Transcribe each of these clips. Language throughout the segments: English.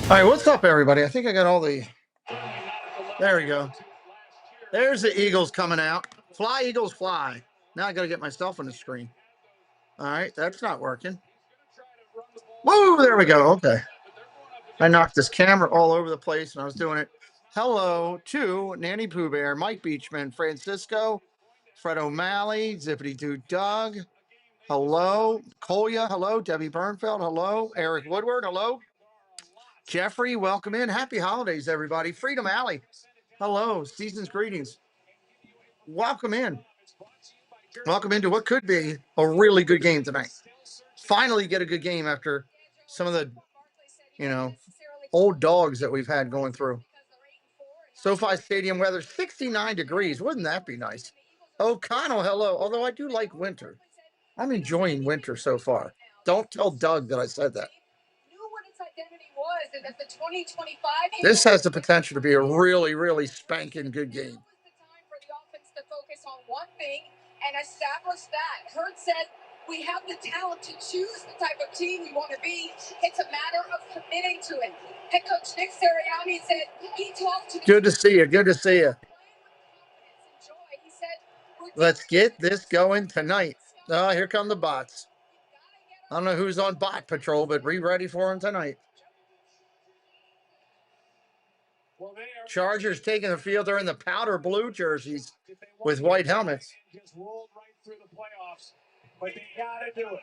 All right, what's up, everybody? I think I got all the. There we go. There's the Eagles coming out. Fly, Eagles, fly. Now I got to get myself on the screen. All right, that's not working. Woo, there we go. Okay. I knocked this camera all over the place, and I was doing it. Hello to Nanny Pooh Bear, Mike Beachman, Francisco, Fred O'Malley, Zippity Doo Doug. Hello, Kolya. Hello, Debbie Bernfeld. Hello, Eric Woodward. Hello, Jeffrey. Welcome in. Happy holidays, everybody. Freedom Alley. Hello, season's greetings. Welcome in. Welcome into what could be a really good game tonight. Finally get a good game after some of the, old dogs that we've had going through. SoFi Stadium weather, 69 degrees. Wouldn't that be nice? O'Connell, hello. Although I do like winter. I'm enjoying winter so far. Don't tell Doug that I said that. This has the potential to be a really, really spanking good game. And establish that. Hurt said we have the talent to choose the type of team we want to be. It's a matter of committing to it. Head coach Nick Sirianni said he talked to. Good to see you. Good to see you. Let's get this going tonight. Oh, here come the bots. I don't know who's on bot patrol, but be ready for them tonight. Chargers taking the field. They're in the powder blue jerseys with white helmets. Just rolled right through the playoffs, but they got to do it.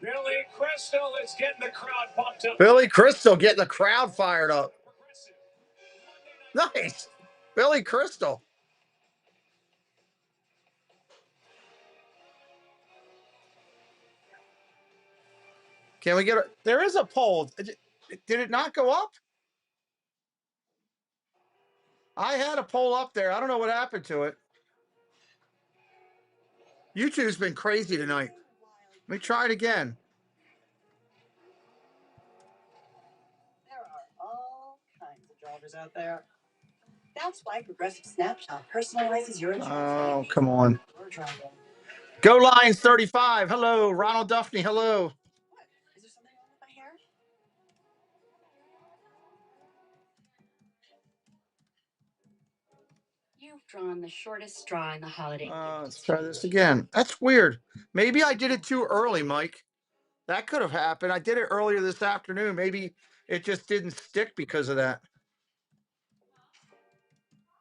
Billy Crystal is getting the crowd pumped up. Billy Crystal getting the crowd fired up. Nice. Billy Crystal. Can we get a... There is a poll. Did it not go up? I had a poll up there. I don't know what happened to it. YouTube's been crazy tonight. Let me try it again. There are all kinds of drivers out there. That's why Progressive Snapshot personalizes your insurance. Oh, come on. Go Lions 35. Hello. Ronald Duffney. Hello. What? Is there something wrong with my hair? You've drawn the shortest straw in the holiday. Let's try this again. That's weird. Maybe I did it too early, Mike. That could have happened. I did it earlier this afternoon. Maybe it just didn't stick because of that.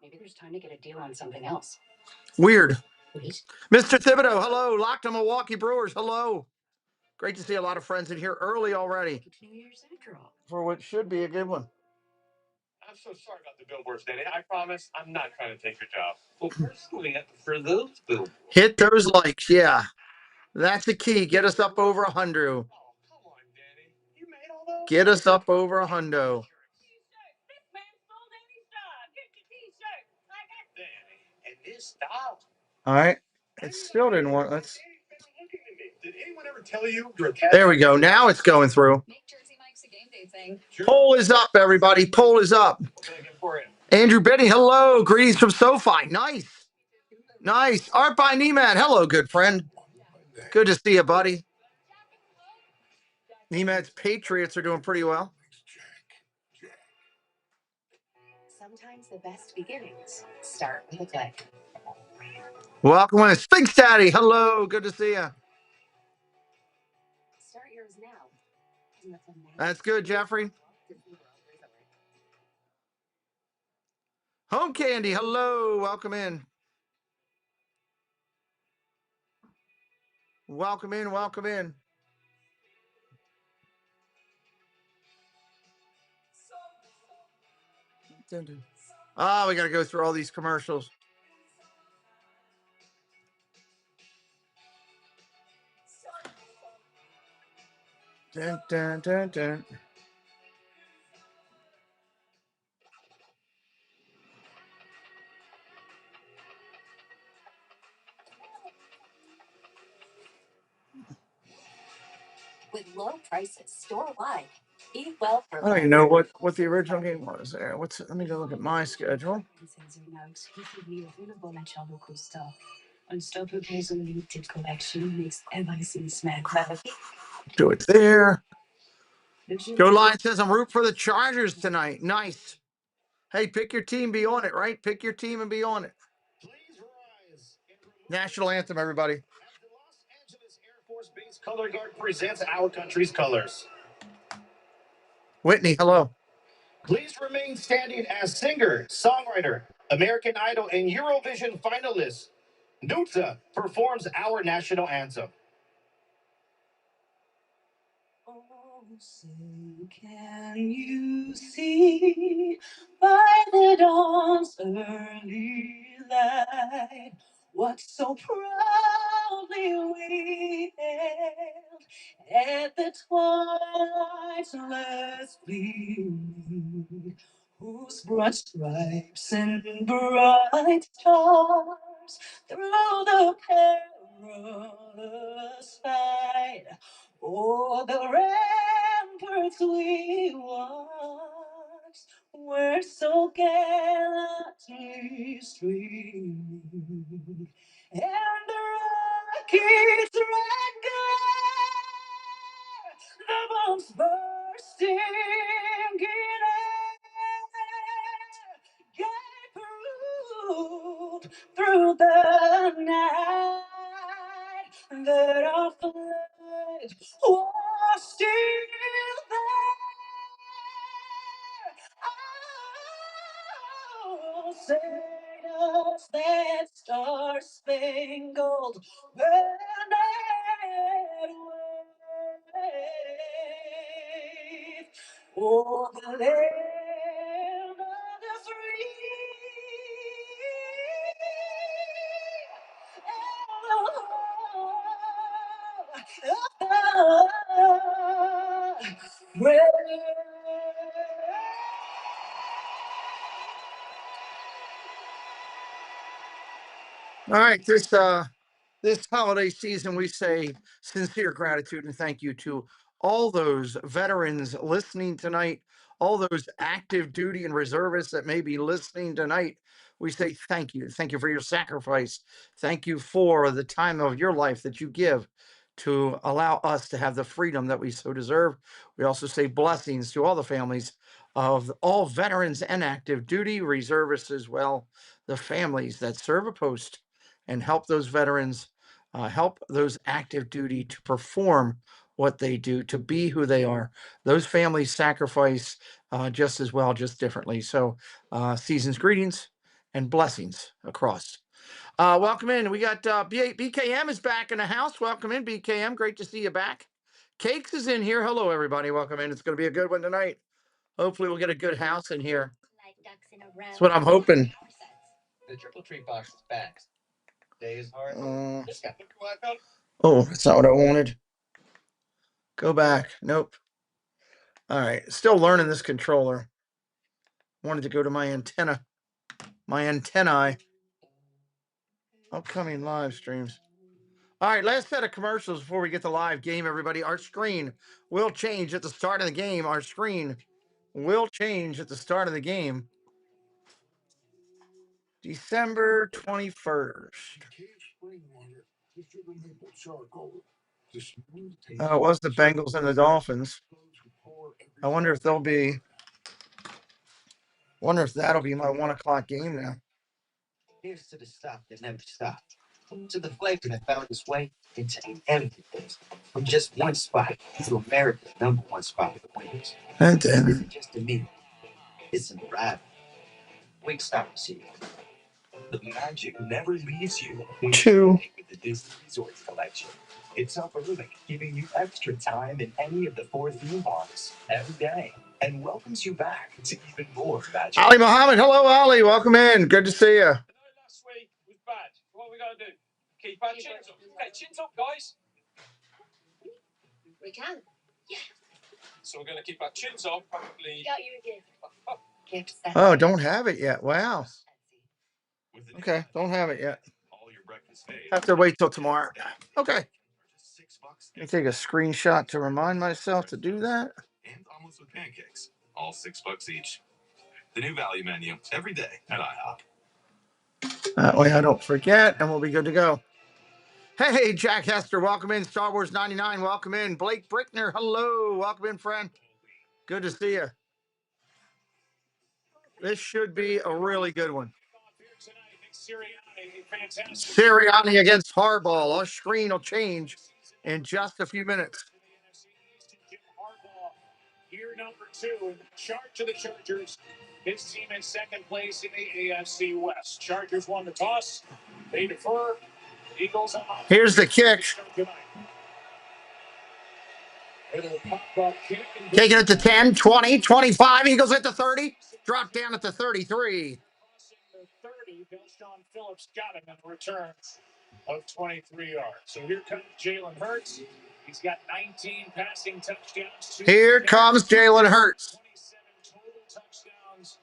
Maybe there's time to get a deal on something else. Weird. Mr. Thibodeau, hello. Locked on Milwaukee Brewers, hello. Great to see a lot of friends in here early already. It's New Year's after all. For what should be a good one. I'm so sorry about the billboards, Danny. I promise I'm not trying to take your job. Well, personally, for those billboards. Hit those likes, yeah. That's the key. Get us up over 100. Oh, come on, Danny. You made all those? Get us up over 100. Danny, and this style. All right. It still didn't work. Let's. Did anyone ever tell you? There we go. Now it's going through. Poll is up, everybody. Poll is up. Andrew Benny, hello. Greetings from SoFi. Nice. Nice. Art by Nieman. Hello, good friend. Good to see you, buddy. Nieman's Patriots are doing pretty well. Sometimes the best beginnings start with a click. Welcome in. Sphinx Daddy. Hello. Good to see you. Start yours now. That's good, Jeffrey. Home Candy. Hello. Welcome in. Welcome in. Welcome in. Oh, we got to go through all these commercials. Dun, dun, dun, dun. With low prices store-wide. Eat well for I don't even know what the original game was there. Let me go look at my schedule. Do it there. Joe Lyon says, I'm rooting for the Chargers tonight. Nice. Hey, pick your team, be on it, right? Pick your team and be on it. National anthem, everybody. As the Los Angeles Air Force Base Color Guard presents our country's colors. Whitney, hello. Please remain standing as singer, songwriter, American Idol, and Eurovision finalist Nuta performs our national anthem. Oh, say, can you see by the dawn's early light what so proudly we hailed at the twilight's last gleaming, whose broad stripes and bright stars through the perilous fight o'er the ramparts we watched were so gallantly streaming, and the rocket's red glare, the bombs bursting in air, gave proof through the night that our flag was still there. Oh, say does that star-spangled banner wave o'er the land of the free and the All right, this holiday season, we say sincere gratitude and thank you to all those veterans listening tonight, all those active duty and reservists that may be listening tonight. We say thank you. Thank you for your sacrifice. Thank you for the time of your life that you give to allow us to have the freedom that we so deserve. We also say blessings to all the families of all veterans and active duty reservists as well, the families that serve a post and help those veterans, help those active duty to perform what they do, to be who they are. Those families sacrifice just as well, just differently. So, season's greetings and blessings across. Welcome in. We got BKM is back in the house. Welcome in, BKM. Great to see you back. Cakes is in here. Hello, everybody. Welcome in. It's going to be a good one tonight. Hopefully, we'll get a good house in here. That's what I'm hoping. The triple tree box is back. Day is hard. Oh, that's not what I wanted. Go back. Nope. All right. Still learning this controller. Wanted to go to my antenna. My antennae. Upcoming live streams. All right. Last set of commercials before we get the live game, everybody. Our screen will change at the start of the game. Our screen will change at the start of the game. December 21st. It was the Bengals and the Dolphins. I wonder if they'll be. Wonder if that'll be my 1 o'clock game now. Here's to the stuff that never stopped. To the flavor that found its way into everything. From just one spot to America's #1 spot for winners. And It then isn't just a meal. It's an arrival. Wingstop City. The magic never leaves you when Two. you with the Disney Resorts collection. It's Upper-Living, giving you extra time in any of the 4 theme parks every day, and welcomes you back to even more magic. Ali Muhammad. Hello, Ali. Welcome in. Good to see you. I know last week was bad. What are we going to do? Keep our chins up. Okay, chins up, guys. We can. So we're going to keep our chins up, probably. Got you a gift. Oh, don't have it yet. Wow. Okay, don't have it yet. All your breakfast days. Have to wait till tomorrow. Okay. Let me take a screenshot to remind myself to do that. And omelets with pancakes, all $6 each. The new value menu every day at IHOP. That way I don't forget, and we'll be good to go. Hey, Jack Hester, welcome in. Star Wars 99, welcome in. Blake Brickner, hello, welcome in, friend. Good to see you. This should be a really good one. Sirianni against Harbaugh. Our screen will change in just a few minutes. Year number 2 in charge of the Chargers. His team in second place in the AFC West. Chargers won the toss. They defer. Eagles. Here's the kick. Taking it to 10, 20, 25. Eagles at the 30. Drop down at the 33. The 30, Bill Phillips got him in return of 23 yards. So here comes Jalen Hurts. He's got 19 passing touchdowns. Here comes Jalen Hurts. 27 total touchdowns.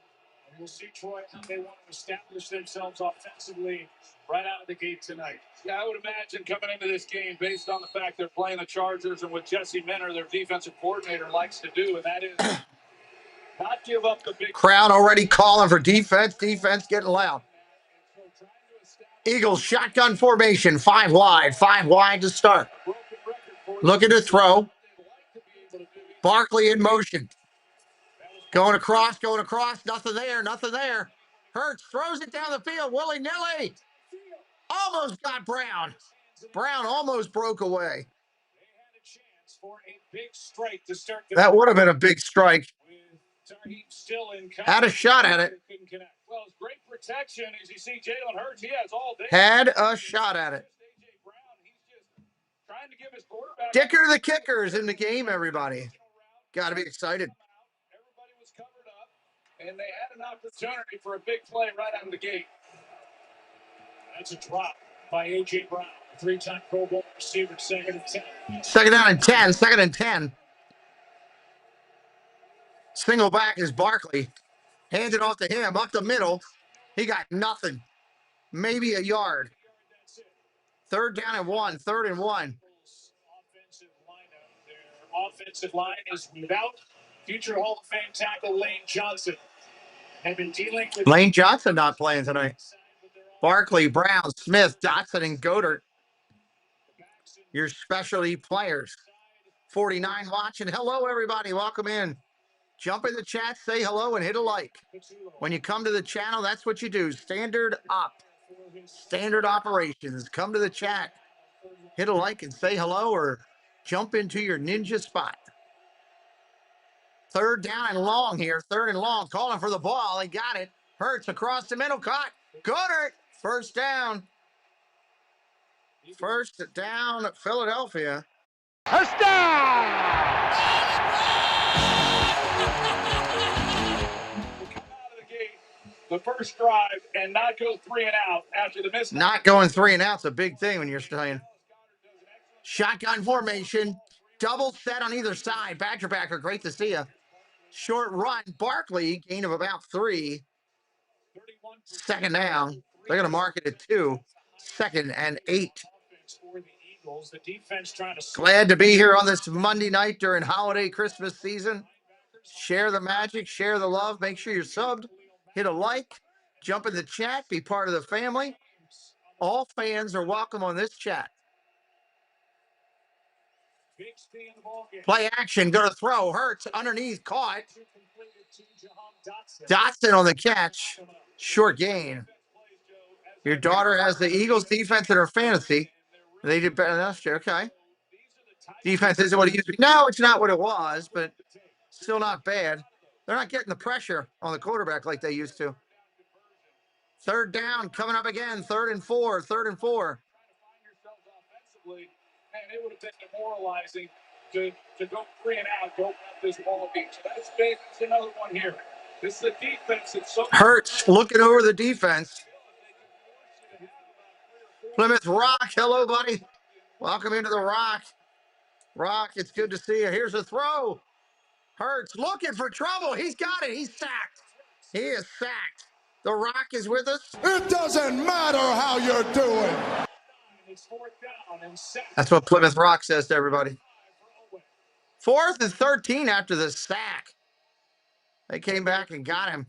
And we'll see, Troy, how they want to establish themselves offensively right out of the gate tonight. Yeah, I would imagine coming into this game, based on the fact they're playing the Chargers and what Jesse Minter, their defensive coordinator, likes to do, and that is not give up the big. Crowd already calling for defense. Defense getting loud. Eagles shotgun formation, 5 wide to start. Looking to throw. Barkley in motion. Going across, nothing there. Hurts throws it down the field, willy-nilly. Almost got Brown. Brown almost broke away. That would have been a big strike. Had a shot at it. Well, it's great protection as you see Jalen Hurts. He has all day. Had a shot at it. Trying to give his quarterback. Dicker the kicker is in the game, everybody. Got to be excited. Everybody was covered up, and they had an opportunity for a big play right out of the gate. That's a drop by A.J. Brown, a 3-time Pro Bowl receiver, 2nd and 10. Second and 10. Single back is Barkley. Hands it off to him, up the middle. He got nothing. Maybe a yard. 3rd down and 1. Their offensive line is without future Hall of Fame tackle Lane Johnson. Have been dealing with Lane Johnson not playing tonight. Barkley, Brown, Smith, Dotson, and Goddard. Your specialty players. 49 watching. Hello, everybody. Welcome in. Jump in the chat, say hello, and hit a like. When you come to the channel, that's what you do. Standard operations. Come to the chat. Hit a like and say hello, or jump into your ninja spot. 3rd down and long here. 3rd and long. Calling for the ball. He got it. Hurts across the middle. Caught. Goddard. 1st down. 1st down, Philadelphia. The first drive and not go 3 and out after the miss. Not going 3 and out's a big thing when you're playing. Shotgun formation. Double set on either side. Badgerbacker, great to see you. Short run. Barkley, gain of about 3. 2nd down. They're going to mark it at 2. 2nd and 8. Glad to be here on this Monday night during holiday Christmas season. Share the magic, share the love. Make sure you're subbed. Hit a like. Jump in the chat. Be part of the family. All fans are welcome on this chat. Play action. Going to throw. Hurts underneath. Caught. Dotson on the catch. Short gain. Your daughter has the Eagles defense in her fantasy. They did better than us, okay. Defense isn't what it used to be. No, it's not what it was, but still not bad. They're not getting the pressure on the quarterback like they used to. 3rd down coming up again. 3rd and 4. And it would have been demoralizing to go 3 and out, go up this ball beat. So that's big. That's another one here. This is the defense that's so Hurts looking over the defense. Plymouth Rock, hello, buddy. Welcome into the Rock. Rock, it's good to see you. Here's a throw. Hurts looking for trouble. He's got it. He's sacked. He is sacked. The Rock is with us. It doesn't matter how you're doing. That's what Plymouth Rock says to everybody. 4th and 13 after the sack. They came back and got him.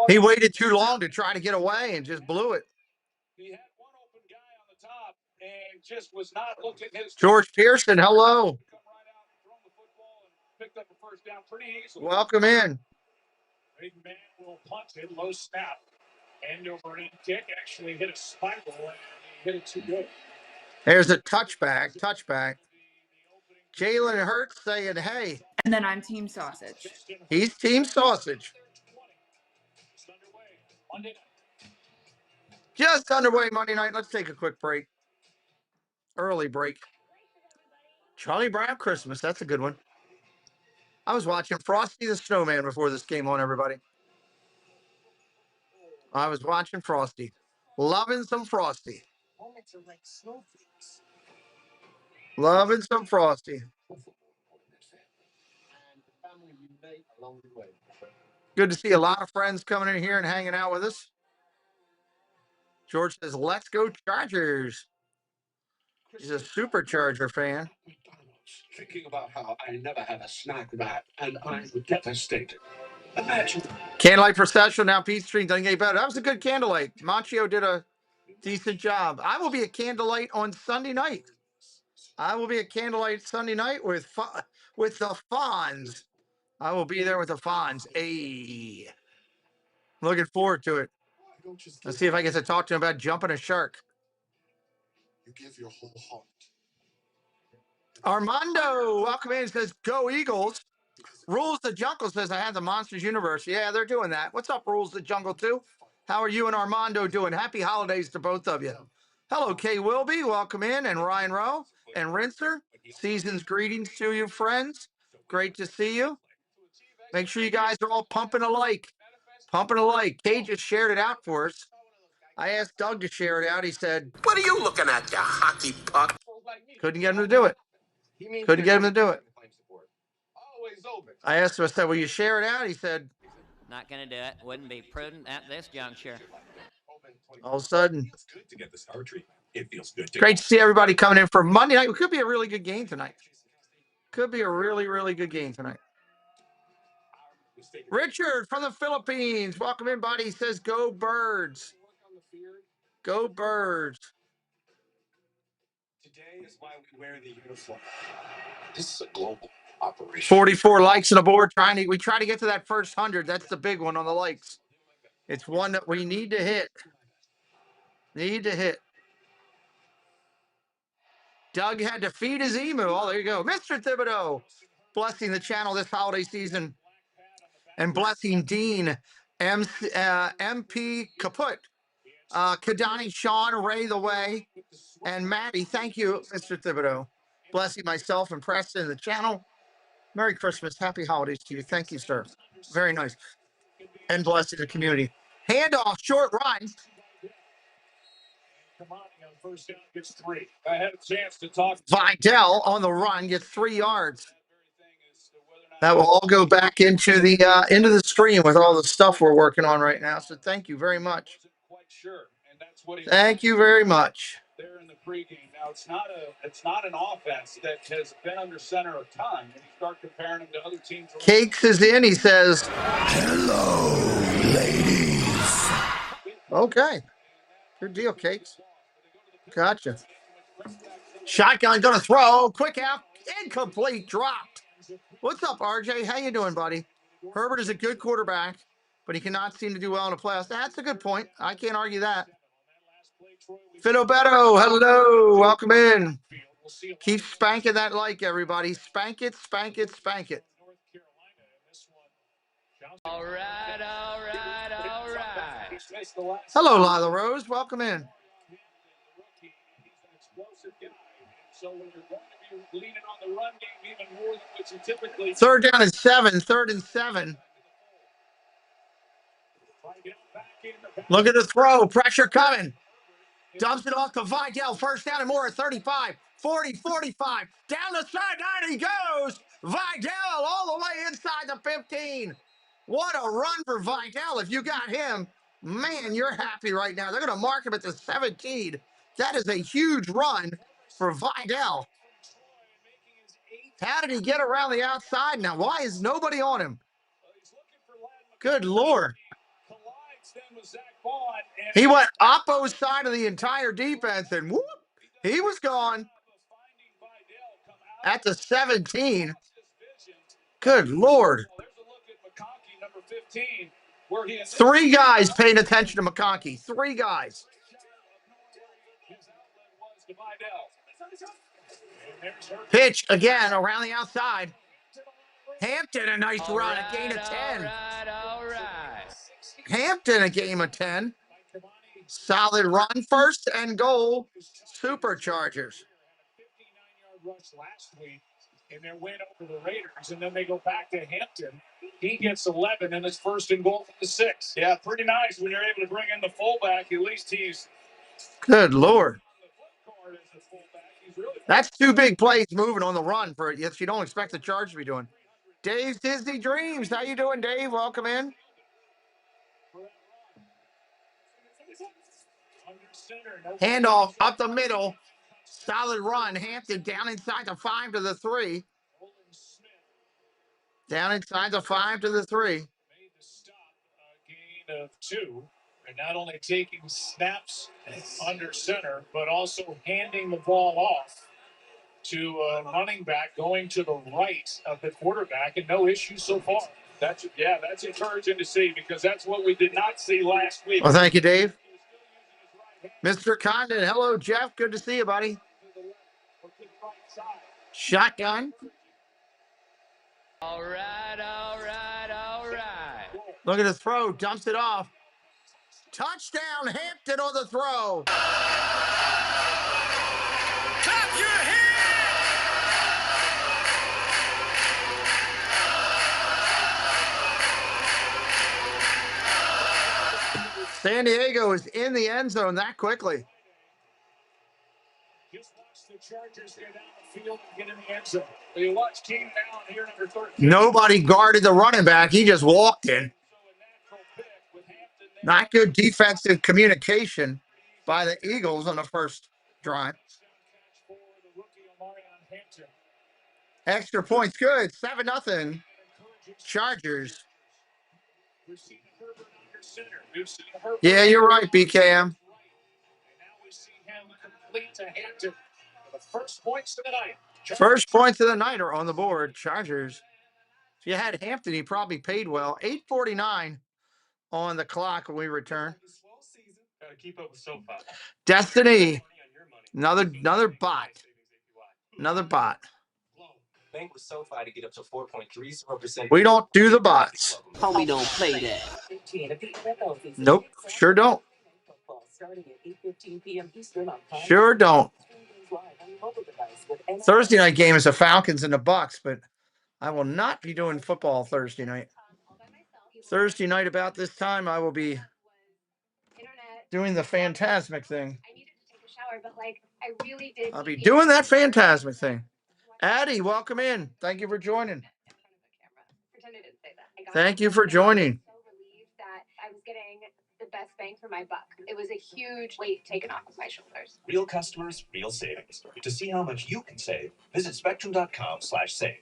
He waited too long to try to get away and just blew it. He had one open guy on the top and just was not looking his. George Pearson, hello. down pretty easily. Welcome in. Big man will punt it, low snap. End over end kick, actually hit a spiral and he hit it too good. There's a touchback. Jalen Hurts saying, hey. And then I'm Team Sausage. He's Team Sausage. Just underway Monday night. Let's take a quick break. Early break. Charlie Brown Christmas. That's a good one. I was watching Frosty the Snowman before this game on, everybody. I was watching Frosty. Loving some Frosty. Loving some Frosty. Good to see a lot of friends coming in here and hanging out with us. George says, let's go Chargers. He's a Supercharger fan. Thinking about how I never had a snack that, and I'm devastated. Imagine. Candlelight procession. Now Pete Street doesn't get better. That was a good candlelight. Machio did a decent job. I will be at candlelight on Sunday night. I will be at candlelight Sunday night with the Fonz. I will be there with the Fonz. Hey, looking forward to it. Let's see if I get to talk to him about jumping a shark. You give your whole heart. Armando, welcome in. Says, go Eagles. Rules the Jungle says, I have the Monsters Universe. Yeah, they're doing that. What's up, Rules the Jungle, too? How are you and Armando doing? Happy holidays to both of you. Hello, Kay Wilby. Welcome in. And Ryan Rowe and Rinser. Season's greetings to you, friends. Great to see you. Make sure you guys are all pumping a like. Pumping a like. Kay just shared it out for us. I asked Doug to share it out. He said, What are you looking at, you hockey puck? couldn't get him to do it. Couldn't get him to do it. I asked him, I said, will you share it out? He said, not going to do it. Wouldn't be prudent at this juncture. All of a sudden, It's good to get this heart treatment. It feels good. Great to see everybody coming in for Monday night. It could be a really good game tonight. Could be a really, really good game tonight. Richard from the Philippines. Welcome in, buddy. He says, go Birds. Go Birds. Today is why we wear the uniform. This is a global operation. 44 likes on the board. We try to get to that first 100. That's the big one on the likes. It's one that we need to hit. Doug had to feed his emu. Oh, there you go. Mr. Thibodeau, blessing the channel this holiday season and blessing Dean, MP Kaput, Kadani, Sean, Ray the Way, and Maddie. Thank you, Mr. Thibodeau. Blessing myself and Preston the channel. Merry Christmas. Happy holidays to you. Thank you, sir. Very nice. And blessing the community. Handoff, short run. First down gets 3. I had a chance to talk. Vidal on the run gets 3 yards. That will all go back into the stream with all the stuff we're working on right now. So thank you very much. Thank you very much. There in the pregame. Now it's not an offense that has been under center a ton. And you start comparing them to other teams. Cakes is in. He says, Hello, ladies. Okay. Good deal, Cakes. Gotcha. Shotgun gonna throw. Quick out. Incomplete. Dropped. What's up, RJ? How you doing, buddy? Herbert is a good quarterback, but he cannot seem to do well in the playoffs. That's a good point. I can't argue that. Fidobeto, hello. Welcome in. Keep spanking that like, everybody. Spank it, spank it, spank it. All right. Hello, Lila Rose. Welcome in. So when you're going to be leaning on the run game even more than what you typically. Third down and 7. 3rd and 7. Look at the throw. Pressure coming. Dumps it off to Vidal. First down and more at 35, 40, 45. Down the sideline he goes. Vidal all the way inside the 15. What a run for Vidal. If you got him, man, you're happy right now. They're going to mark him at the 17. That is a huge run for Vidal. How did he get around the outside now? Why is nobody on him? Good Lord. He went oppo side of the entire defense, and whoop, he was gone. At the 17. Good Lord. There's a look at McConkey, number 15, where he 3 guys paying attention to McConkey. 3 guys. Pitch again around the outside. Hampton, a nice run, a gain of 10. All right. Hampton, a game of 10. Solid run, first and goal. Superchargers. 59-yard rush last week in their win over the Raiders, and then they go back to Hampton. He gets 11, and it's first and goal for the 6. Yeah, pretty nice when you're able to bring in the fullback. At least he's Good Lord. That's 2 big plays moving on the run for it. Yes, you don't expect the Chargers to be doing. Dave's Disney Dreams. How you doing, Dave? Welcome in. Handoff up the middle. Solid run. Hampton down inside the 5 to the 3. Down inside the 5 to the 3. Made the stop, gain of 2. And not only taking snaps under center, but also handing the ball off to a running back going to the right of the quarterback, and no issues so far. That's encouraging to see, because that's what we did not see last week. Well, thank you, Dave. Mr. Condon, hello, Jeff. Good to see you, buddy. Shotgun. All right. Look at the throw. Dumps it off. Touchdown, Hampton on the throw. Clap your hands! San Diego is in the end zone that quickly. Just watch the Chargers get down the field and get in the end zone. You watch King Allen here, number 13. Nobody guarded the running back. He just walked in. Not good defensive communication by the Eagles on the first drive. Extra points good. 7-0. Chargers. Yeah, you're right, BKM. First points of the night. First points of the night are on the board. Chargers. If you had Hampton, he probably paid well. 8:49 on the clock when we return. Gotta keep up with SoFi. Destiny. Another bot. Another bot. Bank with SoFi to get up to 4.30%. We don't do the bots. Homie don't play that. Nope. Sure don't. Sure don't. Thursday night game is the Falcons and the Bucks, but I will not be doing football Thursday night. Thursday night about this time, I will be doing the Phantasmic thing. I'll be doing that Phantasmic thing. Addie, welcome in. Thank you for joining. Thank you for joining. I was getting the best bang for my buck. It was a huge weight taken off of my shoulders. Real customers, real savings. To see how much you can save, visit spectrum.com/save.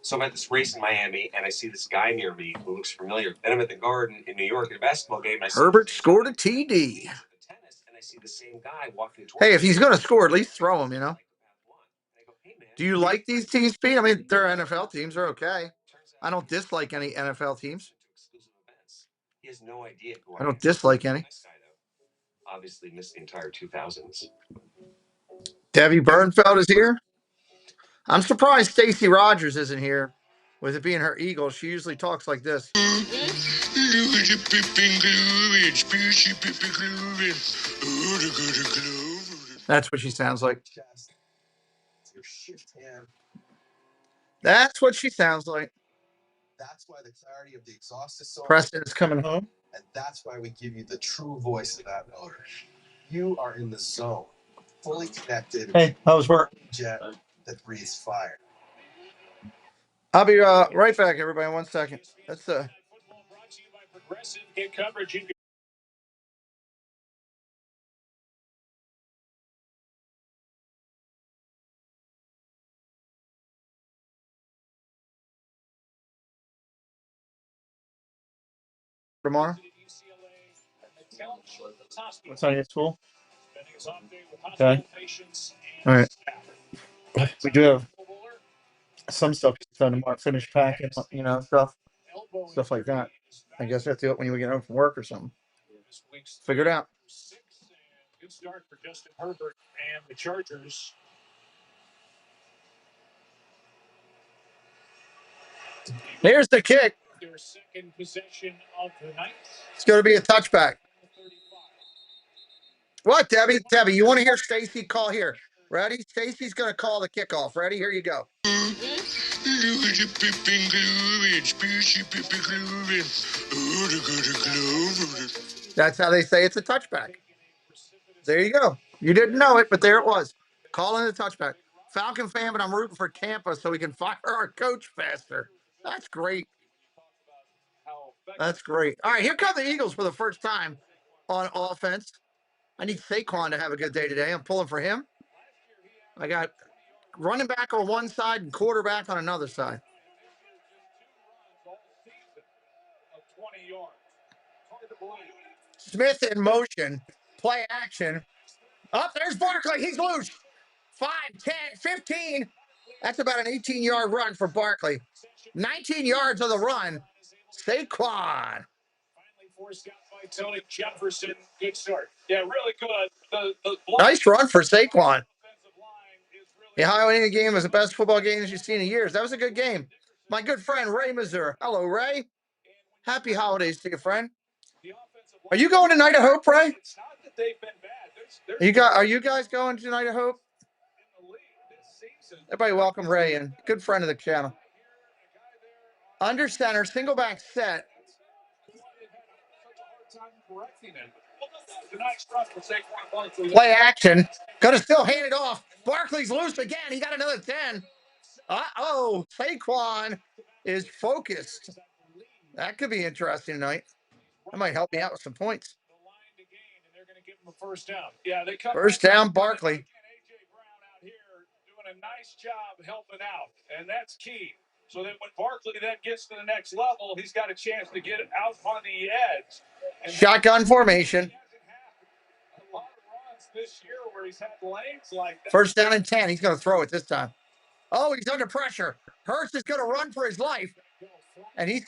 So I'm at this race in Miami, and I see this guy near me who looks familiar. Then I'm at the Garden in New York at a basketball game. And I Herbert scored a TD. And I see the same guy walking towards Hey, if he's going to score, at least throw him, you know. Do you like these teams, Pete? I mean, they're NFL teams. They're okay. I don't dislike any NFL teams. He has no idea who I don't dislike any. Obviously missed the entire 2000s. Debbie Bernfeld is here. I'm surprised Stacey Rogers isn't here. With it being her Eagle, she usually talks like this. That's what she sounds like. That's what she sounds like. That's why the clarity of the exhaust is so. Preston is coming home. And that's why we give you the true voice of that motor. You are in the zone, fully connected. Hey, how was work? Jet that breathes fire. I'll be right back, everybody. 1 second. That's Progressive get coverage. You can tomorrow. What's on your school? Okay. All right. We do have Some stuff is done tomorrow, finish packing, stuff like that. I guess that's it when you get home from work or something. Figure it out. Good start for Justin Herbert and the Chargers. Here's the kick. Their second possession of the night. It's going to be a touchback. What, Debbie? Debbie, you want to hear Stacy call here? Ready? Stacy's going to call the kickoff. Ready? Here you go. That's how they say it's a touchback. There you go. You didn't know it, but there it was. Calling the touchback. Falcon fan, but I'm rooting for Tampa so we can fire our coach faster. That's great. That's great. All right, here come the Eagles for the first time on offense. I need Saquon to have a good day today. I'm pulling for him. I got running back on one side and quarterback on another side. Smith in motion. Play action. Up there's Barkley. He's loose. 5, 10, 15. That's about an 18-yard run for Barkley. 19 yards of the run. Saquon. Forced out by Tony Jefferson. Good start. Yeah, really good. The nice run for Saquon. The Ohio Indian game was the best football game that you've seen in years. That was a good game. My good friend, Ray Mazur. Hello, Ray. Happy holidays to you, friend. Are you going to Night of Hope, Ray? It's not that they've been bad. Are you guys going to Night of Hope? Everybody welcome Ray in. Good friend of the channel. Under center, single back set. Play action. Gonna still hand it off. Barkley's loose again. He got another 10. Uh-oh. Saquon is focused. That could be interesting tonight. That might help me out with some points. First down. Yeah, they come first down, Barkley. AJ Brown out here doing a nice job helping out, and that's key. So that when Barkley then gets to the next level, he's got a chance to get out on the edge. And shotgun formation. A lot of runs this year where he's had lanes like that. First down and 10. He's going to throw it this time. Oh, he's under pressure. Hurts is going to run for his life, and he's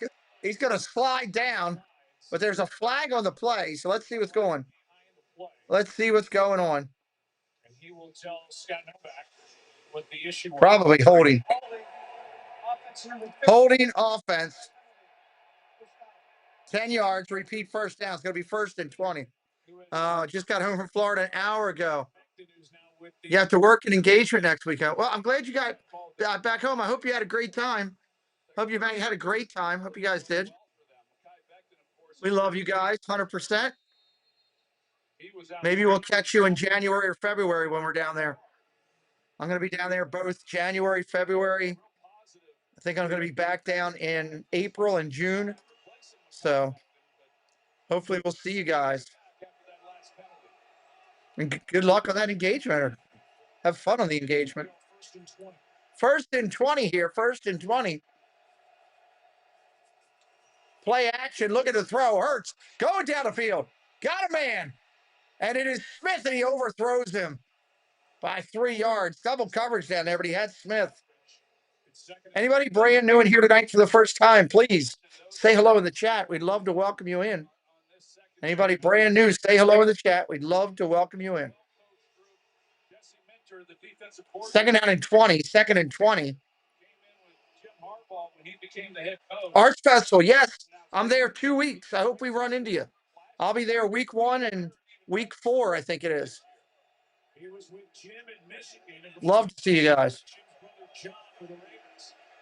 going to slide down. But there's a flag on the play, so let's see what's going. Let's see what's going on. And he will tell Scott Novak what the issue was. Probably holding. Holding offense. 10 yards, repeat first down. It's going to be 1st and 20. Just got home from Florida an hour ago. You have to work an engagement next weekend. Well, I'm glad you got back home. I hope you had a great time. Hope you had a great time. Hope you guys did. We love you guys, 100%. Maybe we'll catch you in January or February when we're down there. I'm going to be down there both January, February. I think I'm going to be back down in April and June. So hopefully we'll see you guys. And good luck on that engagement. Or have fun on the engagement. 1st and 20 here. 1st and 20. Play action. Look at the throw. Hurts. Going down the field. Got a man. And it is Smith, and he overthrows him by 3 yards. Double coverage down there, but he had Smith. Anybody brand new in here tonight for the first time, please say hello in the chat. We'd love to welcome you in. Anybody brand new, say hello in the chat. We'd love to welcome you in. 2nd down and 20. 2nd and 20. Arts Festival, yes. I'm there 2 weeks. I hope we run into you. I'll be there week 1 and week 4, I think it is. Love to see you guys.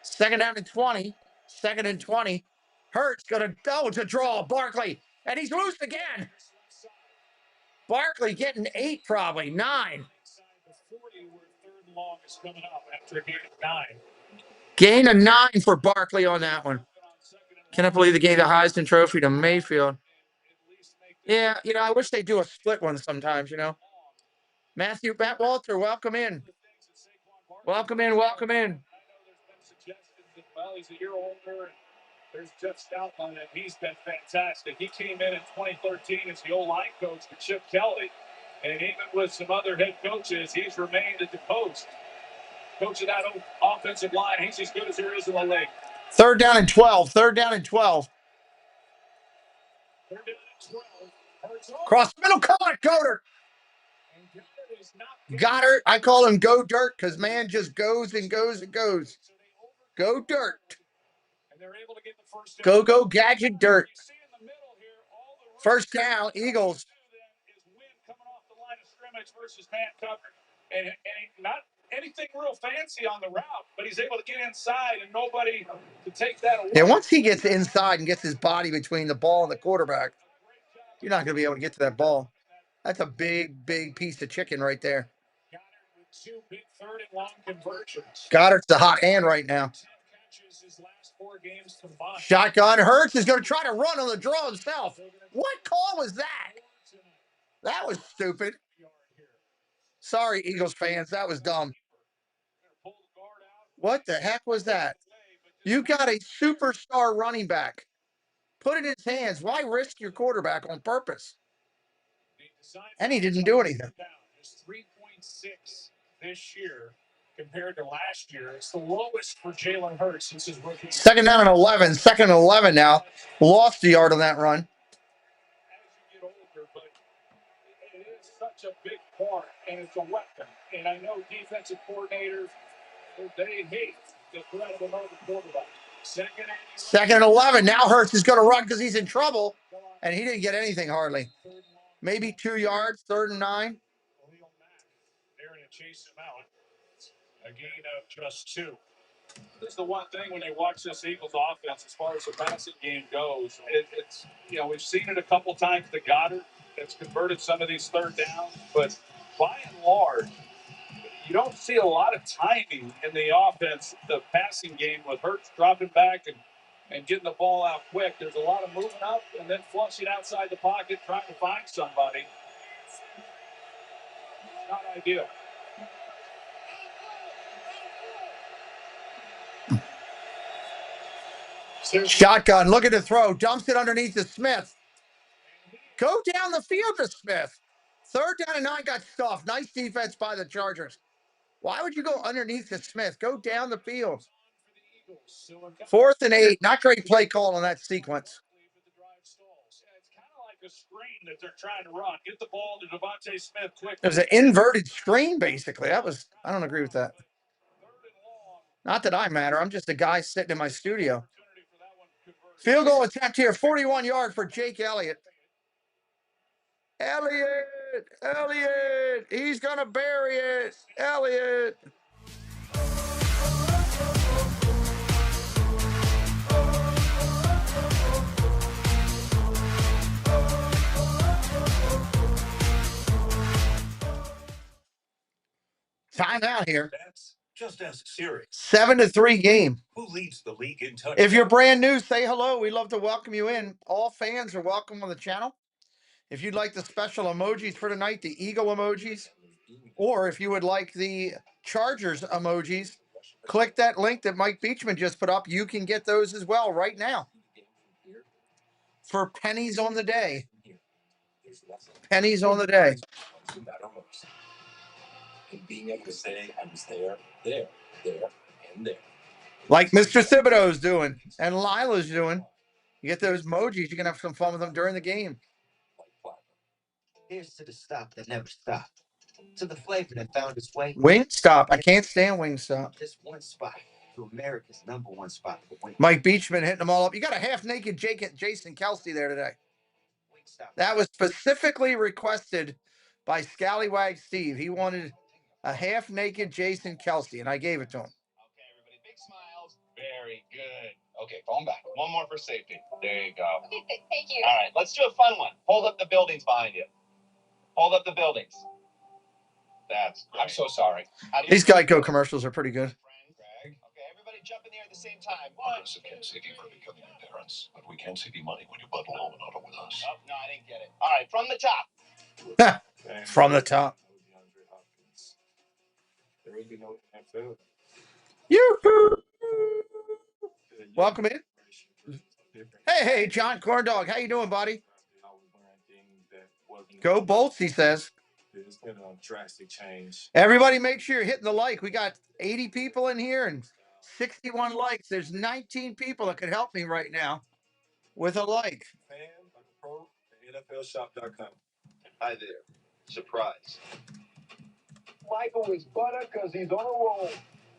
2nd down and 20. 2nd and 20. Hurts going to draw Barkley. And he's loose again. Barkley getting 8, probably 9. Gain of 9 for Barkley on that one. Cannot believe they gave the Heisman Trophy to Mayfield. Yeah, I wish they do a split one sometimes, Matt Walter, welcome in. Welcome in, welcome in. Well, he's a year older. There's Jeff Stoutland, and he's been fantastic. He came in 2013 as the O-line coach for Chip Kelly. And even with some other head coaches, he's remained at the post. Coach of that offensive line. He's as good as there is in the league. 3rd down and 12. 3rd down and 12. 3rd down and 12. Cross middle, come on, Goddard. Goddard. I call him Go Dirt because man just goes and goes and goes. Go Dirt. Go Gadget Dirt. 1st down, Eagles. Coming off the line of scrimmage versus man cover. And not anything real fancy on the route, but he's able to get inside and nobody to take that away. Yeah, once he gets inside and gets his body between the ball and the quarterback, you're not going to be able to get to that ball. That's a big, big piece of chicken right there. Goddard with 2 big 3rd and long conversions. Goddard's the hot hand right now. 10 catches his last 4 games combined. Shotgun. Hurts is going to try to run on the draw himself. What call was that? That was stupid. Sorry, Eagles fans. That was dumb. What the heck was that? You got a superstar running back. Put it in his hands. Why risk your quarterback on purpose? And he didn't do anything. It's 3.6 this year compared to last year. It's the lowest for Jalen Hurts since his rookie. 2nd down and 11. 2nd and 11 now. Lost a yard on that run. As you get older, but it is such a big part, and it's a weapon. And I know defensive coordinators, they hate the threat of another quarterback. 2nd and 11. Now Hurts is going to run because he's in trouble, and he didn't get anything hardly. Maybe 2 yards. 3rd and 9. They're going to chase him out. A gain of just 2. This is the one thing when you watch this Eagles offense, as far as the passing game goes, it's we've seen it a couple times to Goddard. That's converted some of these 3rd downs, but by and large, you don't see a lot of timing in the offense, the passing game, with Hurts dropping back and getting the ball out quick. There's a lot of moving up and then flushing outside the pocket, trying to find somebody. Not ideal. Shotgun, looking to throw, dumps it underneath to Smith. Go down the field to Smith. 3rd down and 9 got stuffed. Nice defense by the Chargers. Why would you go underneath to Smith? Go down the field. 4th and 8. Not great play call on that sequence. It's kind of like a screen that they're trying to run. Get the ball to Devontae Smith quick. It was an inverted screen, basically. I don't agree with that. Not that I matter. I'm just a guy sitting in my studio. Field goal attempt here. 41 yards for Jake Elliott. Elliott. He's going to bury it. Elliott. Timeout here. That's just as serious. 7-3 game. Who leads the league in touchdowns? If you're brand new, say hello. We'd love to welcome you in. All fans are welcome on the channel. If you'd like the special emojis for tonight, the Eagle emojis, or if you would like the Chargers emojis, click that link that Mike Beachman just put up. You can get those as well right now for pennies on the day. Pennies on the day. And being able to say I was there, and there. Like Mr. Thibodeau's doing and Lila's doing. You get those emojis, you can have some fun with them during the game. Here's to the stop that never stopped. To the flavor that found its way. Wingstop. I can't stand Wingstop. Just one spot to America's #1 spot for Wingstop. Mike Beachman hitting them all up. You got a half-naked Jason Kelsey there today. That was specifically requested by Scallywag Steve. He wanted a half-naked Jason Kelsey, and I gave it to him. Okay, everybody, big smiles. Very good. Okay, phone back. One more for safety. There you go. Okay, thank you. All right, let's do a fun one. Hold up the buildings behind you. Hold up the buildings. That's great. I'm so sorry. These Geico commercials are pretty good. Okay, everybody jump in there at the same time. Others can't save you from becoming your parents, but we can save you money when you bundle home and auto with us. Oh, no, I didn't get it. All right, from the top. From the top. Yoo-hoo! Welcome in. Hey, John Corndog. How you doing, buddy? Go Bolts, he says. It's been a drastic change. Everybody make sure you're hitting the like. We got 80 people in here and 61 likes. There's 19 people that could help me right now with a like. Fan of the pro, NFLshop.com. Hi there. Surprise. Michael is butter because he's on a roll.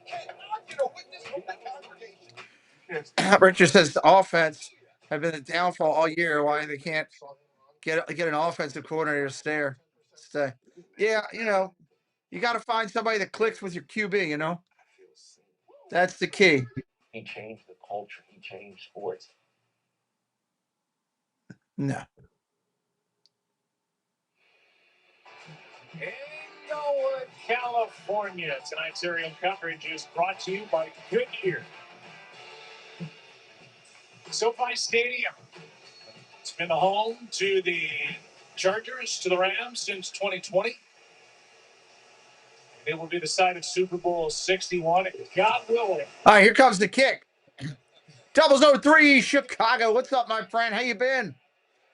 Can I get a witness from the congregation? Richard says the offense have been the downfall all year. Why they can't get an offensive coordinator to stay. Yeah, you got to find somebody that clicks with your QB. That's the key. He changed the culture. He changed sports. No. Inglewood, California. Tonight's aerial coverage is brought to you by Goodyear. SoFi Stadium. It's been the home to the Chargers, to the Rams since 2020. It will be the site of Super Bowl 61. God willing. All right, here comes the kick. 003, Chicago. What's up, my friend? How you been?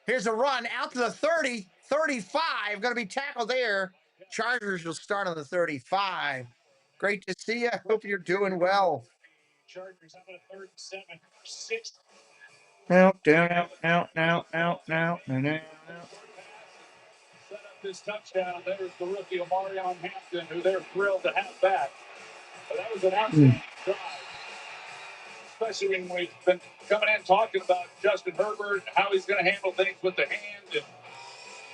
Here's a run out to the 30, 35. Going to be tackled there. Chargers will start on the 35. Great to see you. Hope you're doing well. Chargers have a 3rd and 7, 6. Now. Set up this touchdown. There's the rookie Omarion Hampton, who they're thrilled to have back. But that was an outstanding drive. Especially when we've been coming in talking about Justin Herbert, how he's going to handle things with the hand, and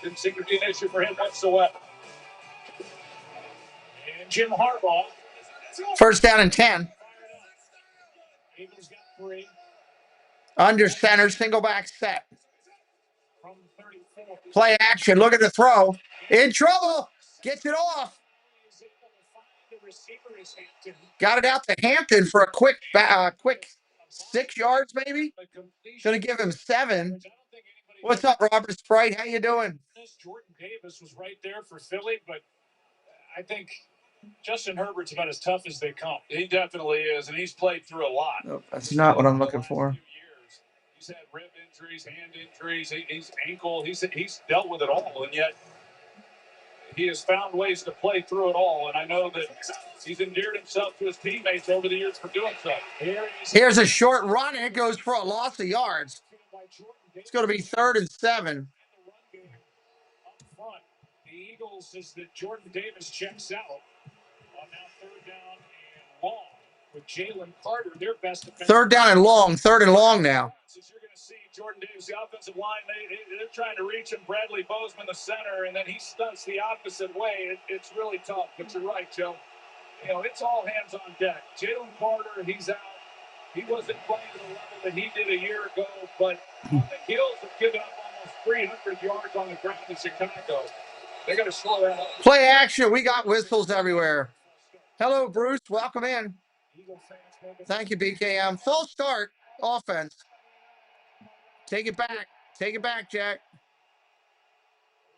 didn't seem to be an issue for him whatsoever. And Jim Harbaugh. 1st down and 10. Eagles got 3. Under center, single back set. From 34. Play action. Look at the throw. In trouble. Gets it off. Got it out to Hampton for a quick 6 yards, maybe. Going to give him 7. What's up, Robert Sprite? How you doing? Jordan Davis was right there for Philly, but I think Justin Herbert's about as tough as they come. He definitely is, and he's played through a lot. Nope, that's not what I'm looking for. He's had rib injuries, hand injuries, he's ankle. He's dealt with it all, and yet he has found ways to play through it all. And I know that he's endeared himself to his teammates over the years for doing so. Here's a short run, and it goes for a loss of yards. It's going to be 3rd and 7. The Eagles, as that Jordan Davis checks out on now 3rd down and long with Jalen Carter, their best defense. 3rd down and long. 3rd and long now. As you're going to see Jordan Davis, the offensive line, they're trying to reach him. Bradley Bozeman, the center, and then he stunts the opposite way. It's really tough, but you're right, Joe. It's all hands on deck. Jalen Carter, he's out. He wasn't playing at the level that he did a year ago, but on the heels of giving up almost 300 yards on the ground in Chicago, they got to slow that up. Play action. We got whistles everywhere. Hello, Bruce. Welcome in. Thank you, BKM. Full start offense. Take it back. Take it back, Jack.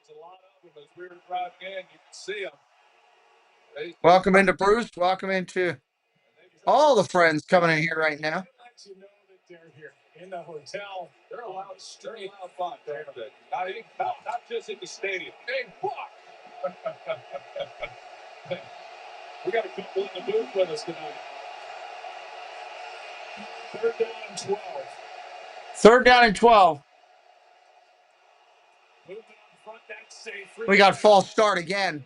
There's a lot of them as we were driving in. You can see them. Welcome into Bruce. Welcome into all the friends coming in here right now. You know that they're here in the hotel. They're allowed fun. Not just at the stadium. Hey, fuck! We got a couple in the booth with us tonight. 3rd down and 12. 3rd down and 12. Moving on front, that's safe. We got false start again.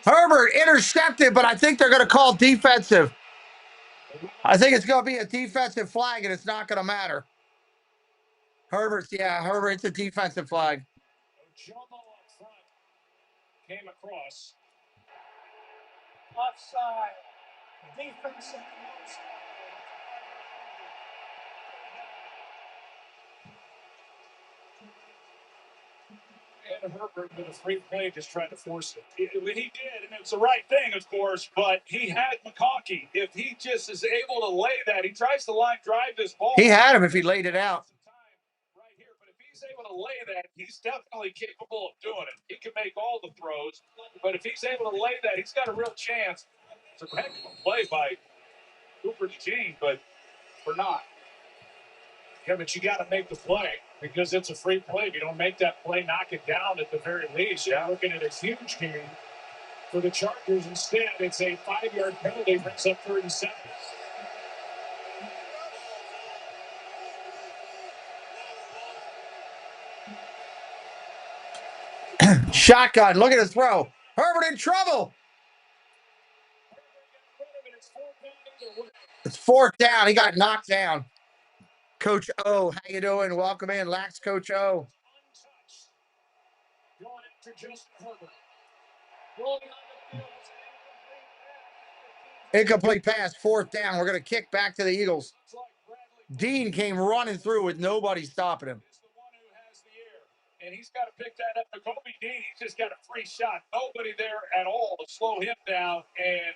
Herbert intercepted, but I think they're going to call defensive. I think it's going to be a defensive flag, and it's not going to matter. Herbert's a defensive flag. Jomo up front came across. Offside. Defensive. And Herbert with a free play just trying to force it. He did, and it's the right thing, of course, but he had McConkey. If he just is able to lay that, he tries to line drive this ball. He had him if he laid it out. Right here, but if he's able to lay that, he's definitely capable of doing it. He can make all the throws, but if he's able to lay that, he's got a real chance. It's a heck of a play by Cooper DeJean, but for not. Yeah, but you got to make the play. because it's a free play. If you don't make that play, knock it down at the very least. You're looking at a huge game for the Chargers. Instead, it's a 5-yard penalty, brings up 3rd and 7. Shotgun. Look at the throw. Herbert in trouble. It's 4th down. He got knocked down. Coach O, how you doing? Welcome in, Lax Coach O. Going after Justin Herbert. Incomplete pass, 4th down. We're going to kick back to the Eagles. Dean came running through with nobody stopping him. And he's got to pick that up. The Kobe Dean, he's just got a free shot. Nobody there at all to slow him down. And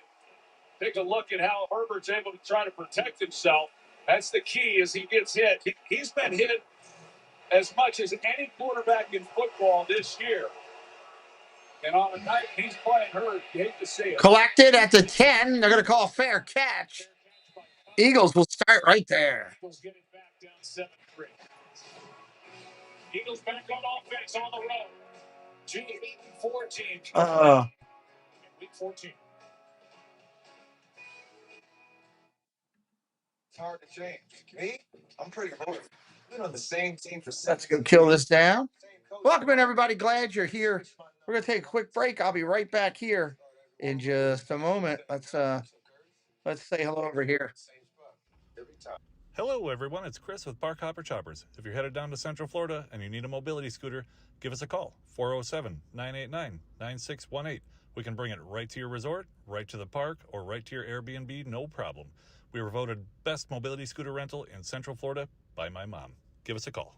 take a look at how Herbert's able to try to protect himself. That's the key as he gets hit. He's been hit as much as any quarterback in football this year. And on a night he's playing hurt, you hate to see it. Collected at the 10. They're going to call a fair catch. Eagles will start right there. Eagles get it back down 7-3. Eagles back on offense on the road. Week 14. Week 14. It's hard to change. Me? I'm pretty bored. Been on the same team for 7 Let's go kill this down. Welcome in, everybody. Glad you're here. We're going to take a quick break. I'll be right back here in just a moment. Let's say hello over here. Hello, everyone. It's Chris with Park Hopper Choppers. If you're headed down to Central Florida and you need a mobility scooter, give us a call, 407-989-9618. We can bring it right to your resort, right to the park, or right to your Airbnb, no problem. We were voted best mobility scooter rental in Central Florida by my mom. Give us a call.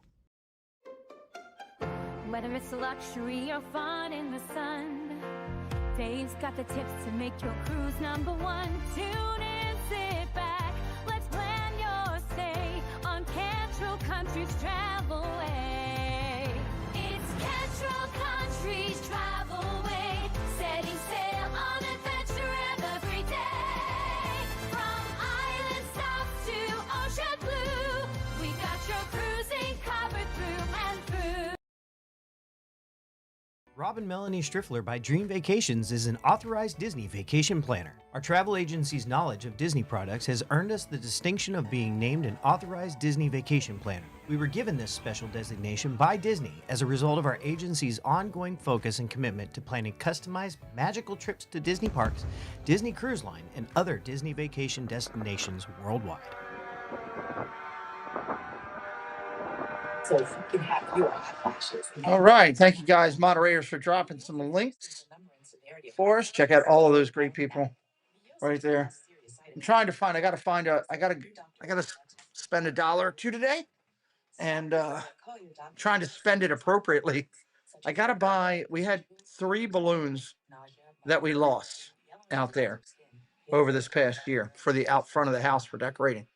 Whether it's luxury or fun in the sun, Dave's got the tips to make your cruise #1. Tune in, sit back, let's plan your stay on Cantrell Country's Travelway. It's Cantrell Country's Travelway, setting sail on adventure every day. From island south to ocean blue, we got your cruising covered through and through. Rob and Melanie Striffler by Dream Vacations is an authorized Disney vacation planner. Our travel agency's knowledge of Disney products has earned us the distinction of being named an authorized Disney vacation planner. We were given this special designation by Disney as a result of our agency's ongoing focus and commitment to planning customized, magical trips to Disney parks, Disney Cruise Line, and other Disney vacation destinations worldwide. So you can have your eyelashes. All right. Thank you guys, moderators, for dropping some links for us. Check out all of those great people right there. I'm trying to find, I gotta spend $1 or $2 today, and trying to spend it appropriately. I gotta buy, we had 3 balloons that we lost out there over this past year for the out front of the house for decorating.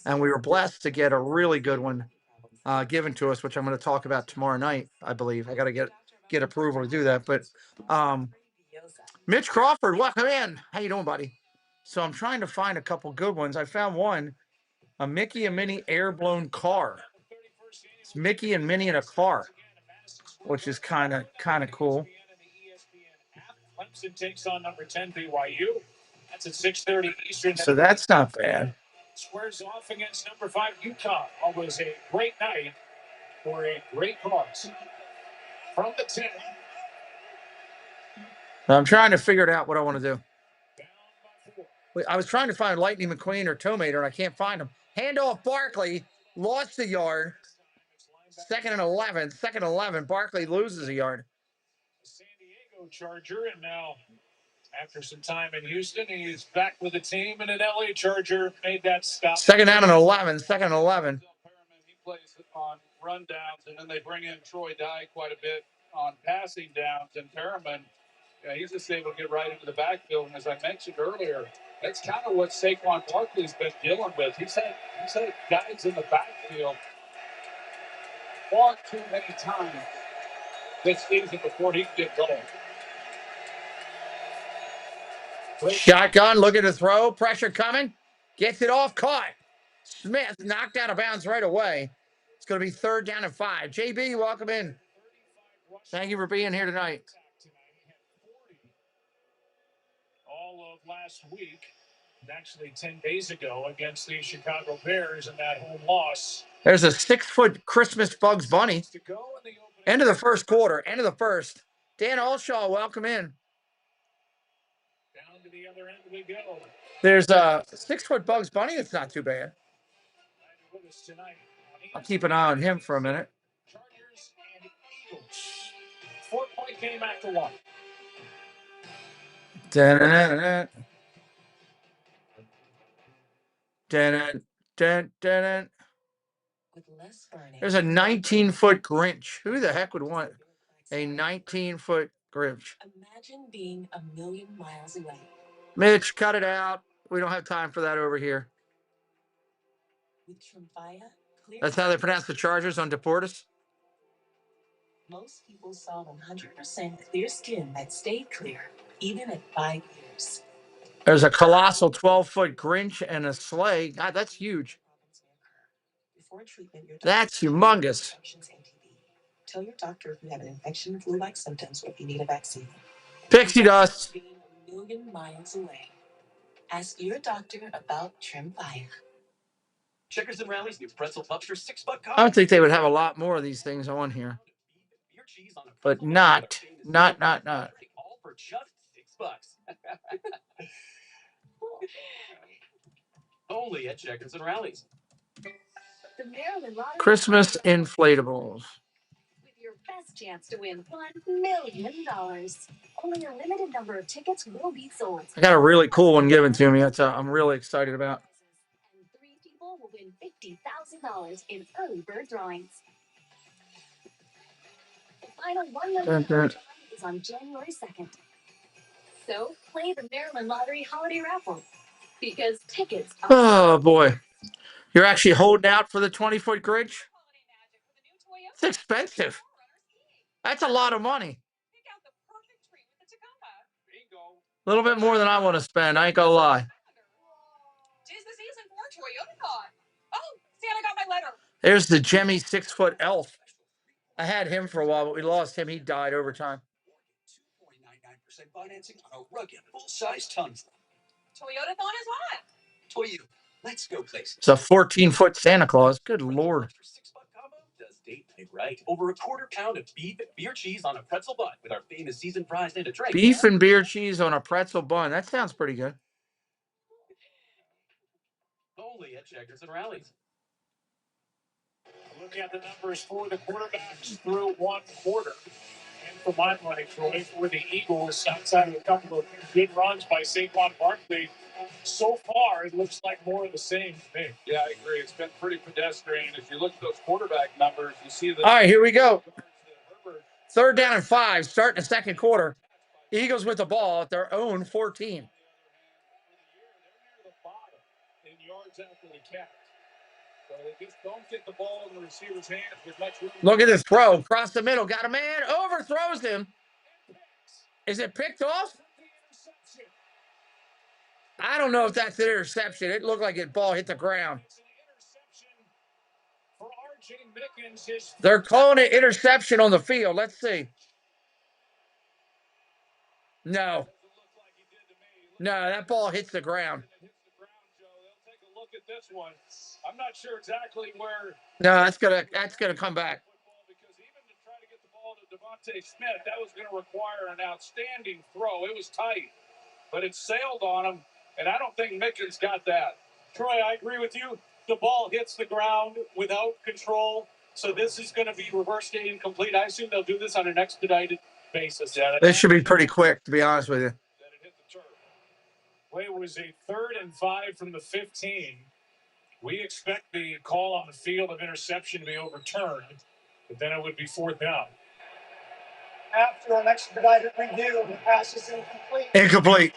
And we were blessed to get a really good one given to us, which I'm going to talk about tomorrow night, I believe. I got to get approval to do that. But Mitch Crawford, welcome in. How you doing, buddy? So I'm trying to find a couple good ones. I found one, a Mickey and Minnie air-blown car. It's Mickey and Minnie in a car, which is kind of cool. Clemson takes on number 10 BYU. That's at 6:30 Eastern. So that's not bad. Squares off against number 5 Utah. Always a great night for a great cause. From the 10. I'm trying to figure out what I want to do. I was trying to find Lightning McQueen or Tomater, and I can't find them. Handoff Barkley, lost a yard. 2nd and 11. 2nd and 11. Barkley loses a yard. San Diego Charger, and now after some time in Houston, he's back with the team, and an LA Charger made that stop. 2nd down and 11. 2nd and 11. He plays on rundowns, and then they bring in Troy Dye quite a bit on passing downs. And Perriman, he's just able to get right into the backfield. And as I mentioned earlier, that's kind of what Saquon Barkley's been dealing with. He's had guys in the backfield far too many times this season before he can get going. Shotgun, look at the throw. Pressure coming. Gets it off, caught. Smith knocked out of bounds right away. It's going to be 3rd down and 5. JB, welcome in. Thank you for being here tonight. All of last week, and actually 10 days ago, against the Chicago Bears in that home loss. There's a 6-foot Christmas Bugs Bunny. End of the first quarter. End of the first. Dan Allshaw, welcome in. Down to the other end we go. There's a 6-foot Bugs Bunny. It's not too bad. I'll keep an eye on him for a minute. Chargers and Eagles. 4-point game after 1. Dun, dun, dun, dun. There's a 19-foot Grinch. Who the heck would want a 19-foot Grinch? Imagine being a million miles away. Mitch, cut it out. We don't have time for that over here. With Triumphia, That's how they pronounce the Chargers on Deportes. Most people saw 100% clear skin that stayed clear, even at 5 years. There's a colossal 12-foot Grinch and a sleigh. God, that's huge. Before treatment, your That's humongous. Tell your doctor if you have an infection, flu-like symptoms, or if you need a vaccine. Pixie dust. Being a million miles away. Ask your doctor about Triumphia. Checkers and Rallies new pretzel pups for $6 combo. I would think they would have a lot more of these things on here. But not. All for just $6. Only at Checkers and Rallies. The Maryland Lottery Christmas inflatables. with your best chance to win $1 million. Only a limited number of tickets will be sold. I got a really cool one given to me. I'm really excited about. And 3 people will win $50,000 in early bird drawings. The final $1 million drawing is on January 2nd. So play the Maryland Lottery Holiday Raffle because tickets are... Oh, boy. You're actually holding out for the 20-foot Grinch? It's expensive. That's a lot of money. A little bit more than I want to spend. I ain't gonna lie. Tis the season for Toyota thought. Oh, Santa got my letter. There's the Jemmy 6-foot elf. I had him for a while, but we lost him. He died over time. 2.99% financing on a rugged, full-size Tundra. Toyota thought is hot. Toyota, let's go places. It's a 14-foot Santa Claus. Good Lord. $6 combo does date night right. Over a quarter pound of beef and beer cheese on a pretzel bun with our famous seasoned fries and a drink. Beef and beer cheese on a pretzel bun. That sounds pretty good. Only at Checkers and Rallies. Look at the numbers for the quarterbacks through 1 quarter. And for my money, Troy, for the Eagles, outside of a couple of good runs by Saquon Barkley, so far it looks like more of the same thing. Yeah, I agree. It's been pretty pedestrian. If you look at those quarterback numbers, you see that. All right, here we go. 3rd down and 5, starting the second quarter. Eagles with the ball at their own 14. They're near the bottom in yards after the catch. So they just don't get the ball in the receiver's hands with much room. Look at this throw. Across the middle. Got a man. Overthrows him. Is it picked off? I don't know if that's an interception. It looked like the ball hit the ground. They're calling it interception on the field. Let's see. No. No, that ball hits the ground. Look at this one. I'm not sure exactly where. No, that's gonna come back. Because even to try to get the ball to Devontae Smith, that was going to require an outstanding throw. It was tight, but it sailed on him, and I don't think Mickens got that. Troy, I agree with you. The ball hits the ground without control, so this is going to be reversed to incomplete. I assume they'll do this on an expedited basis. Yeah, This should be pretty quick, to be honest with you. That it hit the turf. Well, it was a 3rd and 5 from the 15. We expect the call on the field of interception to be overturned, but then it would be 4th down. After an expedited review, the pass is incomplete. Incomplete.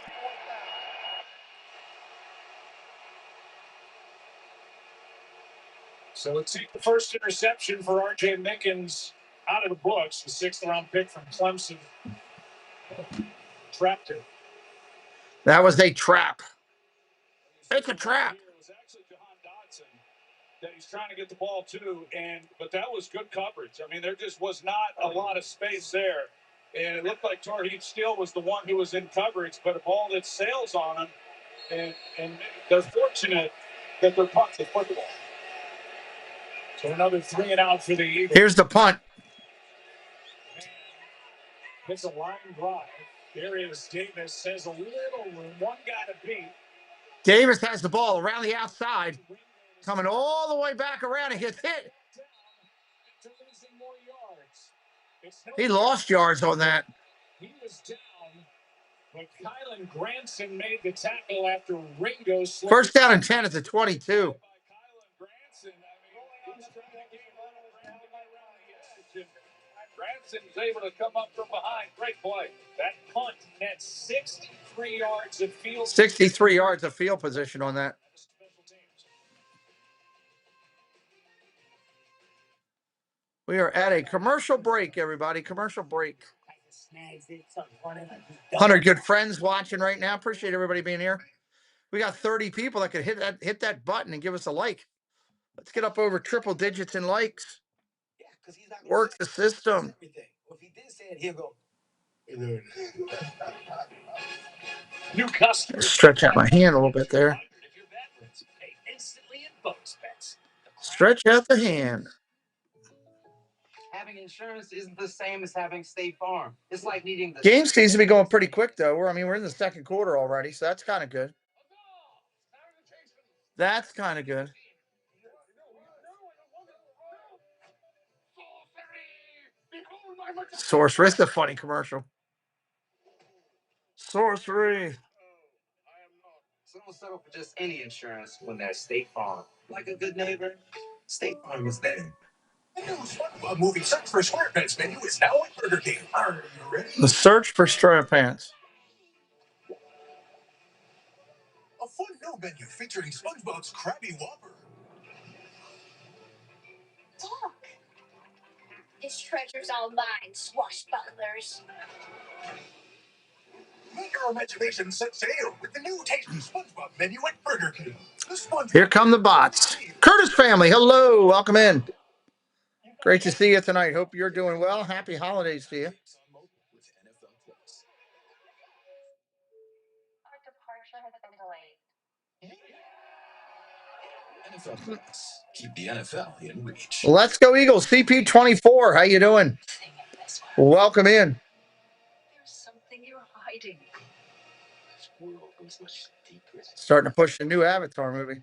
So let's see the first interception for R.J. Mickens out of the books. The 6th-round pick from Clemson. Trapped him. That was a trap. It's a trap. It was actually Jahan Dotson that he's trying to get the ball to, but that was good coverage. I mean, there just was not a lot of space there. And it looked like Tarheed Steele was the one who was in coverage, but a ball that sails on him, and they're fortunate that their punt's the football. So another 3 and out for the Eagles. Here's the punt. Hits a line drive. There is Davis, has a little room. One guy to beat. Davis has the ball around the outside, coming all the way back around and gets hit. He lost yards on that. He was down, but Kylan Granson made the tackle after Ringo. First down and 10 at the 22. Granson's able to come up from behind. Great play. That punt had 63 yards of field. 63 yards of field position on that. We are at a commercial break, everybody. Commercial break. 100 good friends watching right now. Appreciate everybody being here. We got 30 people that could hit that button and give us a like. Let's get up over triple digits in likes. Work the system. If he did say it, he'll go. New customers. Stretch out my hand a little bit there. Stretch out the hand. Having insurance isn't the same as having State Farm. It's like needing the Game seems to be going pretty quick, though. We're in the second quarter already, so that's kind of good. That's kind of good. Sorcery. It's a funny commercial. Sorcery. So don't settle for just any insurance when there's State Farm. Like a good neighbor, State Farm is there. The new SpongeBob movie Search for SquarePants menu is now at Burger King. Are you ready? The Search for SquarePants. A fun new menu featuring SpongeBob's Krabby Whopper. Look, his treasure's all mine, swashbucklers. Make your imagination set sail with the new tasty SpongeBob menu at Burger King. Here come the bots. Curtis family, hello. Welcome in. Great to see you tonight. Hope you're doing well. Happy holidays to you. Keep the NFL in reach. Let's go Eagles. CP24. How you doing? Welcome in. There's something you're hiding. Starting to push the new Avatar movie.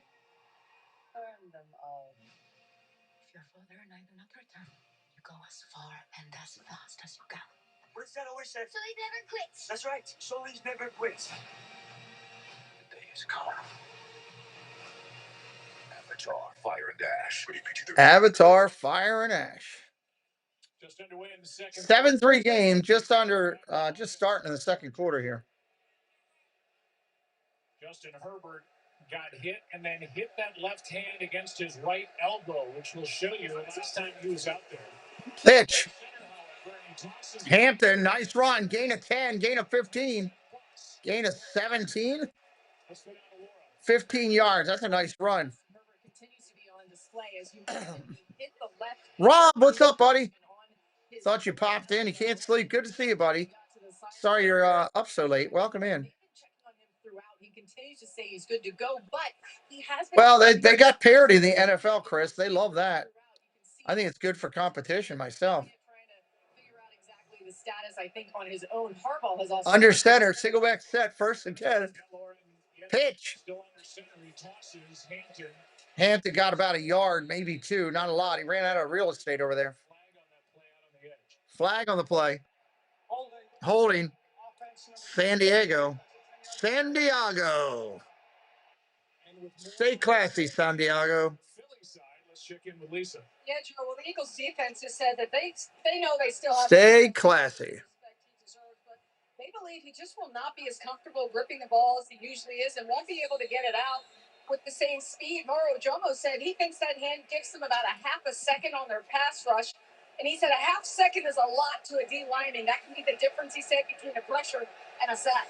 Burn them all. If your father and I do not return, you go as far and as fast as you can. What's that always said? Sully never quits. That's right. Sully's never quits. The day is come. Avatar, Fire and Ash. Avatar, Fire and Ash. Just underway in the second. 7-3 game, just starting in the second quarter here. Justin Herbert got hit and then hit that left hand against his right elbow, which will show you the last time he was out there. Pitch. Hampton, nice run. Gain of 10, gain of 15, gain of 17. 15 yards. That's a nice run. Rob, what's up, buddy? Thought you popped in. You can't sleep. Good to see you, buddy. Sorry you're up so late. Welcome in. He continues to say he's good to go, but he has been. Well, they got parity in the NFL, Chris. They love that. I think it's good for competition myself. The status, I think, on his own. Harbaugh has also under center, single back set, 1st and 10. Pitch. Hampton got about a yard, maybe 2, not a lot. He ran out of real estate over there. Flag on the play. Holding. San Diego. Stay classy, San Diego. Let's check in with Lisa. Yeah, Joe. Well, the Eagles defense has said that they know they still have. Stay classy. They believe he just will not be as comfortable gripping the ball as he usually is and won't be able to get it out with the same speed. Mauro Jomo said he thinks that hand gives them about a half a second on their pass rush. And he said a half second is a lot to a D lineman. That can be the difference, he said, between a pressure and a sack.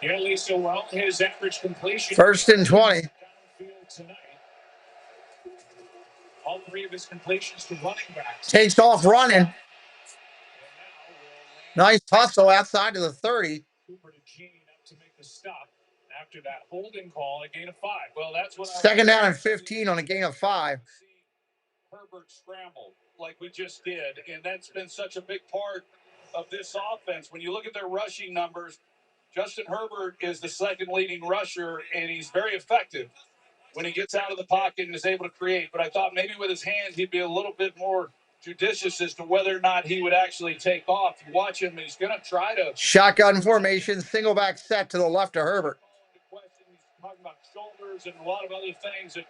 Yeah, Lisa, well, his average completion. 1st and 20. All three of his completions to running backs. Takes off running. Nice hustle outside of the 30. Cooper to Gene up to make the stop. After that holding call, a gain of 5. Well, that's what Second down and 15 on a gain of 5. Herbert scramble like we just did, and that's been such a big part of this offense. When you look at their rushing numbers, Justin Herbert is the second leading rusher, and he's very effective when he gets out of the pocket and is able to create. But I thought maybe with his hands he'd be a little bit more judicious as to whether or not he would actually take off. You watch him, he's going to try to. Shotgun formation, single back set to the left of Herbert. He's talking about shoulders and a lot of other things that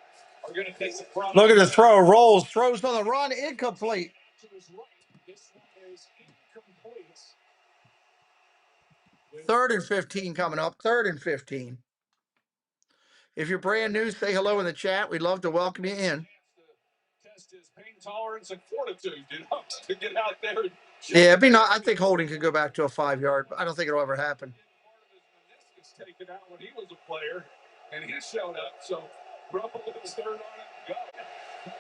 are going to take the front. Look at the throw, rolls, throws on the run, incomplete. This one is incomplete. 3rd and 15 coming up, 3rd and 15. If you're brand new, say hello in the chat. We'd love to welcome you in. Test his pain tolerance and fortitude, to get out there. Yeah, it'd be not. I think holding could go back to a 5-yard, but I don't think it'll ever happen. Taken out when he was a player, and he showed up. So Rumpel with his 3rd on it.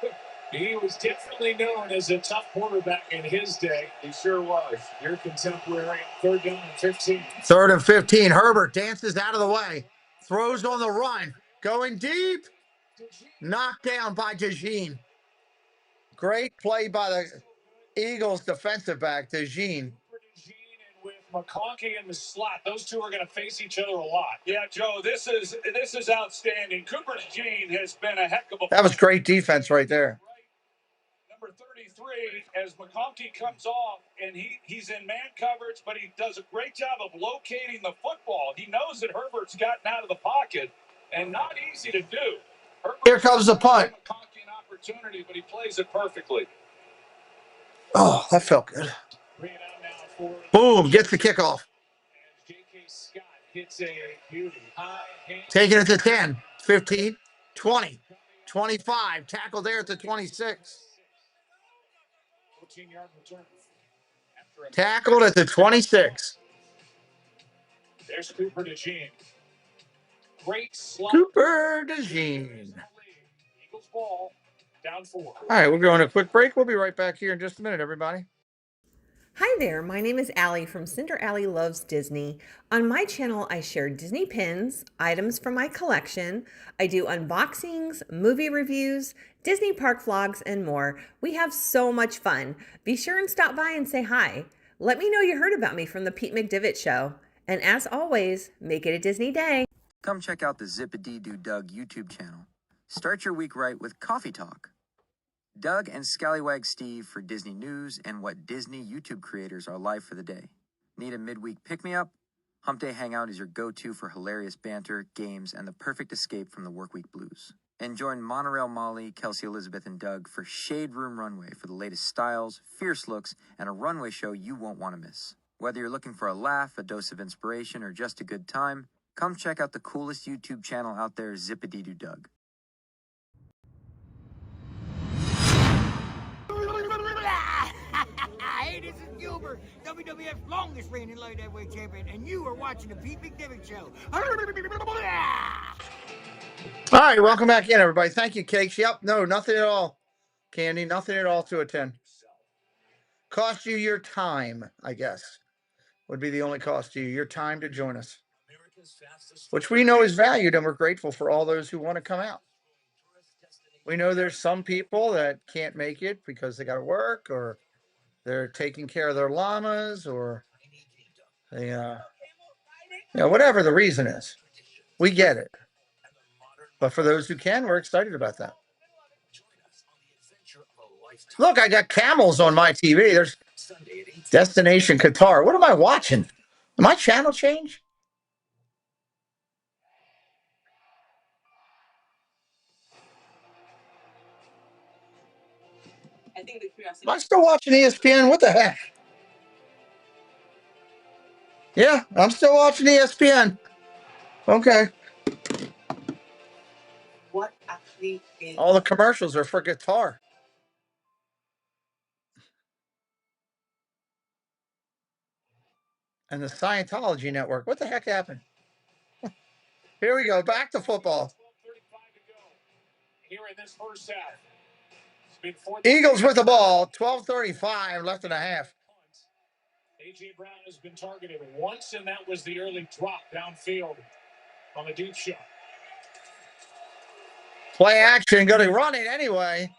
Go. He was definitely known as a tough quarterback in his day. He sure was. Your contemporary, 3rd down and 15. 3rd and 15. Herbert dances out of the way, throws on the run, going deep. Knocked down by DeJean. Great play by the Eagles defensive back, DeJean. With McConkey in the slot, those two are going to face each other a lot. Yeah, Joe, this is outstanding. Cooper DeJean has been a heck of a. That was great defense right there. Number 33, as McConkey comes off, and he's in man coverage, but he does a great job of locating the football. He knows that Herbert's gotten out of the pocket, and not easy to do. Here comes the punt. McConkey an opportunity, but he plays it perfectly. Oh, that felt good. Boom, gets the kickoff. Taking it to 10, 15, 20, 25. Tackle there at the 26. Tackled at the 26. There's Cooper DeJean. Great slot. Cooper DeJean. Eagles ball, down 4. All right, we're going to a quick break. We'll be right back here in just a minute, everybody. Hi there, my name is Allie from Cinder Allie Loves Disney. On my channel, I share Disney pins, items from my collection. I do unboxings, movie reviews, Disney park vlogs, and more. We have so much fun. Be sure and stop by and say hi. Let me know you heard about me from the Pete McDivitt Show. And as always, make it a Disney day. Come check out the Zip-a-Dee-Doo Doug YouTube channel. Start your week right with Coffee Talk. Doug and Scallywag Steve for Disney news and what Disney YouTube creators are live for the day. Need a midweek pick-me-up? Hump Day Hangout is your go-to for hilarious banter, games, and the perfect escape from the workweek blues. And join Monorail Molly, Kelsey Elizabeth, and Doug for Shade Room Runway for the latest styles, fierce looks, and a runway show you won't want to miss. Whether you're looking for a laugh, a dose of inspiration, or just a good time, come check out the coolest YouTube channel out there, Zip-a-Dee-Doo Doug. Hey, this is Gilbert, WWF's longest reigning light heavyweight champion, and you are watching the Pete McDivitt Show. All right, welcome back in, everybody. Thank you, Cakes. Yep, no, nothing at all, Candy. Nothing at all to attend. Cost you your time, I guess, would be the only cost to you, your time to join us, which we know is valued, and we're grateful for all those who want to come out. We know there's some people that can't make it because they got to work, or they're taking care of their llamas, or they, whatever the reason is. We get it. But for those who can, we're excited about that. Look, I got camels on my TV. There's Destination Qatar. What am I watching? Did my channel change? Am I still watching ESPN? What the heck? Yeah, I'm still watching ESPN. Okay. What actually is... All the commercials are for guitar. And the Scientology Network. What the heck happened? Here we go. Back to football. Here in this first half. Eagles with the ball. 12:35 left in a half. A.J. Brown has been targeted once, and that was the early drop downfield on the deep shot. Play action, going to run it anyway.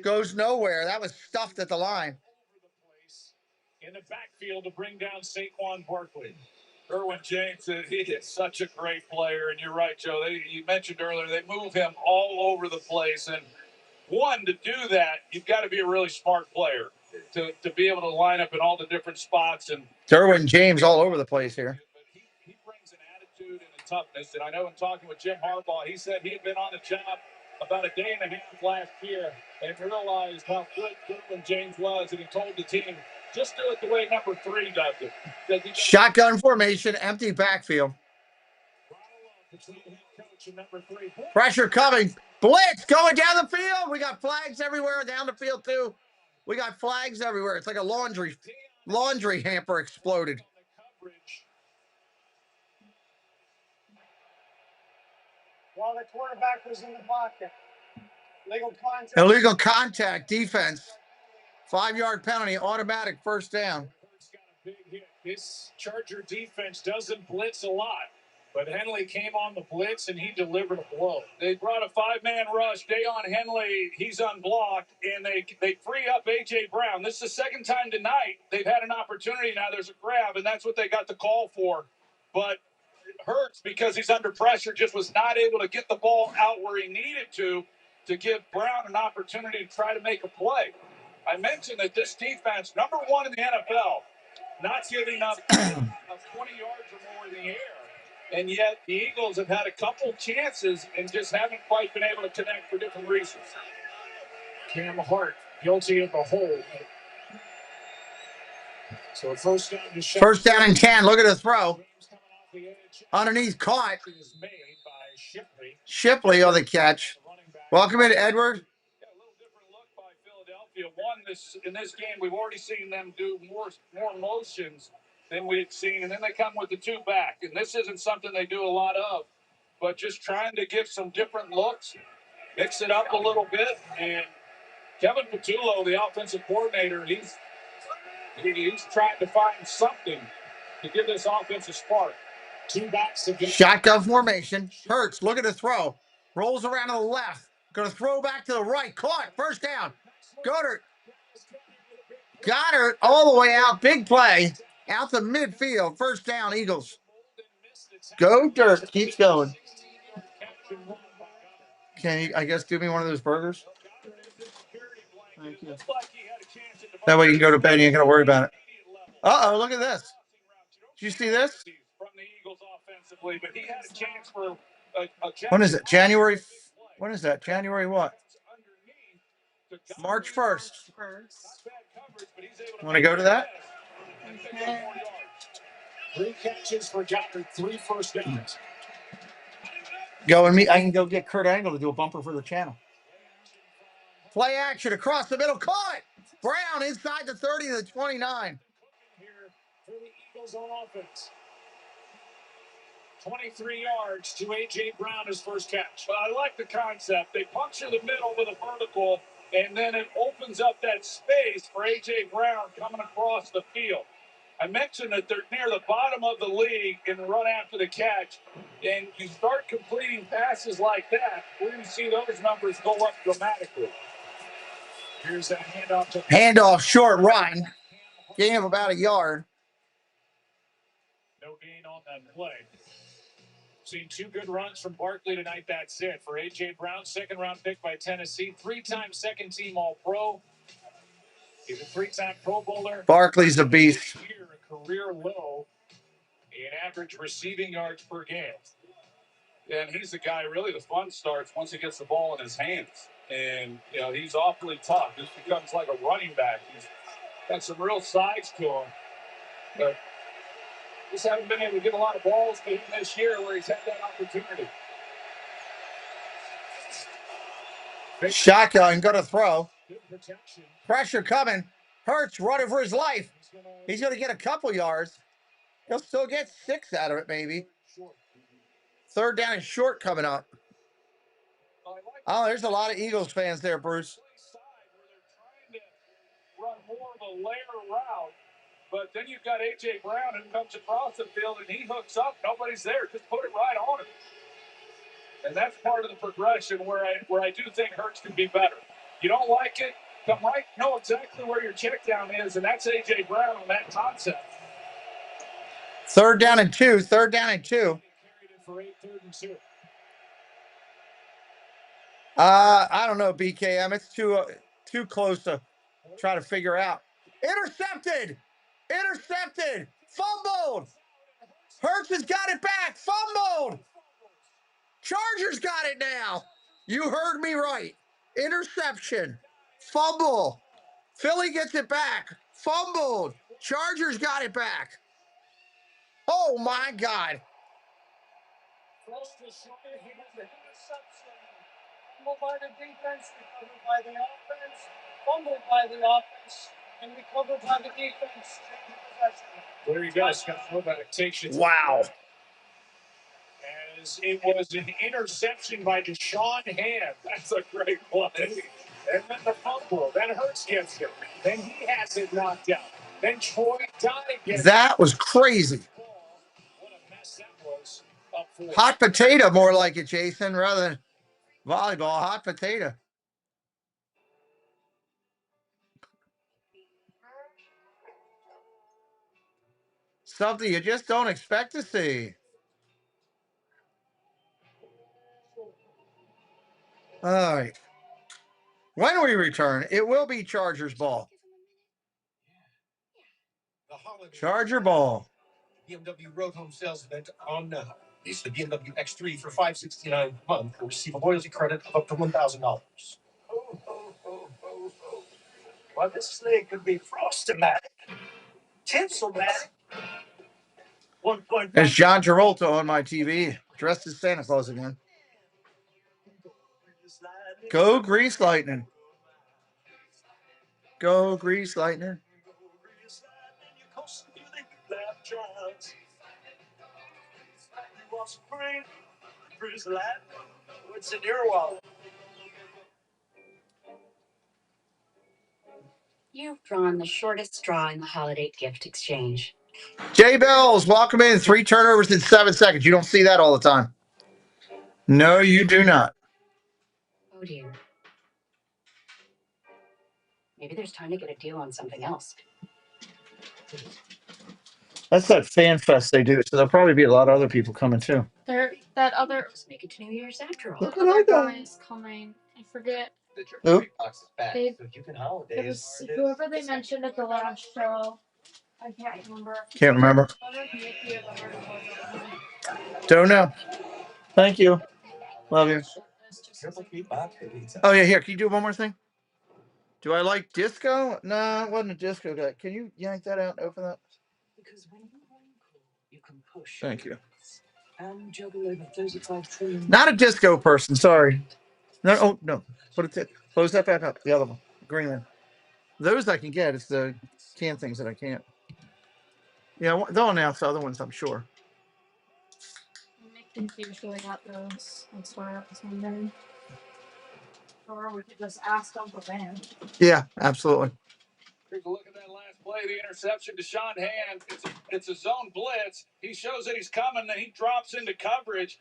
Goes nowhere. That was stuffed at the line. In the backfield to bring down Saquon Barkley. Derwin James, he is such a great player, and you're right, Joe. You mentioned earlier they move him all over the place, and one, to do that, you've got to be a really smart player to be able to line up in all the different spots. And Derwin James all over the place here. But he brings an attitude and a toughness, and I know in talking with Jim Harbaugh, he said he had been on the job about a day and a half last year and realized how good Derwin James was, and he told the team, just do it the way number 3 does it. Shotgun formation, empty backfield. Pressure coming. Blitz going down the field. We got flags everywhere down the field, too. We got flags everywhere. It's like a laundry hamper exploded. While the quarterback was in the pocket. Illegal contact defense. 5-yard penalty, automatic first down. This Charger defense doesn't blitz a lot, but Henley came on the blitz and he delivered a blow. They brought a 5-man rush. Dayon Henley, he's unblocked, and they free up A.J. Brown. This is the second time tonight they've had an opportunity. Now there's a grab, and that's what they got the call for. But it hurts because he's under pressure, just was not able to get the ball out where he needed to give Brown an opportunity to try to make a play. I mentioned that this defense, number 1 in the NFL, not giving up 20 yards or more in the air. And yet the Eagles have had a couple chances and just haven't quite been able to connect for different reasons. Cam Hart guilty of the hold. So first down to First down and 10. Look at the throw. Underneath caught. Shipley on the catch. Welcome in, Edward. Yeah, a little different look by Philadelphia. In this game, we've already seen them do more motions than we've seen, and then they come with the 2 back. And this isn't something they do a lot of, but just trying to give some different looks, mix it up a little bit. And Kevin Patullo, the offensive coordinator, he's trying to find something to give this offense a spark. 2 backs again. Shotgun formation. Hurts. Look at the throw. Rolls around to the left. Going to throw back to the right. Caught. First down. Goddard. Goddard all the way out. Big play. Out to midfield. First down, Eagles. Go Dirt. Keeps going. Can you, I guess, do me one of those burgers? Thank you. That way you can go to bed and you ain't going to worry about it. Uh-oh, look at this. Did you see this? From the Eagles offensively, but he had a chance for when is it? January? When is that? January what? March 1st. Want to go to that? 3 catches for Goddard, 3 first downs. Go and meet. I can go get Kurt Angle to do a bumper for the channel. Play action across the middle. Caught. Brown inside the 30 to the 29. Here for the Eagles on offense. 23 yards to A.J. Brown, his first catch. Well, I like the concept. They puncture the middle with a vertical, and then it opens up that space for A.J. Brown coming across the field. I mentioned that they're near the bottom of the league in the run after the catch, and you start completing passes like that, we're going to see those numbers go up dramatically. Here's that handoff to handoff, short run. Gain of about a yard. No gain on that play. Seen 2 good runs from Barkley tonight. That's it for A.J. Brown, 2nd-round pick by Tennessee, 3-time second-team All-Pro. He's a 3-time Pro Bowler. Barkley's a beast. Year, a career low in average receiving yards per game. And he's the guy, really, the fun starts once he gets the ball in his hands. And, you know, he's awfully tough. This becomes like a running back. He's got some real size to him. But just haven't been able to get a lot of balls to him this year where he's had that opportunity. Shotgun, going to throw. Pressure coming. Hurts running for his life. He's going to get a couple yards. He'll still get 6 out of it, maybe. 3rd down and short coming up. Oh, there's a lot of Eagles fans there, Bruce. more of a layer route. But then you've got A.J. Brown who comes across the field and he hooks up. Nobody's there. Just put it right on him. And that's part of the progression where I do think Hurts can be better. You don't like it? Come right, know exactly where your check down is, and that's A.J. Brown on that concept. 3rd down and 2. 3rd down and 2. Carried it for 8, 3rd and 2. I don't know, BKM. It's too close to try to figure out. Intercepted. Intercepted. Fumbled. Hurts has got it back. Fumbled. Chargers got it now. You heard me right. Interception. Fumble. Philly gets it back. Fumbled. Chargers got it back. Oh, my God. Fumbled by the defense, recovered by the offense, fumbled by the offense, and recovered by the defense. There you go, Scott Novak takes it. Wow. As it was an interception by Deshaun Hand. That's a great play. And then the fumble. Then Hurts gets it. Then he has it knocked out. Then Troy Dye gets it. That was crazy. What a mess that was up for. Hot potato, more like it, Jason, rather than volleyball. Hot potato. Something you just don't expect to see. All right. When we return, it will be Chargers ball. Charger ball. BMW Road Home Sales Event on now. Lease the BMW X3 for $569 a month and receive a loyalty credit of up to $1,000. Well, this thing could be Frostomatic, Tinselmatic. There's John Travolta on my TV, dressed as Santa Claus again. Go Grease Lightning. Go Grease Lightning. What's in your wallet? You've drawn the shortest straw in the holiday gift exchange. Jay Bells, welcome in. 3 turnovers in 7 seconds. You don't see that all the time. No, you do not. Oh dear. Maybe there's time to get a deal on something else. That's that fan fest they do, so there'll probably be a lot of other people coming too. That other make it to New Year's after all. Look at other guys coming. I forget. Who? It was whoever they mentioned at the last show. I can't remember. Can't remember. Don't know. Thank you. Love you. Oh, yeah, here. Can you do one more thing? Do I like disco? No, it wasn't a disco guy. Can you yank that out and open that? Thank you. Not a disco person, sorry. No, oh, no. Put it. Close that back up. The other one. Green one. Those I can get. It's the can things that I can't. Yeah, they'll announce the other ones, I'm sure. I think you usually got those. That's why I was wondering. Or we could just ask Uncle Ben. Yeah, absolutely. Here's a look at that last play, the interception to Deshaun Hand. It's a zone blitz. He shows that he's coming, then he drops into coverage.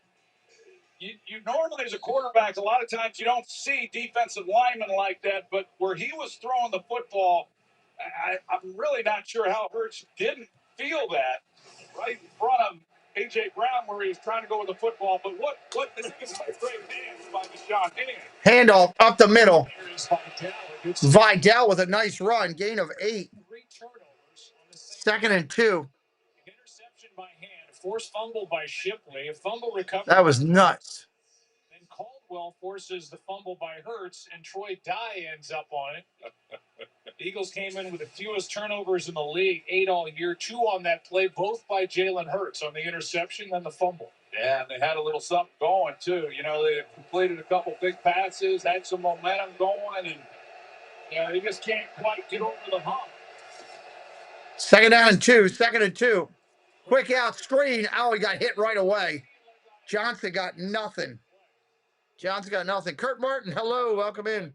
You normally, as a quarterback, a lot of times you don't see defensive linemen like that, but where he was throwing the football, I'm really not sure how Hurts didn't feel that right in front of A.J. Brown where he was trying to go with the football. But what this is a great dance by Deshaun Hand. Handoff up the middle. Vidal with a nice run. Gain of 8. 2nd and 2. Interception by Hand. Forced fumble by Shipley. A fumble recovery. That was nuts. Then Caldwell forces the fumble by Hurts, and Troy Dye ends up on it. The Eagles came in with the fewest turnovers in the league, 8 all year, 2 on that play, both by Jalen Hurts on the interception, then the fumble. Yeah, and they had a little something going, too. You know, they completed a couple big passes, had some momentum going, and they just can't quite get over the hump. 2nd down and 2. 2nd and 2. Quick out screen. Oh, he got hit right away. Johnson got nothing. Kurt Martin, hello. Welcome in.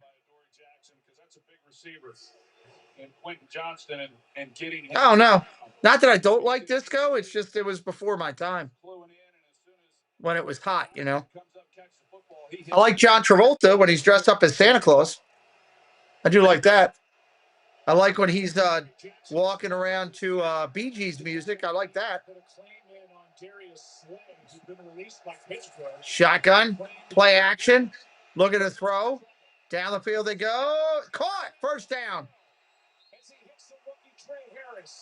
That's a big receiver. and Quentin Johnston and getting him. Oh, no. Not that I don't like disco. It's just it was before my time when it was hot, you know. I like John Travolta when he's dressed up as Santa Claus. I do like that. I like when he's walking around to Bee Gees music. I like that. Shotgun, play action, look at the throw. Down the field they go. Caught. First down.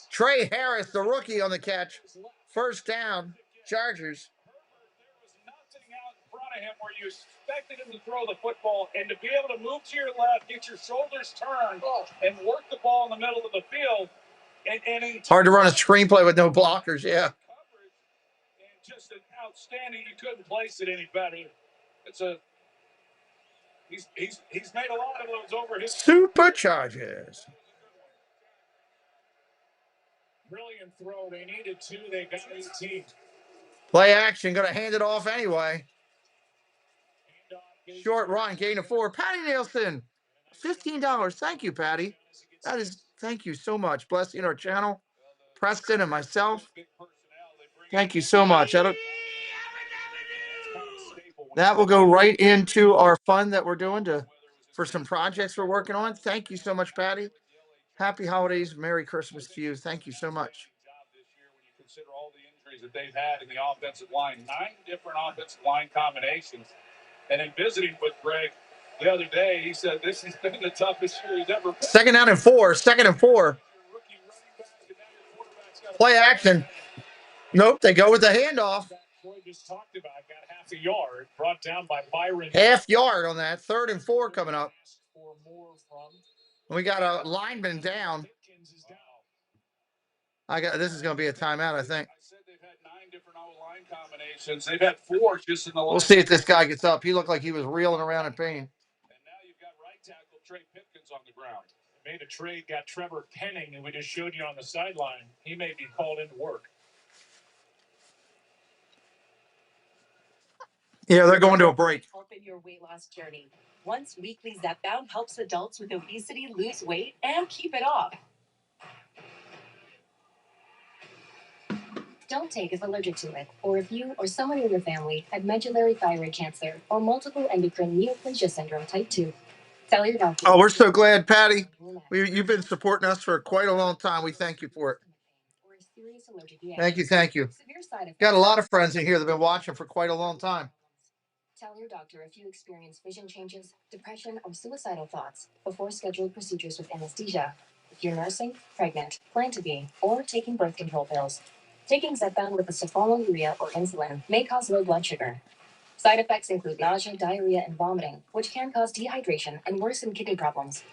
Trey Harris, the rookie, on the catch. First down. Chargers. Of him where you expected him to throw the football and to be able to move to your left, get your shoulders turned, and work the ball in the middle of the field. And hard to run a screenplay with no blockers, yeah. And just an outstanding. You couldn't place it any better. It's a he's made a lot of those over his Superchargers. Brilliant throw. They needed 2. They got 18. Play action. Going to hand it off anyway. Short run, gain of 4. Patty Nielsen, $15. Thank you, Patty. That is, thank you so much. Blessing our channel, Preston and myself. Thank you so much. That will go right into our fund that we're doing for some projects we're working on. Thank you so much, Patty. Happy holidays. Merry Christmas to you. Thank you so much. Consider all the injuries that they've had in the offensive line. 9 different offensive line combinations. And in visiting with Greg the other day, he said this has been the toughest year he's ever been. Second down and 4. Second and 4. Play action. Nope, they go with the handoff. Troy just talked about got half a yard, brought down by Byron. Half yard on that. 3rd and 4 coming up. We got a lineman down. This is going to be a timeout, I think. I said they've had 9 different line combinations. They've had 4 just in the We'll see if this guy gets up. He looked like he was reeling around in pain. And now you've got right tackle Trey Pipkins on the ground. They made a trade, got Trevor Penning, and we just showed you on the sideline. He may be called into work. Yeah, they're going to a break. Help in your weight loss journey. Once weekly Zepbound helps adults with obesity lose weight and keep it off. Don't take if allergic to it, or if you or someone in your family had medullary thyroid cancer or multiple endocrine neoplasia syndrome type 2. Tell your doctor. Oh, we're so glad, Patty. You've been supporting us for quite a long time. We thank you for it. Thank you, thank you. Got a lot of friends in here that have been watching for quite a long time. Tell your doctor if you experience vision changes, depression, or suicidal thoughts before scheduled procedures with anesthesia. If you're nursing, pregnant, plan to be, or taking birth control pills. Taking Zepbound with a sulfonylurea or insulin may cause low blood sugar. Side effects include nausea, diarrhea, and vomiting, which can cause dehydration and worsen kidney problems.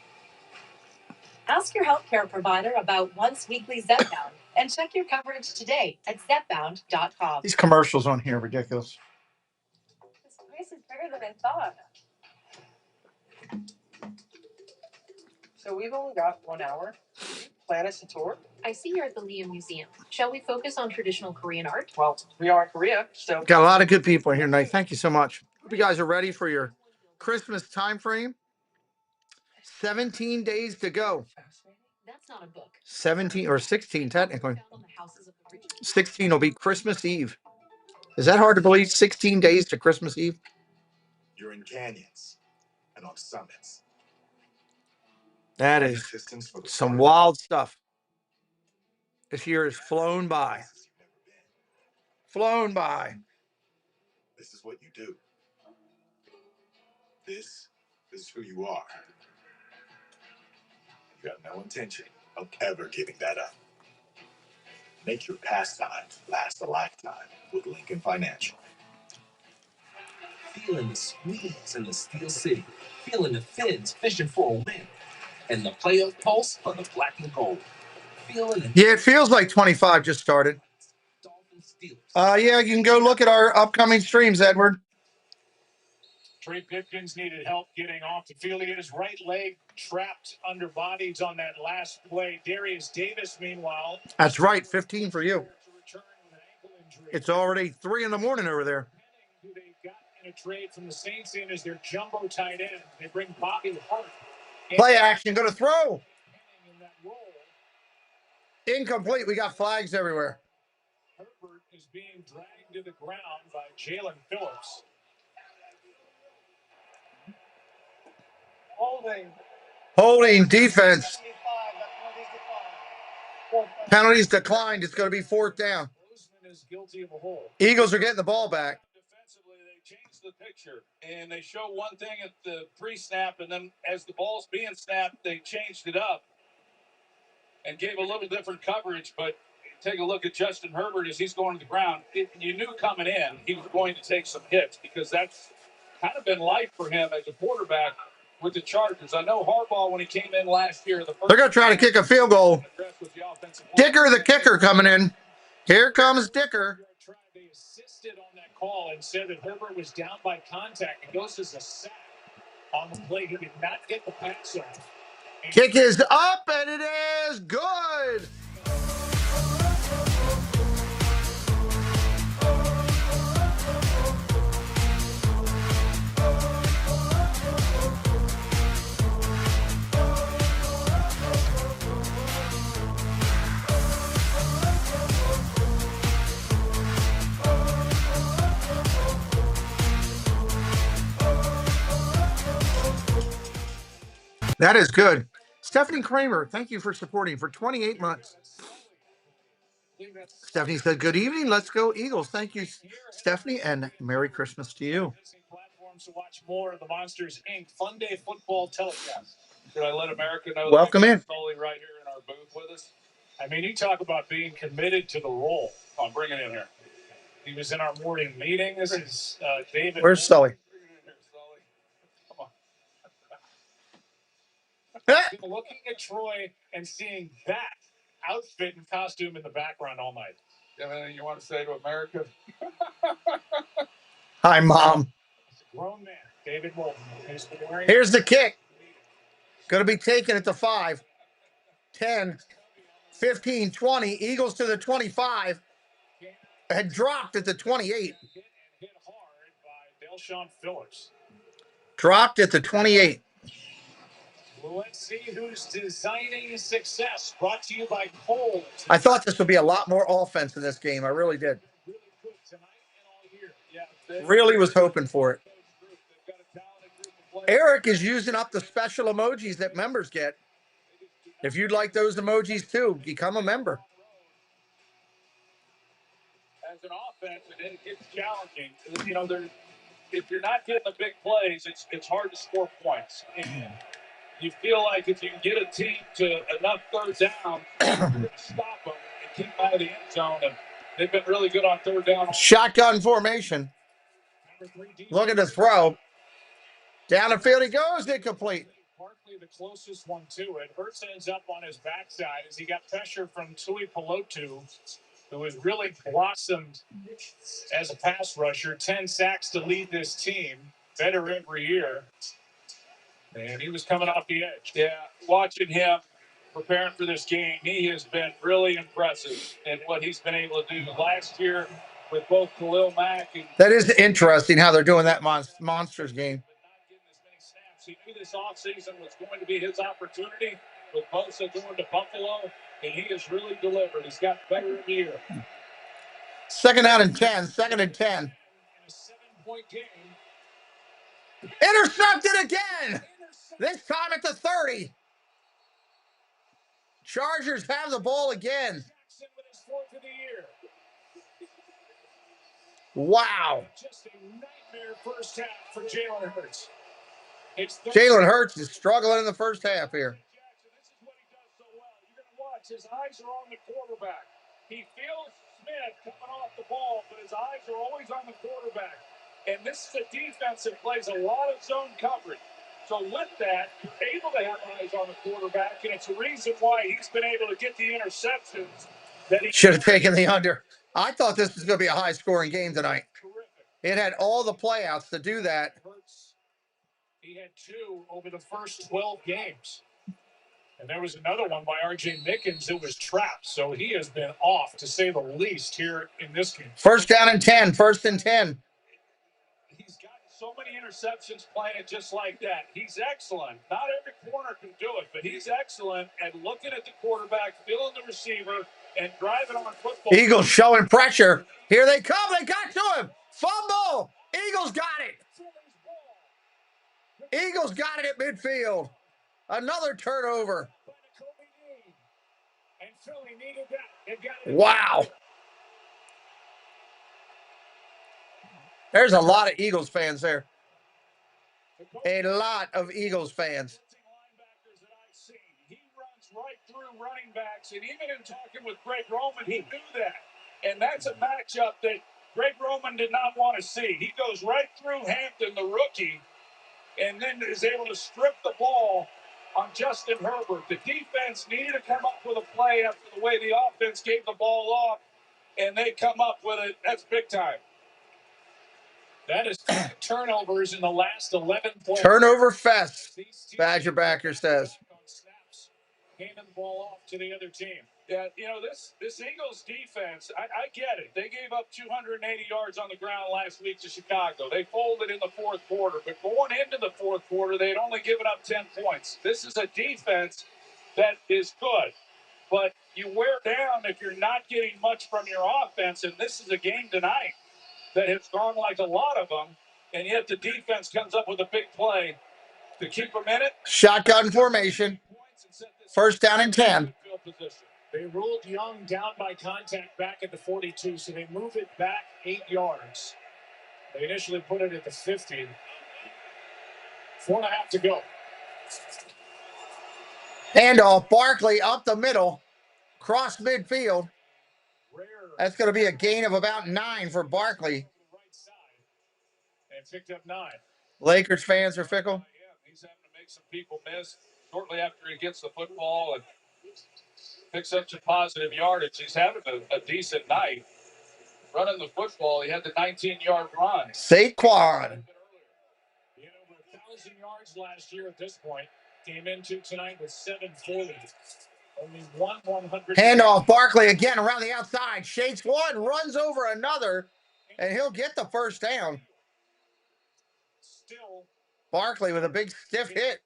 Ask your healthcare provider about once weekly Zepbound and check your coverage today at zepbound.com. These commercials on here are ridiculous. This place is bigger than I thought. So we've only got 1 hour. Plan us a tour? I see you're at the Liam Museum. Shall we focus on traditional Korean art? Well, we are in Korea, so... Got a lot of good people in here tonight. Thank you so much. Hope you guys are ready for your Christmas time frame. 17 days to go. That's not a book. 17 or 16 technically. 16 will be Christmas Eve. Is that hard to believe? 16 days to Christmas Eve? You're in canyons and on summits. That is some wild stuff. This year has flown by. Flown by. This is what you do. This is who you are. You have no intention of ever giving that up. Make your pastime last a lifetime with Lincoln Financial. Feeling the squeeze in the Steel City. Feeling the Feds fishing for a win. And the playoff pulse of the black and gold. Yeah, it feels like 25 just started. Yeah, you can go look at our upcoming streams, Edward. Trey Pipkins needed help getting off the field. He had his right leg trapped under bodies on that last play. Darius Davis, meanwhile. That's right, 15 for you. It's already 3 in the morning over there. Who they got in a trade from the Saints in as their jumbo tight end. They bring Bobby Hart. Play action, going to throw. In that Incomplete. We got flags everywhere. Herbert is being dragged to the ground by Jalen Phillips. Holding defense. Penalties declined. It's going to be 4th down. Bozeman is guilty of a hold. Eagles are getting the ball back. Defensively, they changed the picture, and they show one thing at the pre-snap, and then as the ball's being snapped, they changed it up and gave a little different coverage. But take a look at Justin Herbert as he's going to the ground. You knew coming in he was going to take some hits because that's kind of been life for him as a quarterback with the Chargers. I know Harbaugh, when he came in last year, they're going to try to kick a field goal. Dicker, the kicker, coming in. Here comes Dicker. They assisted on that call and said that Herbert was down by contact. It goes as a sack on the play. He did not get the pass off. Kick is up, and it is good. That is good. Stephanie Kramer, thank you for supporting for 28 months. Stephanie said, good evening. Let's go Eagles. Thank you, Stephanie, and Merry Christmas to you. Platforms to watch more of the Monsters Inc. Fun Day football telecast. Should I let America know? Welcome in. Sully right here in our booth with us. I mean, you talk about being committed to the role. I'll bring it in here. He was in our morning meeting. This is David. Where's Sully? Looking at Troy and seeing that outfit and costume in the background all night. You have anything you want to say to America? Hi, Mom. Grown man, David Wolf. Here's the kick. Going to be taken at the 5, 10, 15, 20. Eagles to the 25. Had dropped at the 28. Hit hard by Delshon Phillips. Dropped at the 28. Let's see who's designing success. Brought to you by Cole. I thought this would be a lot more offense in this game. I really did. Really good tonight and all year. Really was hoping for it. Eric is using up the special emojis that members get. If you'd like those emojis too, become a member. As an offense, and it gets challenging. You know, if you're not getting the big plays, it's hard to score points. And you feel like if you can get a team to enough third down, you're going to stop them and keep them out of the end zone. And they've been really good on third down. Shotgun formation. Look at the throw. Down the field he goes, incomplete. Partly the closest one to it. Hurts ends up on his backside as he got pressure from Tui Pelotu, who has really blossomed as a pass rusher. 10 sacks to lead this team. Better every year. And he was coming off the edge. Yeah, watching him preparing for this game, he has been really impressive in what he's been able to do last year with both Khalil Mack and... That is interesting how they're doing that Monsters game. He knew this offseason was going to be his opportunity with Bosa going to Buffalo, and he has really delivered. He's got better every year. 2nd down and 10. 2nd and 10. In a 7-point game. Intercepted again. This time at the 30. Chargers have the ball again. Wow. Just a nightmare first half for Jalen Hurts. Jalen Hurts is struggling in the first half here. This is what he does so well. You're going to watch. His eyes are on the quarterback. He feels Smith coming off the ball, but his eyes are always on the quarterback. And this is a defense that plays a lot of zone coverage. So with that, you're able to have eyes on the quarterback, and it's a reason why he's been able to get the interceptions that he should have taken the under. I thought this was going to be a high-scoring game tonight. It had all the playouts to do that. He had 2 over the first 12 games. And there was another one by R.J. Mickens that was trapped. So he has been off, to say the least, here in this game. 1st down and 10. 1st and 10. He's got so many interceptions playing it just like that. He's excellent. Not every corner can do it, but he's excellent at looking at the quarterback, feeling the receiver, and driving on football. Eagles showing pressure. Here they come. They got to him. Fumble. Eagles got it. Eagles got it at midfield. Another turnover. And Philly needed that. Wow. There's a lot of Eagles fans there. A lot of Eagles fans. He runs right through running backs, and even in talking with Greg Roman, he knew that. And that's a matchup that Greg Roman did not want to see. He goes right through Hampton, the rookie, and then is able to strip the ball on Justin Herbert. The defense needed to come up with a play after the way the offense gave the ball off, and they come up with it. That's big time. That is turnovers in the last 11 plays. Turnover fest, Badger Backer says. Handing the ball off to the other team. Yeah, you know, this Eagles defense, I get it. They gave up 280 yards on the ground last week to Chicago. They folded in the fourth quarter, but going into the fourth quarter, they'd only given up 10 points. This is a defense that is good, but you wear down if you're not getting much from your offense, and this is a game tonight that has gone like a lot of them, and yet the defense comes up with a big play to keep them in it. Shotgun formation. First down and 10. They ruled Young down by contact back at the 42, so they move it back 8 yards. They initially put it at the 50. 4.5 to go. Handoff, Barkley up the middle, cross midfield. That's going to be a gain of about 9 for Barkley. And picked up 9. Lakers fans are fickle. He's having to make some people miss shortly after he gets the football and picks up some positive yardage. He's having a decent night. Running the football, he had the 19-yard run. Saquon. He had over 1,000 yards last year at this point. Came into tonight with 740. Only 100. Handoff, Barkley again around the outside. Shakes one, runs over another, and he'll get the first down. Still, Barkley with a big stiff hit.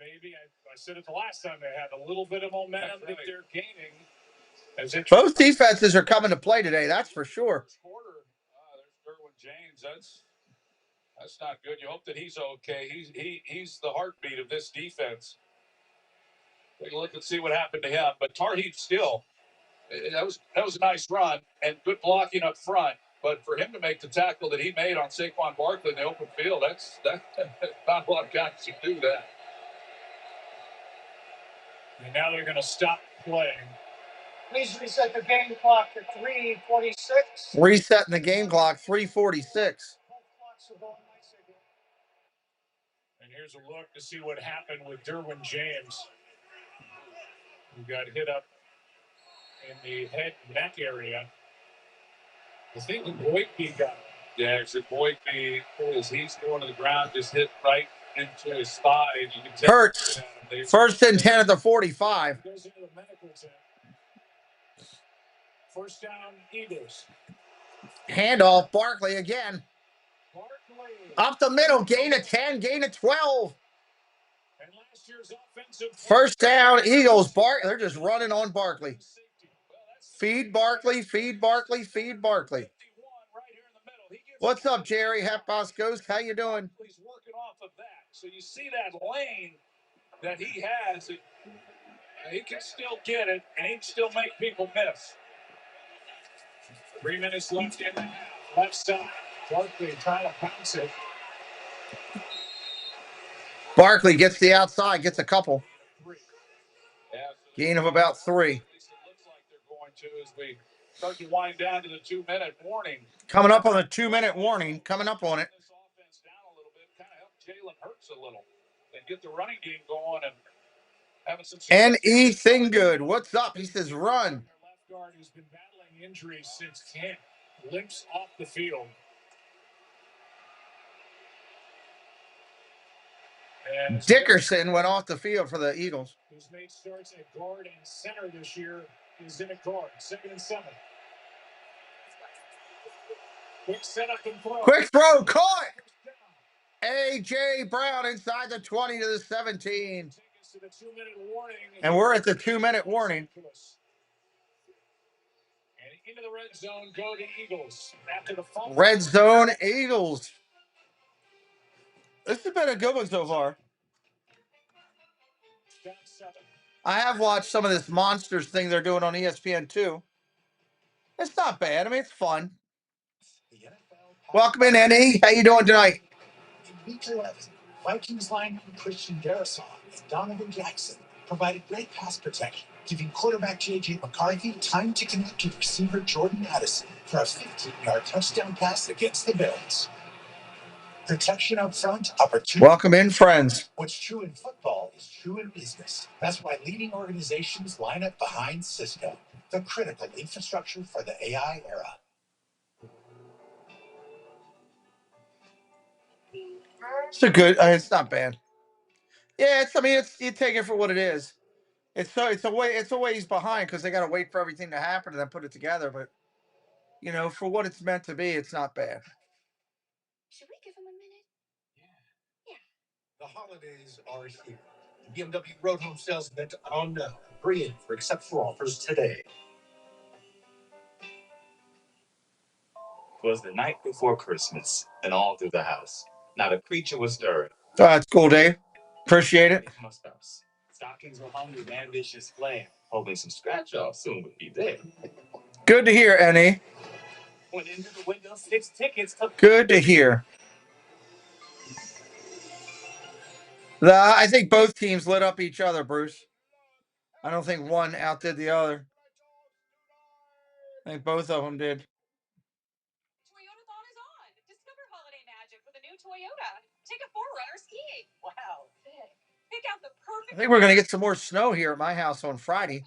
Maybe I said it the last time, they had a little bit of momentum that they're gaining. Both defenses are coming to play today, that's for sure. There's Derwin James. That's not good. You hope that he's okay. He's the heartbeat of this defense. Take a look and see what happened to him. But Tarheeb still, that was a nice run and good blocking up front. But for him to make the tackle that he made on Saquon Barkley in the open field, that's not a lot of guys who do that. And now they're going to stop playing. Please reset the game clock to 3:46. Resetting the game clock, 3:46. And here's a look to see what happened with Derwin James. He got hit up in the head and neck area. I think Boydby got him. Yeah, it's Boydby, as he's going to the ground, just hit right into his thigh. You can tell Hurts. First and 10 at the 45. Goes into the medical tent. First down, Eagles. Handoff, Barkley again. Barkley. Up the middle, gain of 10, gain of 12. And last year's offensive First down, Eagles. They're just running on Barkley. Feed Barkley, feed Barkley, feed Barkley. What's up, Jerry? Half Boss Ghost. How you doing? He's working off of that. So you see that lane that he has. He can still get it, and he can still make people miss. 3 minutes left in the half. Left side. Barkley trying to pounce it. Barkley gets the outside, gets a couple. Gain of about 3. At least it looks like they're going to as we start to wind down to the 2-minute warning. Coming up on the 2-minute warning. Coming up on it. This offense down a little bit, kind of help Jalen Hurts a little and get the running game going and having some. N.E. Thinggood. What's up? He says run. Their left guard who's been battling injuries since camp limps off the field. And Dickerson went off the field for the Eagles. Who's made starts at guard and center this year is in a guard. 2nd and 7. Quick setup and throw. Quick throw, caught. A.J. Brown inside the 20 to the 17. And we're at the 2-minute warning. And into the red zone go the Eagles. After the fumble. Red zone Eagles. This has been a good one so far. I have watched some of this Monsters thing they're doing on ESPN too. It's not bad. I mean, it's fun. Welcome in, N.E. How you doing tonight? In Week 11, Vikings lineman Christian Darrisaw and Donovan Jackson provided great pass protection, giving quarterback J.J. McCarthy time to connect with receiver Jordan Addison for a 15-yard touchdown pass against the Bills. Protection up front, opportunity. Welcome in, friends. What's true in football is true in business. That's why leading organizations line up behind Cisco, the critical infrastructure for the AI era. It's a good. It's not bad. Yeah, it's. I mean, it's. You take it for what it is. It's a ways behind because they got to wait for everything to happen and then put it together. But you know, for what it's meant to be, it's not bad. Should we give him a minute? The holidays are here. The BMW Road Home Sales Event on now. Hurry in for exceptional offers today. It was the night before Christmas, and all through the house, not a creature was stirring. That's cool, Dave. Appreciate it. My spouse. Stockings were hung with ambitious flame, hoping some scratch-off soon would be there. Good to hear, N.E. Went into the window, 6 tickets. Good to hear. I think both teams lit up each other, Bruce. I don't think one outdid the other. I think both of them did. Toyotathon is on. Discover holiday magic with a new Toyota. Take a 4Runner skiing. Wow. Pick out the perfect. I think we're going to get some more snow here at my house on Friday.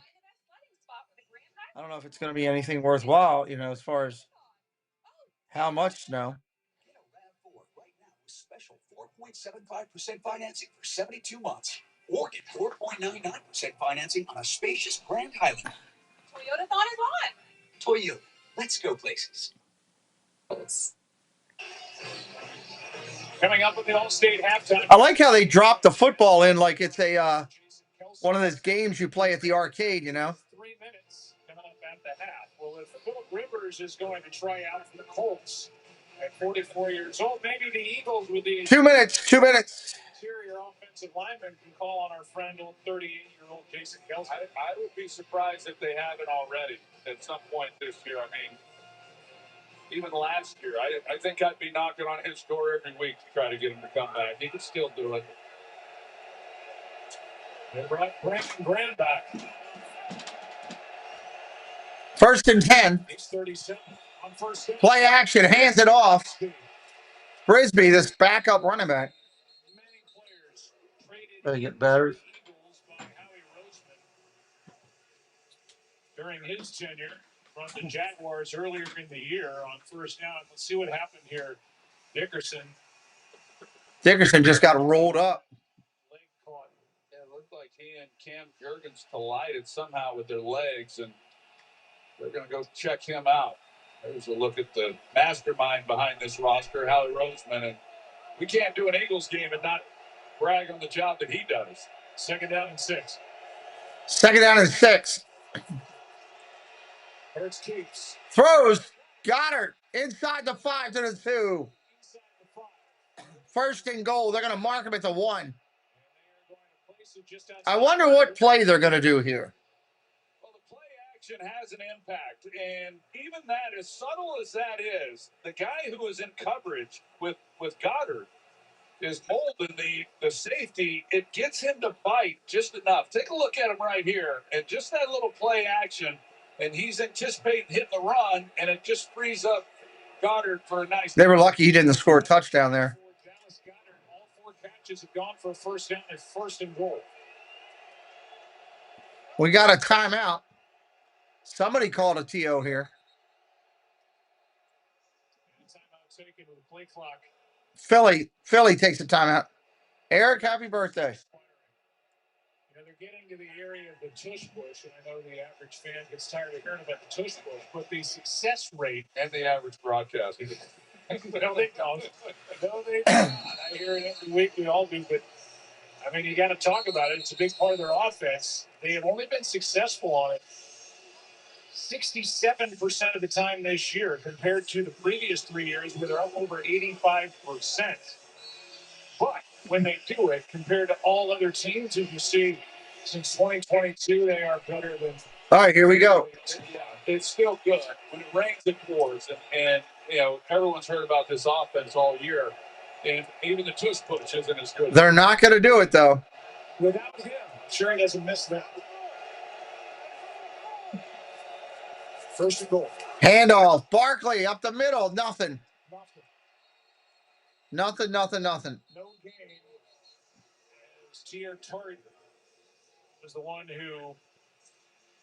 I don't know if it's going to be anything worthwhile, you know, as far as how much snow. Special 4.75% financing for 72 months. Or get 4.99% financing on a spacious Grand Highlander. Toyotathon is on. Toyota. Let's go places. Coming up with the All-State halftime. I like how they dropped the football in like it's a one of those games you play at the arcade, you know. 3 minutes coming up at the half. Well, if Philip Rivers is going to try out for the Colts at 44 years old, maybe the Eagles with the 2 minutes. 2 minutes. interior offensive lineman can call on our friend, old 38-year-old Jason Kelsey. I would be surprised if they haven't already at some point this year. I mean, even last year, I think I'd be knocking on his door every week to try to get him to come back. He could still do it. They brought Brandon Graham back. 1st and 10. He's 37 on first down. Play action. Hands it off. Frisbee, this backup running back. They get better. During his tenure from the Jaguars earlier in the year on first down. Let's see what happened here. Dickerson just got rolled up. leg caught. Yeah, it looked like he and Cam Jurgens collided somehow with their legs, and they're going to go check him out. There's a look at the mastermind behind this roster, Howie Roseman, and we can't do an Eagles game and not brag on the job that he does. 2nd down and 6. 2nd down and 6. Hurts keeps. Throws. Goddard inside the 5 to the 2. 1st and goal. They're going to mark him at the 1. I wonder what play they're going to do here. Well, the play action has an impact, and even that, as subtle as that is, the guy who is in coverage with Goddard is holding the safety. It gets him to bite just enough. Take a look at him right here, and just that little play action, and he's anticipating hitting the run, and it just frees up Goddard for a nice. They were lucky he didn't score a touchdown there. Dallas Goddard, all 4 catches have gone for a first down and 1st and goal. We got a timeout. Somebody called a TO here. Timeout taken with the play clock. Philly takes a timeout. Eric, happy birthday. they're getting to the area of the tush push, and I know the average fan gets tired of hearing about the tush push, but the success rate And the average broadcast. no, they don't. No, they don't. I hear it every week. We all do, but I mean, you got to talk about it. It's a big part of their offense. They have only been successful on it 67% of the time this year, compared to the previous 3 years where they're up over 85%. But when they do it, compared to all other teams who you see since 2022, they are better than. All right, here we go. Yeah, it's still good. When it rains, it pours. And you know, everyone's heard about this offense all year. And even the tush push isn't as good. They're not going to do it, though. Without him, sure doesn't miss that. First and goal. Handoff. Barkley up the middle. Nothing. Nothing. No game. Tier Tart was the one who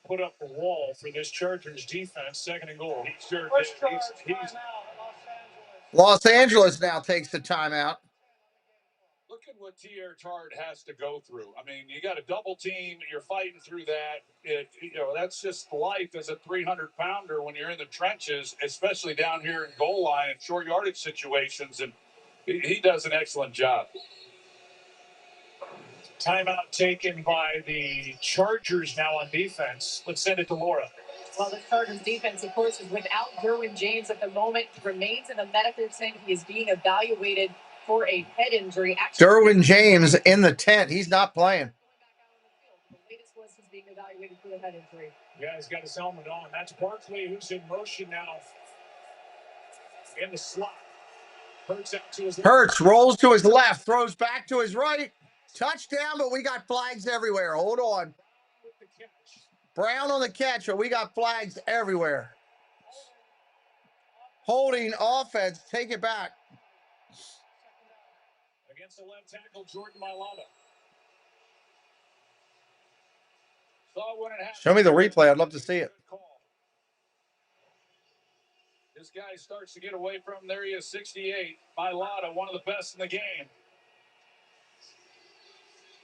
put up the wall for this Chargers defense. Second and goal. He sure did. He's Los Angeles now takes the timeout. Look at what Tier Tart has to go through. I mean, you got a double team, you're fighting through that. You know, that's just life as a 300-pounder when you're in the trenches, especially down here in goal line and short yardage situations. And he does an excellent job. Timeout taken by the Chargers now on defense. Let's send it to Laura. Well, the Chargers defense, of course, is without Derwin James at the moment. He remains in the medical tent. He is being evaluated for a head injury. Derwin James in the tent. He's not playing. The latest was he's being evaluated for a head injury. Yeah, he's got his helmet on. That's Barkley, who's in motion now in the slot. Hurts rolls to his left, throws back to his right. Touchdown, but we got flags everywhere. Hold on. Brown on the catch, but we got flags everywhere. Holding offense, take it back. Against the left tackle, Jordan Mailata. Show me the replay. I'd love to see it. This guy starts to get away from there. He is 68. Mailata, one of the best in the game.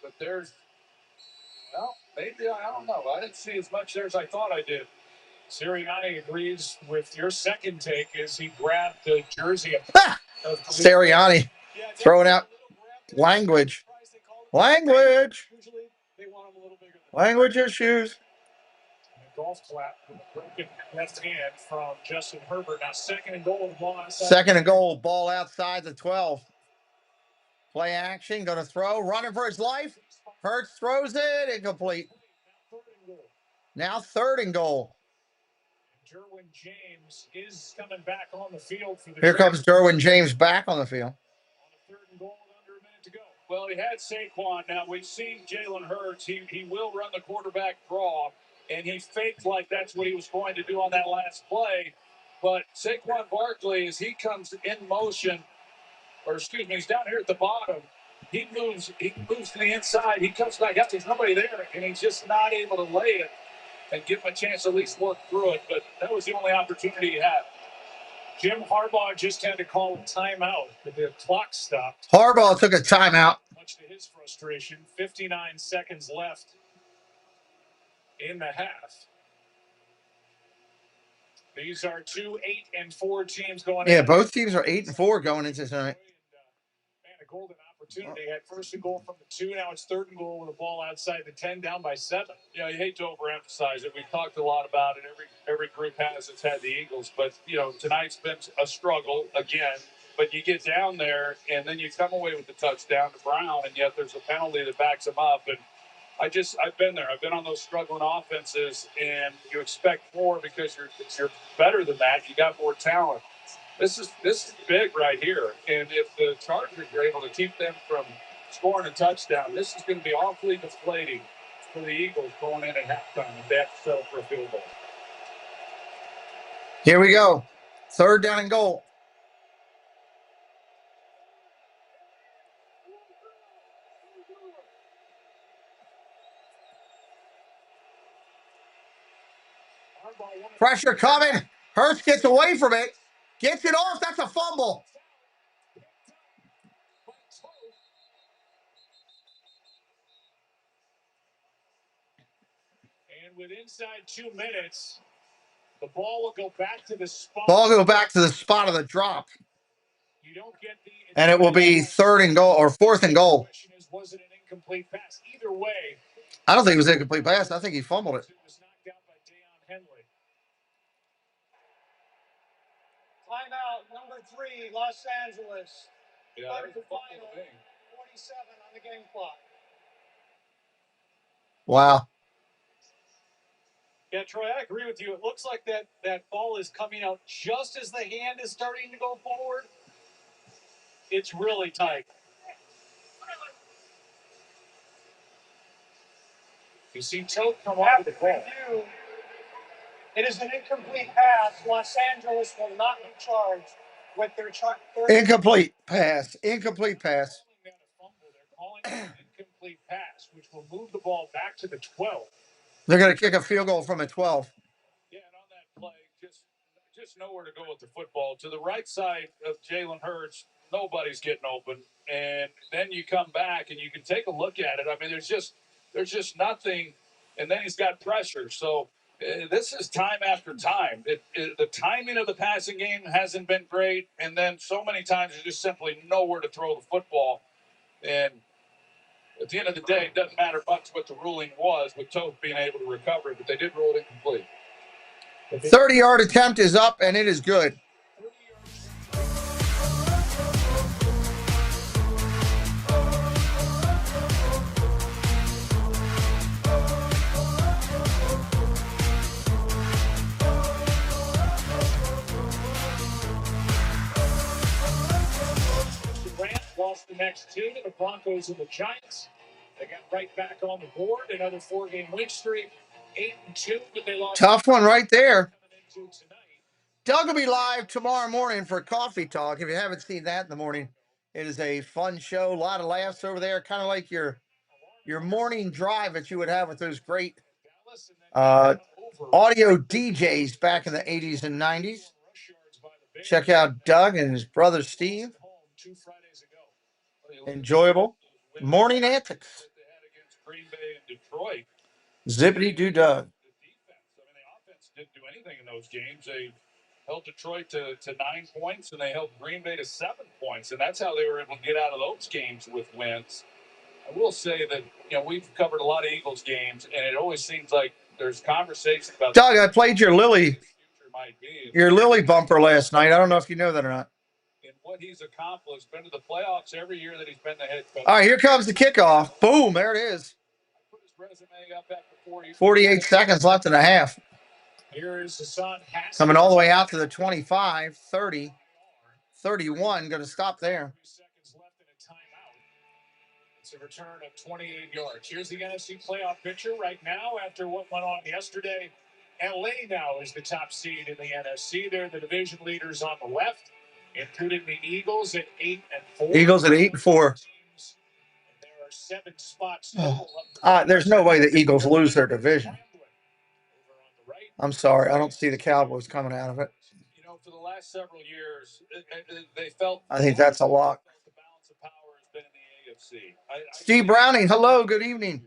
But there's, well, maybe, I don't know. I didn't see as much there as I thought I did. Sirianni agrees with your second take as he grabbed the jersey of Sirianni throwing out language. Language issues. Golf clap with a broken left hand from Justin Herbert. Now second and goal. Ball outside. Second and goal. Ball outside the 12. Play action. Going to throw. Running for his life. Hurts throws it. Incomplete. Now third and goal. Derwin James is coming back on the field for the. Here comes Derwin James back on the field. On the third and goal with under a minute to go. Well, he had Saquon. Now we've seen Jalen Hurts. He will run the quarterback draw. And he faked like that's what he was going to do on that last play. But Saquon Barkley, as he comes in motion, or excuse me, he's down here at the bottom. He moves to the inside. He comes back up. There's nobody there, and he's just not able to lay it and give him a chance to at least work through it. But that was the only opportunity he had. Jim Harbaugh just had to call a timeout. The clock stopped. Harbaugh took a timeout. Much to his frustration. 59 seconds left in the half. These are 2 8-4 teams going. Yeah, both teams are 8-4 going into tonight. Man, a golden opportunity. Had first and goal from the 2. Now it's third and goal with a ball outside the 10, down by 7. Yeah, you hate to overemphasize it. We've talked a lot about it. Every group has. It's had the Eagles, but you know tonight's been a struggle again. But you get down there, and then you come away with the touchdown to Brown, and yet there's a penalty that backs him up. And I've been there. I've been on those struggling offenses, and you expect more because you're better than that. You got more talent. This is big right here. And if the Chargers are able to keep them from scoring a touchdown, this is going to be awfully deflating for the Eagles going in at halftime if they have to settle for a field goal. Here we go. Third down and goal. Pressure coming. Hurts gets away from it. Gets it off. That's a fumble. with inside 2 minutes, the ball will go back to the spot. Ball go back to the spot of the drop. You don't get the, And it will be 3rd and goal or 4th and goal. question is, was it an incomplete pass? Either way, I don't think it was an incomplete pass. I think he fumbled it. it was knocked out by Deion Henley. Timeout number 3, Los Angeles. Yeah, Start that the was a fumble final. to me. 47 on the game clock. Wow. Yeah, Troy, I agree with you. It looks like that ball is coming out just as the hand is starting to go forward. It's really tight. You see Tote come off the ball. Review. It is an incomplete pass. Los Angeles will not be charged with their Incomplete pass. Incomplete pass. They're calling it an incomplete pass, which will move the ball back to the 12. They're going to kick a field goal from a 12. Yeah, and on that play, just nowhere to go with the football. To the right side of Jalen Hurts, nobody's getting open. And then you come back and you can take a look at it. I mean, there's just nothing. And then he's got pressure. So this is time after time. The timing of the passing game hasn't been great. And then so many times there's just simply nowhere to throw the football. And at the end of the day, it doesn't matter much what the ruling was with Toth being able to recover it, but they did rule it incomplete. 30-yard attempt is up, and it is good. Durant lost the next 2 to the Broncos and the Giants. They got right back on the board. Another 4-game win streak. 8-2, but they lost. Tough one right there. Doug will be live tomorrow morning for Coffee Talk. If you haven't seen that in the morning, it is a fun show. A lot of laughs over there, kind of like your morning drive that you would have with those great audio DJs back in the 80s and 90s. Check out Doug and his brother Steve. Enjoyable morning antics. Zippity doo Doug. The offense didn't do anything in those games. They held Detroit to 9 points, and they held Green Bay to 7 points, and that's how they were able to get out of those games with wins. I will say that we've covered a lot of Eagles games, and it always seems like there's conversation about. Doug, I played your Lily bumper last night. I don't know if you know that or not. And what he's accomplished, been to the playoffs every year that he's been the head coach. All right, here comes the kickoff. Boom, there it is. 48 seconds left in the half. Here is Hassan Haskins. Coming all the way out to the 25, 30, 31. Going to stop there. 3 seconds left in a timeout. It's a return of 28 yards. Here's the NFC playoff picture right now after what went on yesterday. LA now is the top seed in the NFC. They're the division leaders on the left, including the Eagles at 8-4. Eagles at 8-4. There are 7 spots. There's no way the Eagles lose their division. I'm sorry. I don't see the Cowboys coming out of it. For the last several years, they felt. I think that's a lock. The balance of power has been in the AFC. Steve Browning, hello. Good evening.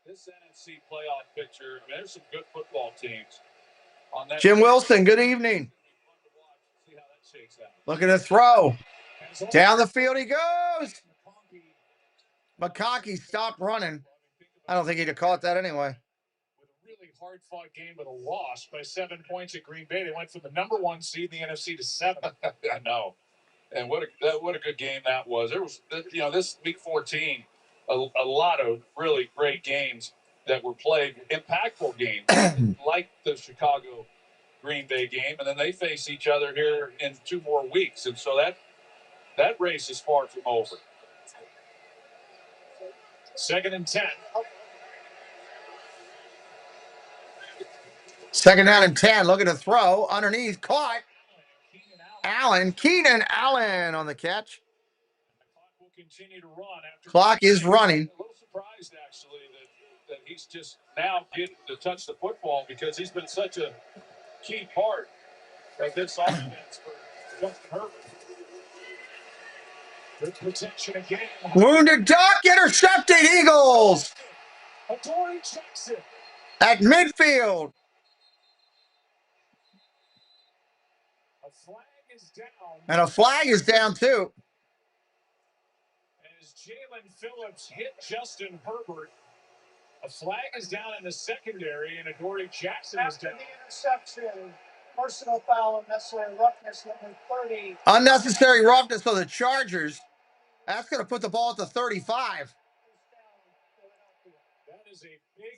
This NFC playoff picture, there's some good football teams. On that Jim Wilson, good evening. See how that shakes out. Look at the throw. Down the field he goes. McConkey stopped running. I don't think he'd have caught that anyway. With a really hard-fought game, but a loss by 7 points at Green Bay. They went from the number 1 seed in the NFC to 7. I know. And what a good game that was. There was, this week 14, a lot of really great games that were played, impactful games, like the Chicago Green Bay game, and then they face each other here in 2 more weeks, and so that race is far from over. 2nd and 10. 2nd down and 10. Look at the throw underneath, caught. Keenan Allen on the catch. Will continue to run after Clock is running. A little surprised, actually, that he's just now getting to touch the football because he's been such a key part of this offense for Justin Herbert. Good protection again. Wounded duck, intercepted Eagles. Adoree Jackson At midfield. A flag is down. And a flag is down, too. As Jalen Phillips hit Justin Herbert. A flag is down in the secondary, and Adoree Jackson is down. The interception, personal foul, unnecessary roughness, number 30. Unnecessary roughness for the Chargers. That's going to put the ball at the 35.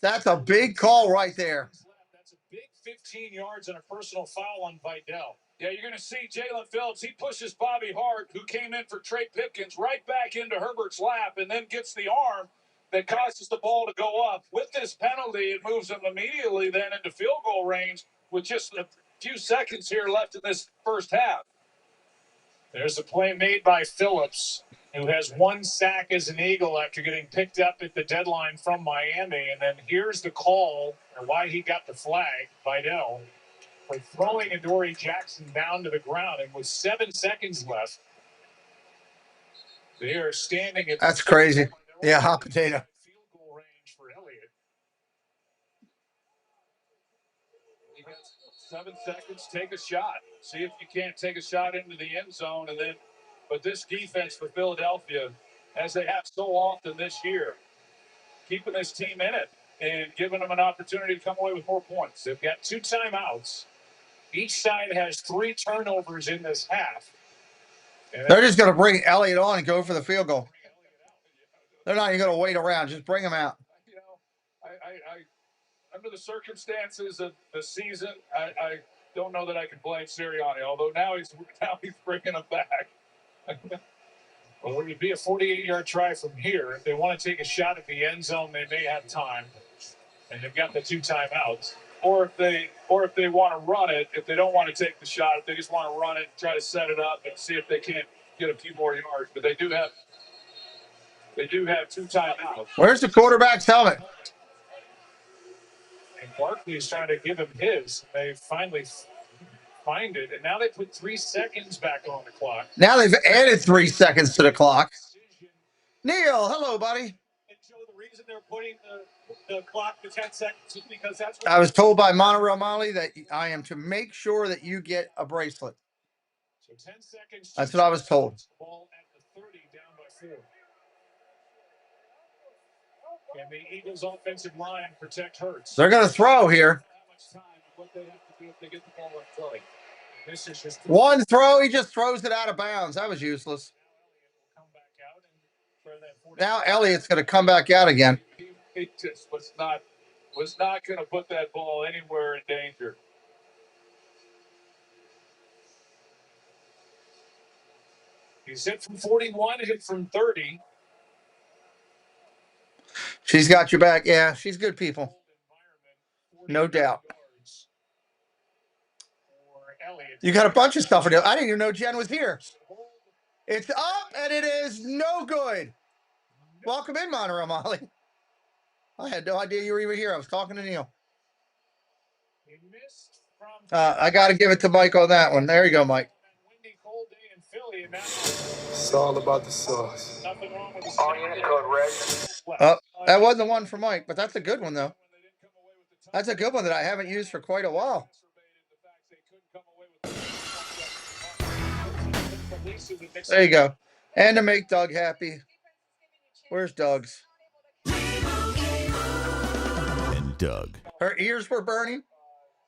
That's a big call right there. That's a big 15 yards and a personal foul on Vidal. Yeah, you're going to see Jalen Phillips. He pushes Bobby Hart, who came in for Trey Pipkins, right back into Herbert's lap and then gets the arm that causes the ball to go up. With this penalty, it moves them immediately then into field goal range with just a few seconds here left in this first half. There's a play made by Phillips, who has one sack as an Eagle after getting picked up at the deadline from Miami. And then here's the call, or why he got the flag, Vidal, for throwing Adoree Jackson down to the ground. And with 7 seconds left, they are standing at... That's crazy. Yeah, hot potato. Field goal range for Elliott. He has 7 seconds. Take a shot. See if you can't take a shot into the end zone. And then, but this defense for Philadelphia, as they have so often this year, keeping this team in it and giving them an opportunity to come away with more points. They've got 2 timeouts. Each side has 3 turnovers in this half. They're just going to bring Elliott on and go for the field goal. They're not even going to wait around. Just bring him out. You know, I under the circumstances of the season, I don't know that I can blame Sirianni, although now he's bringing him back. Well, it would be a 48-yard try from here. If they want to take a shot at the end zone, they may have time, and they've got the 2 timeouts. Or if they want to run it, if they don't want to take the shot, if they just want to run it, try to set it up and see if they can't get a few more yards. But they do have 2 timeouts. Where's the quarterback's helmet? And Barkley's trying to give him his. They finally find it, and now they put 3 seconds back on the clock. Now they've added 3 seconds to the clock. Neil, hello, buddy. And Joe, the reason they're putting the clock to 10 seconds is because that's what I was told by Monterey Molly that I am to make sure that you get a bracelet. So 10 seconds. That's what I was told. Ball at the 30, down by 4. Can the Eagles' offensive line protect Hurts? They're going to throw here. What they have to do if they get the ball up throwing. This is just one throw. He just throws it out of bounds. That was useless. Now Elliott's going to come back out again. He just was not going to put that ball anywhere in danger. He's hit from 41, hit from 30. She's got your back. Yeah, she's good people. No doubt. You got a bunch of stuff to do. I didn't even know Jen was here. It's up, and it is no good. Welcome in, Monterey Molly. I had no idea you were even here. I was talking to Neil. I got to give it to Mike on that one. There you go, Mike. It's all about the sauce. That wasn't the one for Mike, but that's a good one, though. That's a good one that I haven't used for quite a while. There you go. And to make Doug happy. Where's Doug's? And Doug. Her ears were burning.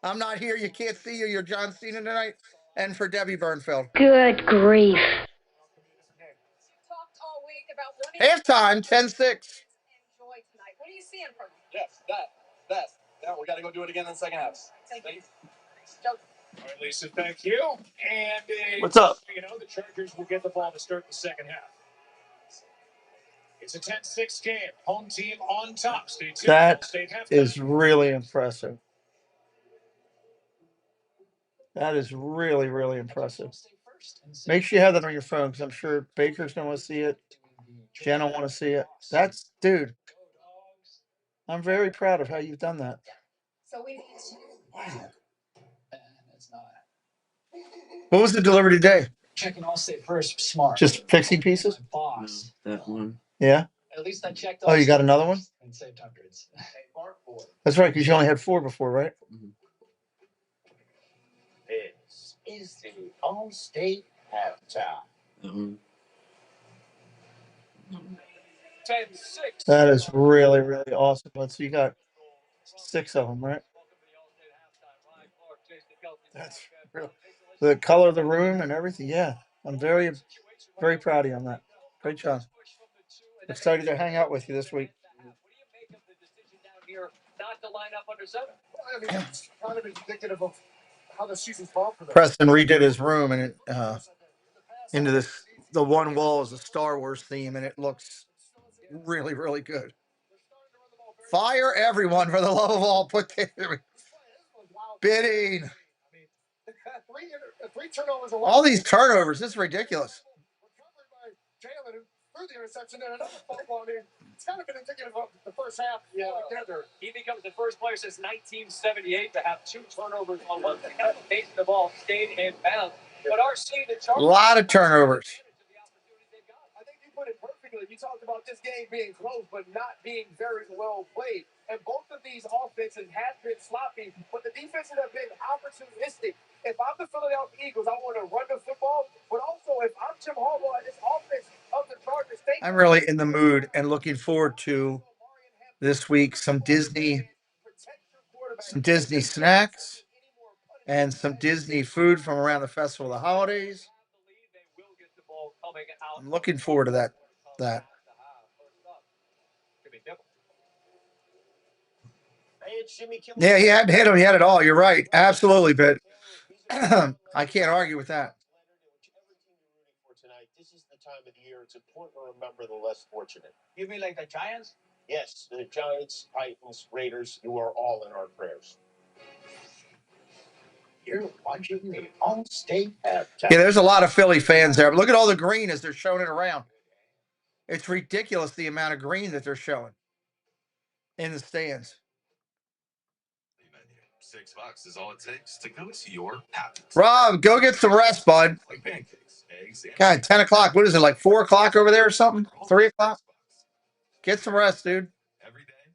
I'm not here. You can't see you. You're John Cena tonight. And for Debbie Bernfeld. Good grief. Halftime, 10-6. What are you seeing from me? Yes, that. We got to go do it again in the second half. Thank you. All right, Lisa, thank you. And what's up? You know, the Chargers will get the ball to start the second half. It's a 10-6 game. Home team on top. Stay tuned. That is really impressive. That is really, really impressive. Make sure you have that on your phone because I'm sure Baker's going to want to see it. Jen will want to see it. Dude, I'm very proud of how you've done that. So we Wow. What was the delivery today? Checking all state first, smart. Just fixing pieces? Boss. That one. Yeah. At least I checked. Oh, you got another one? And saved hundreds. That's right, because you only had 4 before, right? This is the All-State halftime. 10-6. That is really, really awesome. Let's see, you got 6 of them, right? That's real. The color of the room and everything. Yeah, I'm very, very proud of you on that. Great job. Excited to hang out with you this week. Not to line up under center. I mean, it's kind of indicative of how the season's gone for them. Preston redid his room, and it into this. The one wall is a Star Wars theme, and it looks really, really good. Fire everyone for the love of all. Put bidding. Three turnovers. All these turnovers. This is ridiculous. Jalen threw the interception and another fumble. I mean, it's kind of been indicative of the first half. Yeah, together. He becomes the first player since 1978 to have 2 turnovers on one pace. The ball stayed in bounds. But A lot of turnovers. I think you put it perfectly. You talked about this game being close, but not being very well played. And both of these offenses have been sloppy, but the defenses have been opportunistic. If I'm the Philadelphia Eagles, I want to run the football, but also if I'm Jim Harbaugh and this offense of the Chargers, I'm really in the mood and looking forward to this week some Disney snacks and some Disney food from around the festival of the holidays. I'm looking forward to that. Yeah, he hadn't hit him yet at all. You're right. Absolutely, but I can't argue with that. This is the time of the year. It's important to remember the less fortunate. You mean like the Giants? Yes, the Giants, Titans, Raiders, you are all in our prayers. You're watching the All-State halftime. Yeah, there's a lot of Philly fans there. But look at all the green as they're showing it around. It's ridiculous the amount of green that they're showing in the stands. $6 is all it takes to go to your happiness. Rob, go get some rest, bud. Like pancakes, eggs, and God, 10 o'clock. What is it, like 4 o'clock over there or something? 3 o'clock? Get some rest, dude. every day at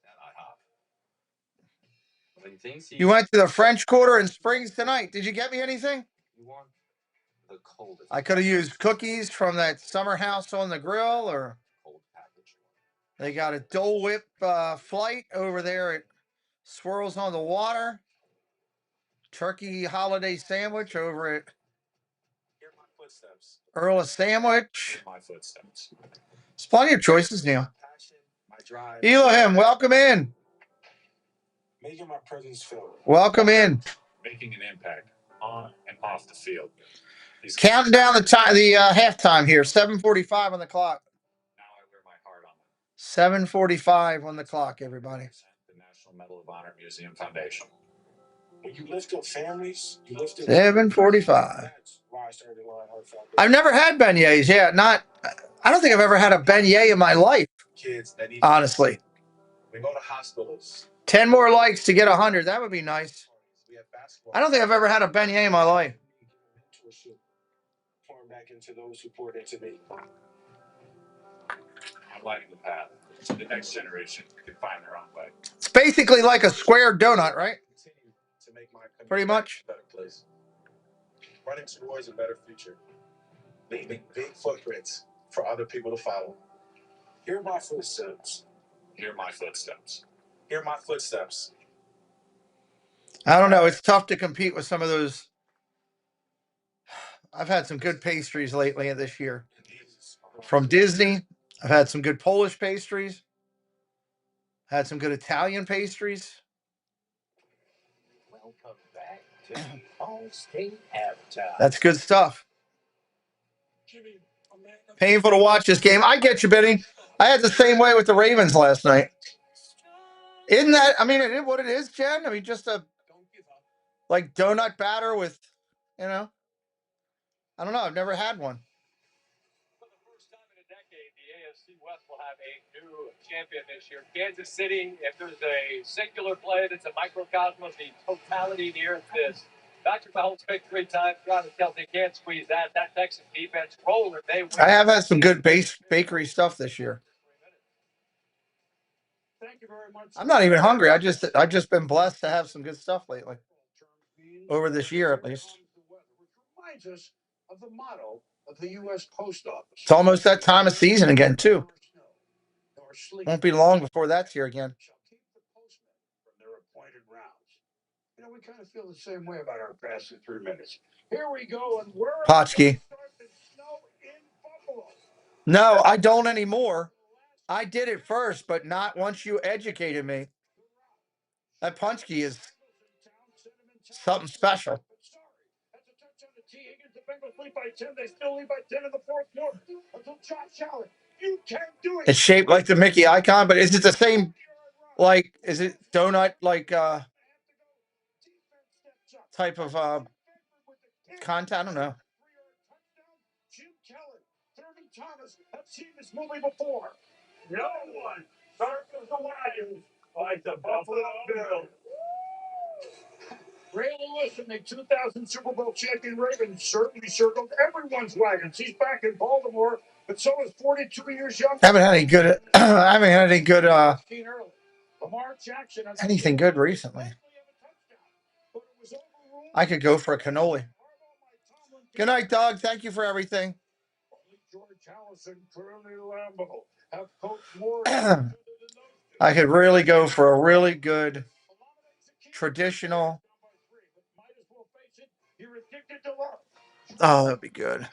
IHOP. When things You went to the French Quarter in Springs tonight. Did you get me anything? you want the coldest I could have used cookies from that summer house on the grill, or cold package. they got a Dole Whip flight over there at Swirls on the Water. Turkey holiday sandwich over at Hear my footsteps. Earl of Sandwich. My footsteps. There's plenty of choices, Neil. Passion, my drive. Elohim, welcome in. Making my presence felt. Welcome in. Making an impact on and off the field. Counting down the time, the halftime here. 7:45 on the clock. Now I wear my heart on them. 7:45 on the clock, everybody. The National Medal of Honor Museum Foundation. When you lift up families, you lift up 7:45. That's why I started Line Heart Foundation. I've never had beignets. Yeah, I don't think I've ever had a beignet in my life. Kids that need Honestly. we go to hospitals. 10 more likes to get 100. That would be nice. We have basketball. I don't think I've ever had a beignet in my life. Pouring back into those who poured into me. I'm lighting the path so the next generation can find their own way. It's basically like a square donut, right? Continue to make my country Pretty much. a better place. Running towards a better future. Leaving big footprints for other people to follow. Hear my footsteps. Hear my footsteps. Hear my footsteps. I don't know. It's tough to compete with some of those. I've had some good pastries lately this year. From Disney, I've had some good Polish pastries. Had some good Italian pastries. Welcome back to the All-State halftime. That's good stuff. Painful to watch this game. I get you, Benny. I had the same way with the Ravens last night. Isn't that, I mean, it is what it is, Jen? I mean, just a, like, donut batter with, I don't know. I've never had one. For the first time in a decade, the AFC West will have a new champion this year. Kansas City, if there's a singular play that's a microcosm of the totality of the earth, this. Patrick Mahomes picked 3 times. Travis Kelce can't squeeze that. That Texas defense rolling. They win. I have had some good bakery stuff this year. I'm not even hungry. I've just been blessed to have some good stuff lately. Over this year, at least. Reminds us of the motto of the U.S. Post Office. It's almost that time of season again, too. Won't be long before that's here again. From their appointed rounds. You know, we kind of feel the same way about our past 3 minutes. Here we go, and we're Potchki. No, I don't anymore. I did it first, but not once you educated me. That Punchki is something special. The Bengals lead by 10. They still lead by 10 in the fourth quarter. Until Josh Allen, you can't do it. It's shaped like the Mickey icon, but is it the same? Like, is it donut like type of content? I don't know. Jim Kelly, Thurman Thomas have seen this movie before. No one circles the wagons like the Buffalo Bills. Ray Lewis and the 2000 Super Bowl champion Ravens certainly circled everyone's wagons. He's back in Baltimore, but so is 42 years young. I haven't had any good Lamar Jackson anything good recently. I could go for a cannoli. Good night, Doug. Thank you for everything. George Allison, Curly Lambeau have coached more. I could really go for a really good traditional. Oh, that'd be good.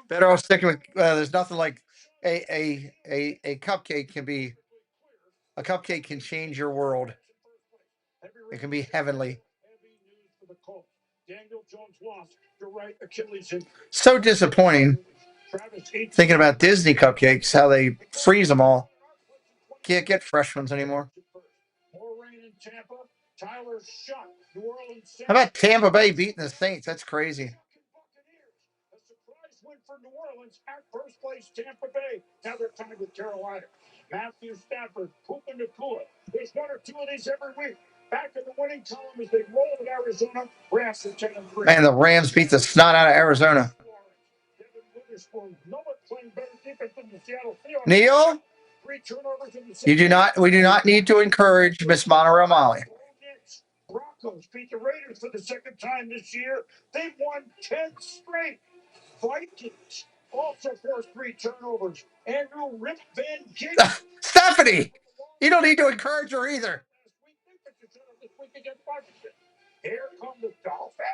Better off sticking with. There's nothing like a cupcake can be. A cupcake can change your world. It can be heavenly. So disappointing. Thinking about Disney cupcakes, how they freeze them all. Can't get fresh ones anymore. How about Tampa Bay beating the Saints? That's crazy. Win for New Orleans at first place, Tampa Bay. Now they're tied with Carolina. Matthew Stafford, Puka Nakua. There's one or two of these every week. Back in the winning column as they roll at Arizona. Rams are 10-3. Man, the Rams beat the snot out of Arizona. Neil, we do not need to encourage Miss Monterey Molly. Broncos beat the Raiders for the second time this year. They've won 10 straight. Vikings also forced 3 turnovers. Andrew Rip Van Ginkel. Stephanie, you don't need to encourage her either. Here come the Dolphins.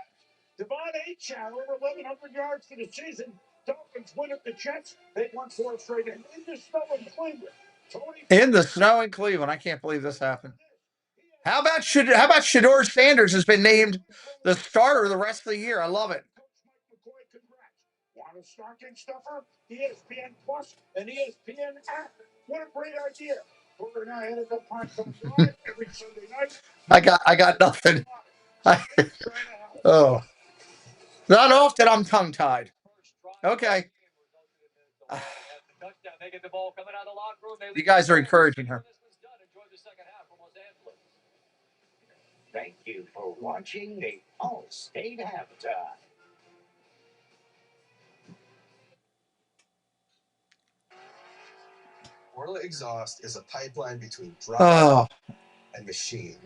Devon Achane over 1,100 yards for the season. Dolphins win at the Jets. They won 4 straight in the snow in Cleveland. In the snow in Cleveland. I can't believe this happened. How about Shador Sanders has been named the starter the rest of the year? I love it. Want a stocking stuffer? ESPN Plus and ESPN app. What a great idea. We're now headed to Punt every Sunday night. I got nothing. Oh. Not often I'm tongue-tied. Okay. You guys are encouraging her. Thank you for watching the All-State Halftime. Orla exhaust is a pipeline between drop and machine.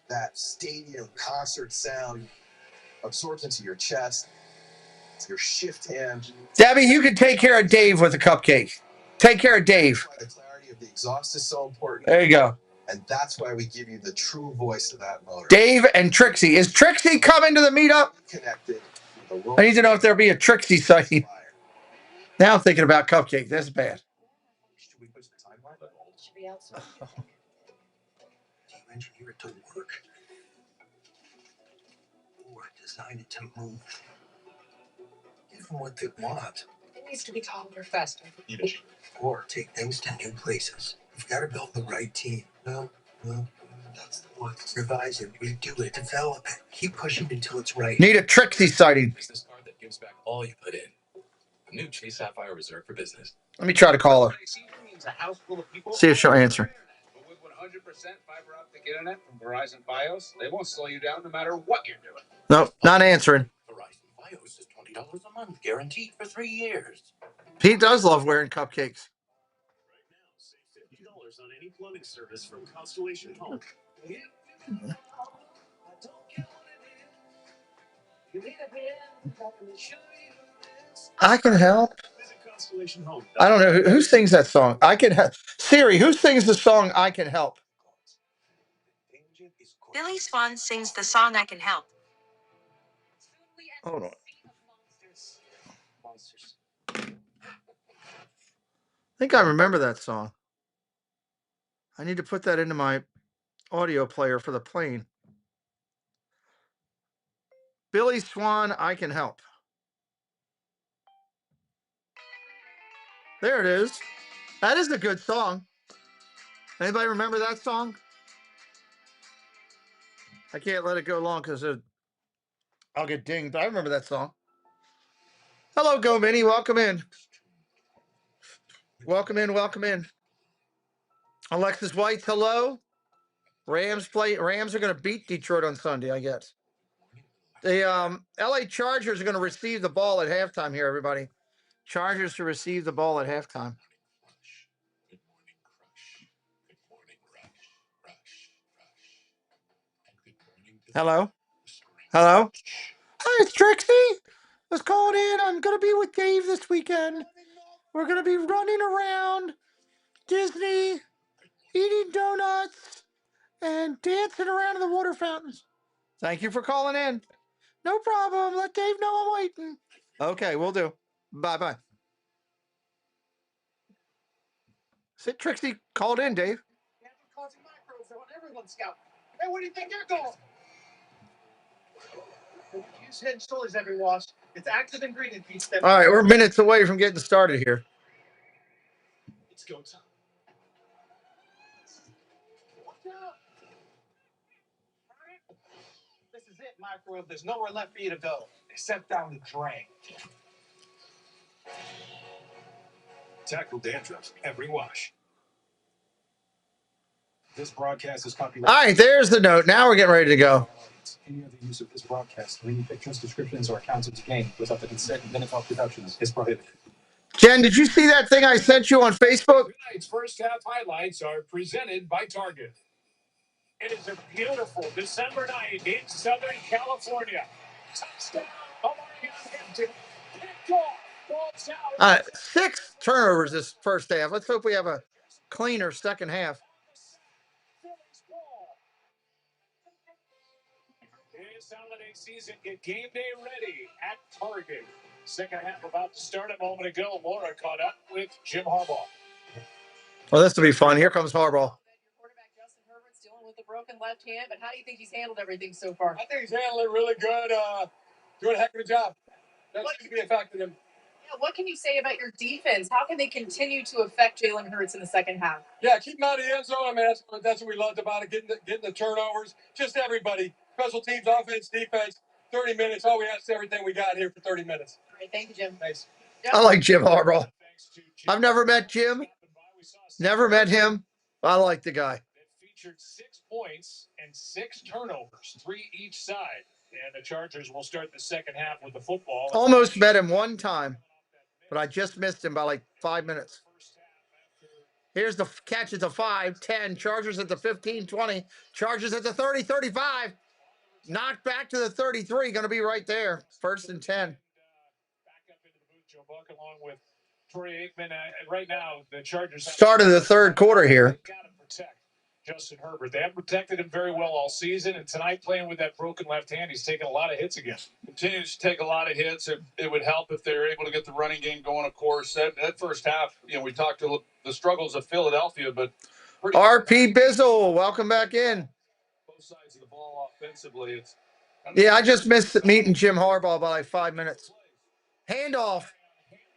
That stadium concert sound absorbs into your chest, your shift hand. Debbie, you can take care of Dave with a cupcake. Take care of Dave. The clarity of the exhaust is so important. There you go. And that's why we give you the true voice of that motor. Dave and Trixie. Is Trixie coming to the meetup? Connected. I need to know if there'll be a Trixie sighting. Now I'm thinking about cupcake. That's bad. Should we push the timeline? Should be outside. Do you engineer it to work? Or design it to move? Give them what they want. It needs to be taller, faster. Or take things to new places. You've got to build the right team. No, that's the one. Revise it, redo it, develop it. Keep pushing until it's right. Need a Trixie sighting. Business card that gives back all you put in. A new Chase Sapphire Reserve for business. Let me try to call her. See if she'll answer. But with 100% fiber optic internet from Verizon Fios, they won't slow you down no matter what you're doing. Nope, not answering. Verizon Fios is $20 a month, guaranteed for 3 years. Pete does love wearing cupcakes. any plumbing service from Constellation Home. I can help. I don't know who sings that song. I can help. Siri, who sings the song I Can Help? Billy Swan sings the song I Can Help. Hold on. I think I remember that song. I need to put that into my audio player for the plane. Billy Swan, I Can Help. There it is. That is a good song. Anybody remember that song? I can't let it go long because I'll get dinged. I remember that song. Hello, Go Minnie. Welcome in. Welcome in. Welcome in. Alexis White, hello. Rams are going to beat Detroit on Sunday, I guess. The LA Chargers are going to receive the ball at halftime here, everybody. Chargers to receive the ball at halftime. Hello? Hello? Hi, it's Trixie. Let's call it in. I'm going to be with Dave this weekend. We're going to be running around Disney, eating donuts, and dancing around in the water fountains. Thank you for calling in. No problem. Let Dave know I'm waiting. Okay, we'll do. Bye-bye. Sit Trixie called in, Dave. Causing microbes on everyone's scalp. Hey, where do you think you're going? Use Head and Shoulders every wash. It's active ingredient beats them. All right, we're minutes away from getting started here. It's go time. This is it, microbe. There's nowhere left for you to go except down the drain. Tackle dandruff every wash. This broadcast is copyrighted. All right, there's the note. Now we're getting ready to go. Any other use of this broadcast, any pictures, descriptions, or accounts of the game without the consent of NFL Productions is prohibited. Jen, did you see that thing I sent you on Facebook? Tonight's first half highlights are presented by Target. It is a beautiful December night in Southern California. Touchdown, Hampton. Picked off. 6 turnovers this first half. Let's hope we have a cleaner second half. This holiday season, get game day ready at Target. Second half about to start a moment ago. Laura caught up with Jim Harbaugh. Well, this will be fun. Here comes Harbaugh. Your quarterback Justin Herbert's dealing with a broken left hand, but how do you think he's handled everything so far? I think he's handling it really good. Doing a heck of a job. That seems to be affecting him. Yeah, what can you say about your defense? How can they continue to affect Jalen Hurts in the second half? Yeah, keep him out of the end zone. I mean, that's what we loved about it, getting the turnovers. Just everybody, special teams, offense, defense, 30 minutes. All we asked everything we got here for 30 minutes. All right, thank you, Jim. Thanks. Yep. I like Jim Harbaugh. I've never met Jim. Never met him. I like the guy. It featured 6 points and 6 turnovers, 3 each side. And the Chargers will start the second half with the football. Almost met him one time, but I just missed him by like 5 minutes. Here's the catch at the 5, 10. Chargers at the 15, 20. Chargers at the 30, 35. Knocked back to the 33. Going to be right there. 1st and 10. Back up into the booth, Joe Buck, along with Troy Aikman. Right now, the Chargers started the third quarter here. Got to protect Justin Herbert. They haven't protected him very well all season, and tonight playing with that broken left hand, he's taking a lot of hits again. Continues to take a lot of hits. It would help if they're able to get the running game going, of course. That first half, we talked to the struggles of Philadelphia, but RP Bizzle, welcome back in. Both sides of the ball offensively. Yeah, I just missed meeting Jim Harbaugh by like 5 minutes. Handoff.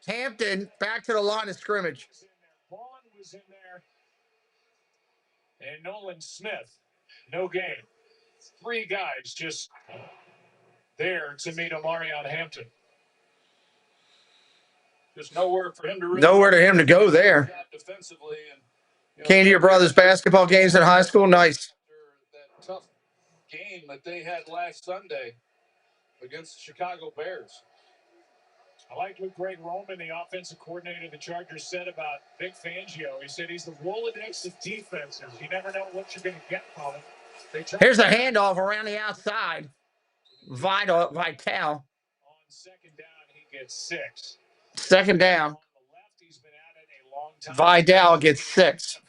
Hampton back to the line of scrimmage. Vaughn was in there. And Nolan Smith, no gain. 3 guys just there to meet Omarion Hampton. Just nowhere for him to really nowhere to him to go there. Defensively and came to your brother's basketball games in high school. Nice. That tough game that they had last Sunday against the Chicago Bears. I liked what Greg Roman, the offensive coordinator of the Chargers, said about Vic Fangio. He said he's the Rolodex of defenses. You never know what you're going to get from him. Here's a handoff around the outside. Vital. On second down, he gets 6. Second down. Vidal gets 6.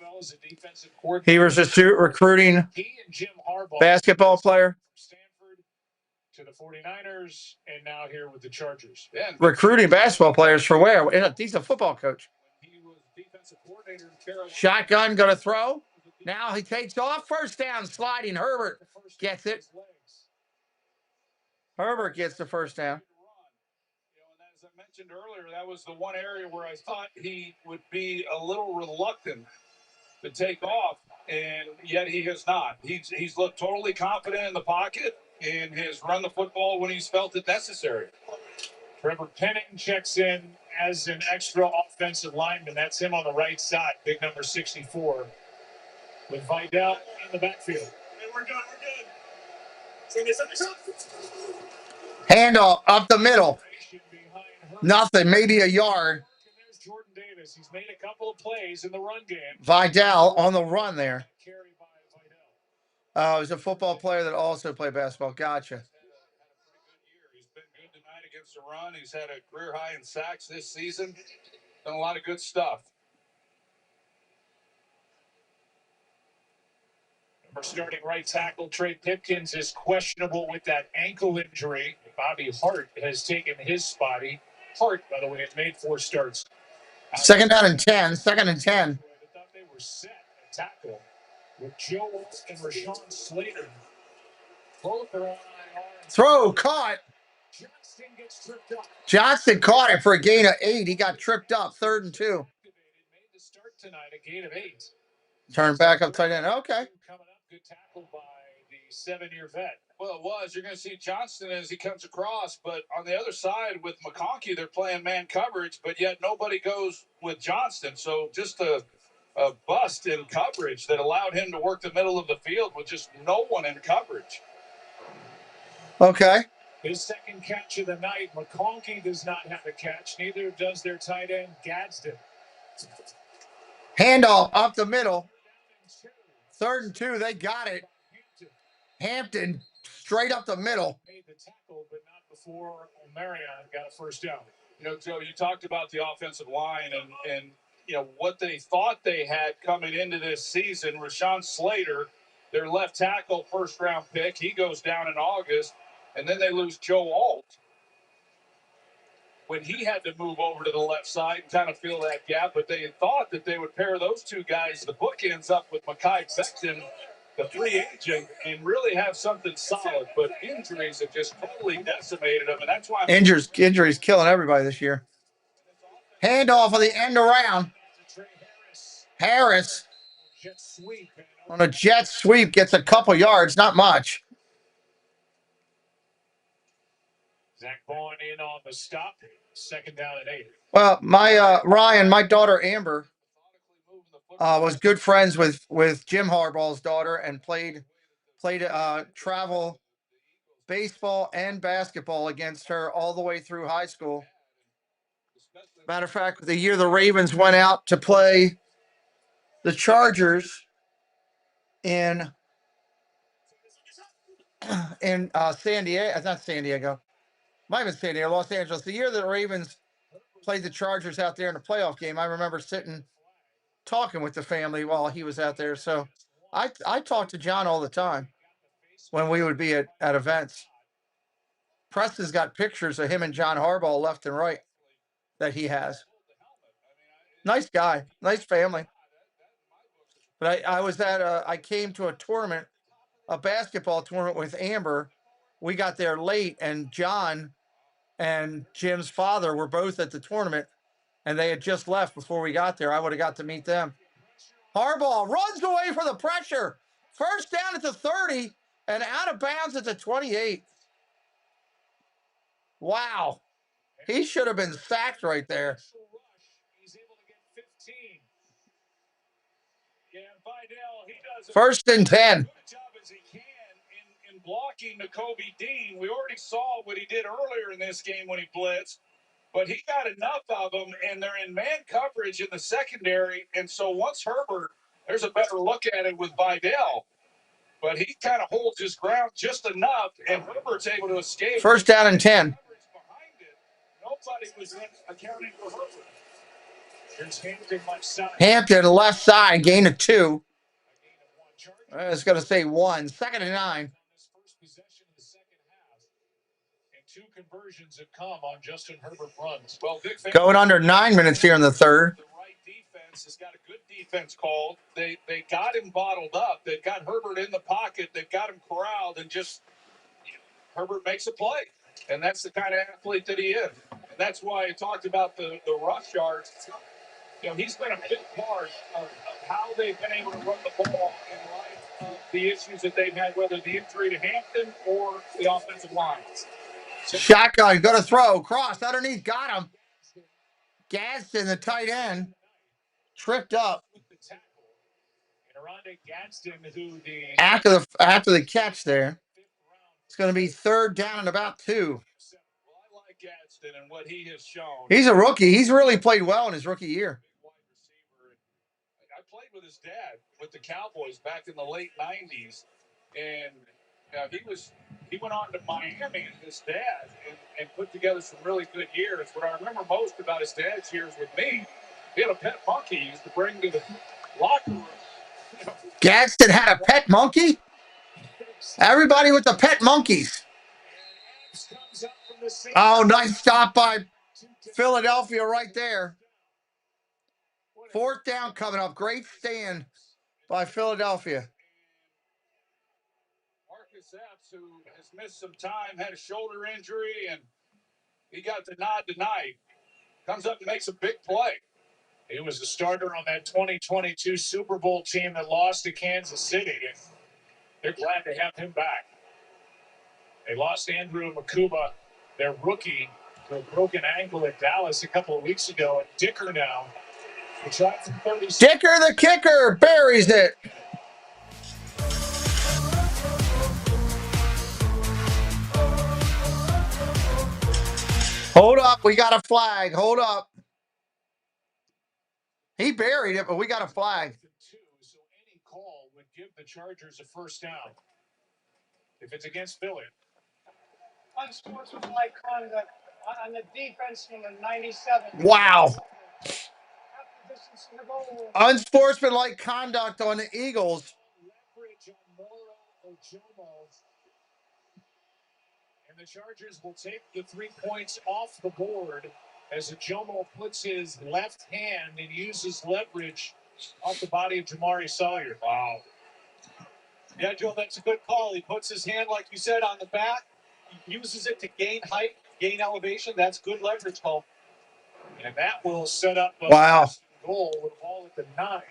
He was a recruiting basketball player. Stanford to the 49ers, and now here with the Chargers. Recruiting basketball players for where? He's a football coach. He was defensive coordinator in Carolina. Shotgun, going to throw. Now he takes off. First down, sliding. Herbert gets it. Herbert gets the first down. As I mentioned earlier, that was the one area where I thought he would be a little reluctant to take off, and yet he has not. He's looked totally confident in the pocket and has run the football when he's felt it necessary. Trevor Penning checks in as an extra offensive lineman. That's him on the right side, big number 64, with Vidal in the backfield. Hey, we're good. Handoff up the middle. Nothing, maybe a yard. There's Jordan Davis. He's made a couple of plays in the run game. Vidal on the run there. He's a football player that also played basketball. Gotcha. He's been good tonight against the run. He's had a career high in sacks this season. Done a lot of good stuff. Our starting right tackle, Trey Pipkins, is questionable with that ankle injury. Bobby Hart has taken his spot. Hart, by the way, has made 4 starts. Second down and 10. Second and 10. I thought they were set at tackle with Joe Wolf and Rashawn Slater. Both are on IR. Throw caught. Johnston gets tripped up. Johnston caught it for a gain of 8. He got tripped up. 3rd and 2. Made the start tonight, a gain of 8. Turn back up tight end. Okay. Coming up, good tackle by the 7-year vet. Well, it was. You're going to see Johnston as he comes across, but on the other side with McConkey, they're playing man coverage, but yet nobody goes with Johnston. So just a bust in coverage that allowed him to work the middle of the field with just no one in coverage. Okay. His second catch of the night. McConkey does not have a catch. Neither does their tight end, Gadsden. Handoff up the middle. 3rd and 2. They got it. Hampton straight up the middle. Made the tackle, but not before Marion got a first down. Joe, you talked about the offensive line and what they thought they had coming into this season. Rashawn Slater, their left tackle, first-round pick, he goes down in August, and then they lose Joe Alt when he had to move over to the left side and kind of fill that gap. But they had thought that they would pair those two guys, the bookends, up with Mekhi Becton, the free agent, and really have something solid. But injuries have just totally decimated them, and that's why Injuries killing everybody this year. Handoff of the end around. Harris on a jet sweep gets a couple yards, not much. Zach Vaughn in on the stop. Second down and 8. Well, my daughter Amber was good friends with Jim Harbaugh's daughter and played travel baseball and basketball against her all the way through high school. Matter of fact, the year the Ravens went out to play the Chargers in San Diego, not San Diego, might have been San Diego, Los Angeles. The year the Ravens played the Chargers out there in a playoff game, I remember sitting talking with the family while he was out there. So I talked to John all the time when we would be at events. Preston's got pictures of him and John Harbaugh left and right that he has. Nice guy, nice family. But I came to a tournament, a basketball tournament with Amber. We got there late, and John and Jim's father were both at the tournament, and they had just left before we got there. I would have got to meet them. Harbaugh runs away from the pressure. First down at the 30 and out of bounds at the 28. Wow. He should have been sacked right there. He's able to get 15. Yeah, Vidal, he does 1st and 10. good job as he can in blocking Nakobe Dean. We already saw what he did earlier in this game when he blitzed. But he got enough of them, and they're in man coverage in the secondary. And so once Herbert, there's a better look at it with Vidal. But he kind of holds his ground just enough, and Herbert's able to escape. First down and 10. Nobody was accounting for Herbert. There's Hampton left side. Hampton left side, gain of 2. I was going to say 1. Second and 9. First possession of the second half. And 2 conversions have come on Justin Herbert runs. Well, going under 9 minutes here in the third. The right defense has got a good defense called. They got him bottled up. They've got Herbert in the pocket. They've got him corralled, and just Herbert makes a play. And that's the kind of athlete that he is. And that's why I talked about the rush yards. You know, he's been a big part of how they've been able to run the ball in light of the issues that they've had, whether the injury to Hampton or the offensive line. Shotgun, going to throw. Cross underneath, got him. Gadsden, the tight end, tripped up. After the catch there. It's going to be third down and about 2. I like Gadsden and what he has shown. He's a rookie. He's really played well in his rookie year. I played with his dad with the Cowboys back in the late 90s, and he went on to Miami, his dad, and put together some really good years. What I remember most about his dad's years with me, he had a pet monkey he used to bring to the locker room. You know. Gadsden had a pet monkey? Everybody with the pet monkeys. Oh, nice stop by Philadelphia right there. Fourth down coming up. Great stand by Philadelphia. Marcus Epps, who has missed some time, had a shoulder injury, and he got the nod tonight. Comes up and makes a big play. He was the starter on that 2022 Super Bowl team that lost to Kansas City. And they're glad to have him back. They lost Andrew Makuba, their rookie, to a broken ankle at Dallas a couple of weeks ago. And Dicker now. Dicker the kicker buries it. Hold up, we got a flag. Hold up. He buried it, but we got a flag. So any call would give the Chargers a first down. If it's against Philly. Unsportsmanlike conduct on the defense from the 97. Wow. Unsportsmanlike conduct on the Eagles. Leverage on Moro Ojomo. And the Chargers will take the 3 points off the board as Ojomo puts his left hand and uses leverage off the body of Jamari Sawyer. Wow. Yeah, Joe, that's a good call. He puts his hand, like you said, on the back. He uses it to gain height, gain elevation. That's good leverage call. And that will set up a goal with the ball at the 9.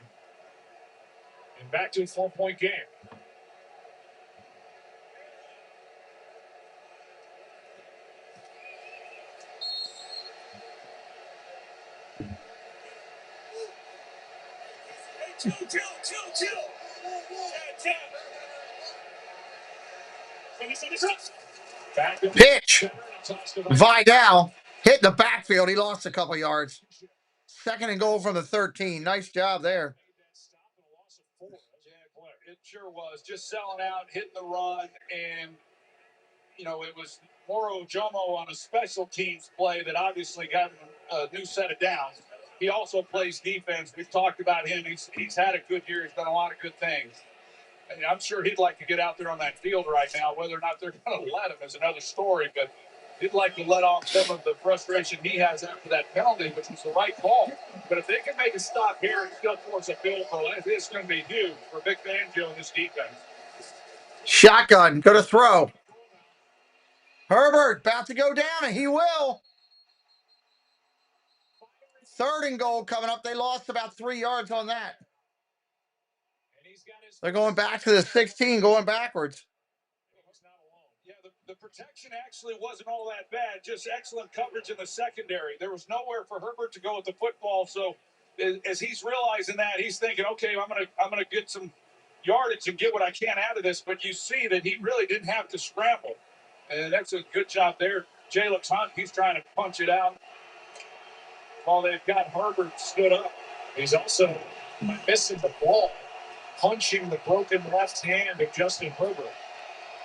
And back to a 4-point game. Pitch. Vidal hit the backfield. He lost a couple yards. Second and goal from the 13. Nice job there. It sure was. Just selling out, hitting the run, and, you know, it was Moro Ojomo on a special teams play that obviously got him a new set of downs. He also plays defense. We've talked about him. He's had a good year. He's done a lot of good things. And I'm sure he'd like to get out there on that field right now. Whether or not they're going to let him is another story, but he'd like to let off some of the frustration he has after that penalty, which was the right call. But if they can make a stop here and still force a field goal, it's going to be huge for Vic Fangio and this defense. Shotgun, going to throw. Herbert about to go down, and he will. Third and goal coming up. They lost about 3 yards on that. They're going back to the 16, going backwards. Yeah, the protection actually wasn't all that bad. Just excellent coverage in the secondary. There was nowhere for Herbert to go with the football. So as he's realizing that, he's thinking, okay, I'm gonna get some yardage and get what I can out of this. But you see that he really didn't have to scramble, and that's a good job there. Jalen Hunt, he's trying to punch it out. while they've got Herbert stood up. He's also missing the ball, punching the broken left hand of Justin Herbert.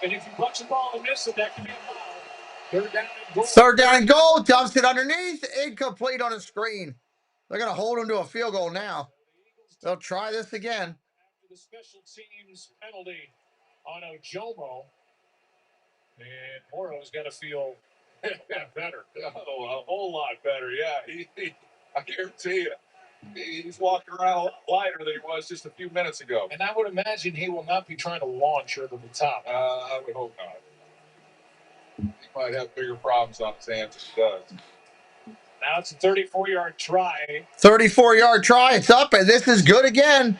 And if you punch the ball and miss it, that can be a foul. Third down and goal. Third down and goal. Dumps it underneath. Incomplete on the screen. They're going to hold him to a field goal now. They'll try this again. After the special teams penalty on Ojomo. And Moro's got to feel better. Oh, a whole lot better. Yeah, I guarantee you. He's walking around a lot lighter than he was just a few minutes ago. And I would imagine he will not be trying to launch over the top. I would hope not. He might have bigger problems on his hands if he does. Now it's a 34-yard try. 34-yard try. It's up, and this is good again.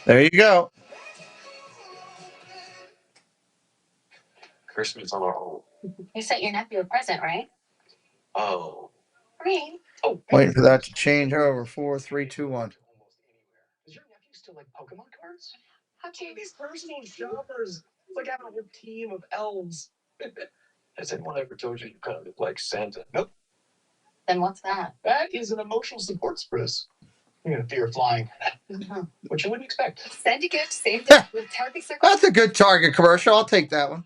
There you go. Christmas on our own. You sent your nephew a present, right? Oh. Green. Oh. Waiting for that to change over. 4, 3, 2, 1. Does your nephew still like Pokemon cards? How'd you? These personal shoppers. It's like having a whole team of elves. Has anyone ever told you you kind of look like Santa? Nope. Then what's that? That is an emotional support spruce. You're gonna fear flying. What you wouldn't expect. Send a gift, same day with Target Circle. That's a good Target commercial. I'll take that one.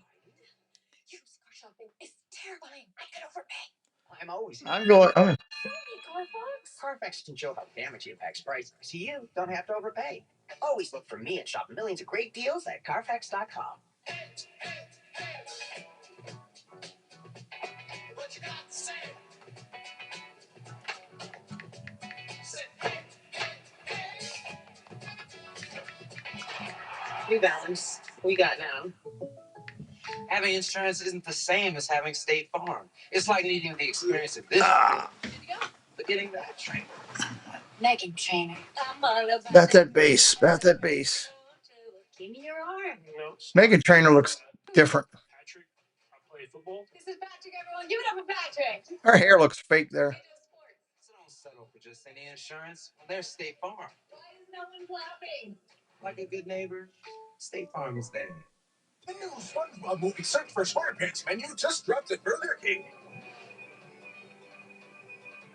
Used car shopping is terrifying. I could overpay. I'm always. I'm going. Carfax can show how damage impacts price. So you don't have to overpay. Always look for me and shop millions of great deals at Carfax.com. What you got to say? New Balance. We got now. Having insurance isn't the same as having State Farm. It's like needing the experience of this, but getting that trainer. Megan Trainer. Bat that base. Bat that base. Give me your arm. Megan Trainer looks different. Patrick, play football. This is Patrick, everyone. Give it up for Patrick. Her hair looks fake there. So don't settle for just any insurance. Well, there's State Farm. Why is no one clapping? Like a good neighbor, State Farm is there. The new SpongeBob movie Search for SquarePants menu just dropped at Burger King.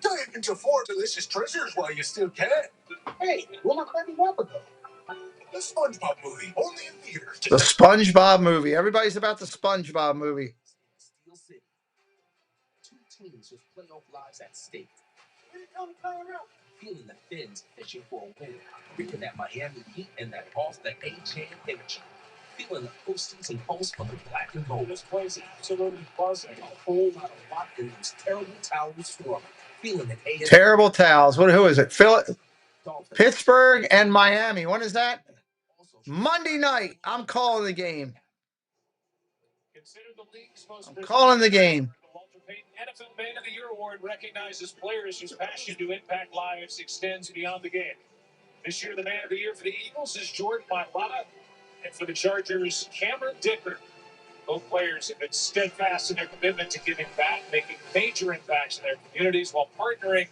Dive into 4 delicious treasures while you still can. Hey, we'll look like a while ago. The SpongeBob movie, only in theaters. The SpongeBob movie. Everybody's about the SpongeBob movie. Steel City. 2 teams with playoff lives at stake. Here you come, Colorado. Feeling the Fins fishing for a win. Reaping that Miami Heat and that off the A-Chain energy. Feeling the postseason pulse for the black and gold. This place is absolutely buzzing. A whole lot of lock in those terrible towers for feeling the Terrible towels. Who is it? Pittsburgh and Miami. When is that? Monday night. I'm calling the game. Considered the league's most I'm calling the game. The Walter Payton NFL Man of the Year Award recognizes players whose passion to impact lives extends beyond the game. This year, the Man of the Year for the Eagles is Jordan Mailata, and for the Chargers, Cameron Dicker. Both players have been steadfast in their commitment to giving back, making major impacts in their communities while partnering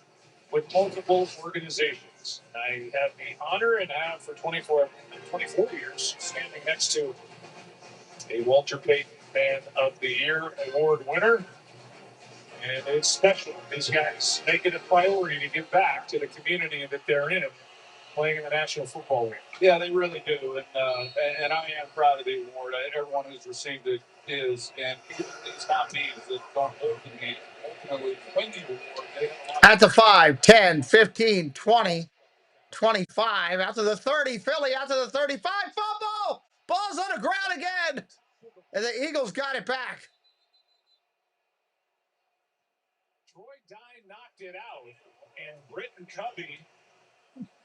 with multiple organizations. I have the honor and have for 24 years standing next to a Walter Payton Man of the Year Award winner. And it's special. These guys make it a priority to give back to the community that they're in, playing in the National Football League. Yeah, they really do. And I am proud of the award. Everyone who's received it is. And it's not me that ultimately win the award. At the 5, 10, 15, 20, 25. Out to the 30. Philly out to the 35. Fumble. Ball's on the ground again. And the Eagles got it back. Troy Dye knocked it out. And Britton Covey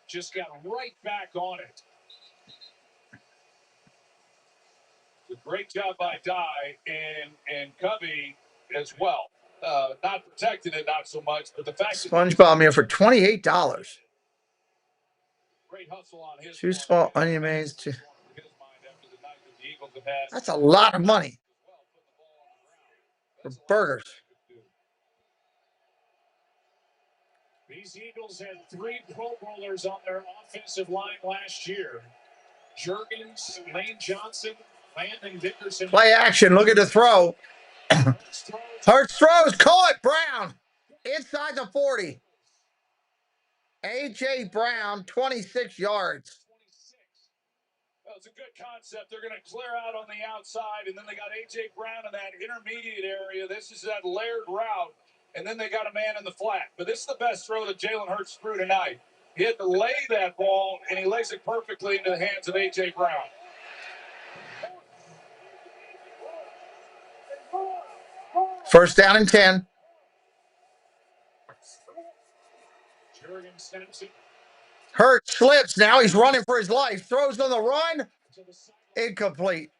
just got right back on it. A great job by Dye and Covey as well. Not protecting it, not so much, but the fact SpongeBob here for $28. Great hustle on his 2 small onion mays. his mind after the night that the Eagles have had. That's a lot of money for burgers. These Eagles had 3 Pro Bowlers on their offensive line last year. Juergens, Lane Johnson, Landon Dickerson. Play action. Look at the throw. Hurts throws. Caught. Brown. Inside the 40. A.J. Brown, 26 yards. Well, it's a good concept. They're going to clear out on the outside, and then they got A.J. Brown in that intermediate area. This is that layered route, and then they got a man in the flat. But this is the best throw that Jalen Hurts threw tonight. He had to lay that ball, and he lays it perfectly into the hands of A.J. Brown. First down and 10. Hurts slips. Now he's running for his life. Throws on the run. Incomplete.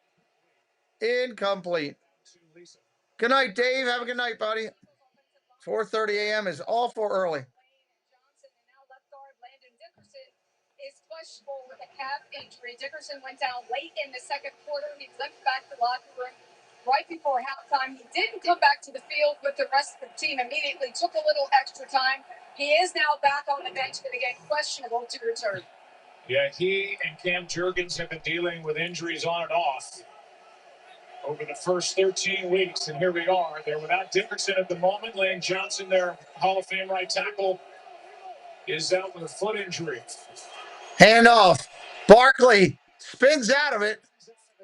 Incomplete. Good night, Dave. Have a good night, buddy. 4:30 a.m. is awful early. Is questionable with a calf injury. Dickerson went down late in the second quarter. He limped back to the locker room right before halftime. He didn't come back to the field with the rest of the team immediately. Took a little extra time. He is now back on the bench, but again, questionable to return. Yeah, he and Cam Juergens have been dealing with injuries on and off over the first 13 weeks, and here we are. They're without Dickerson at the moment. Lane Johnson, their Hall of Fame right tackle, is out with a foot injury. Handoff. Barkley spins out of it,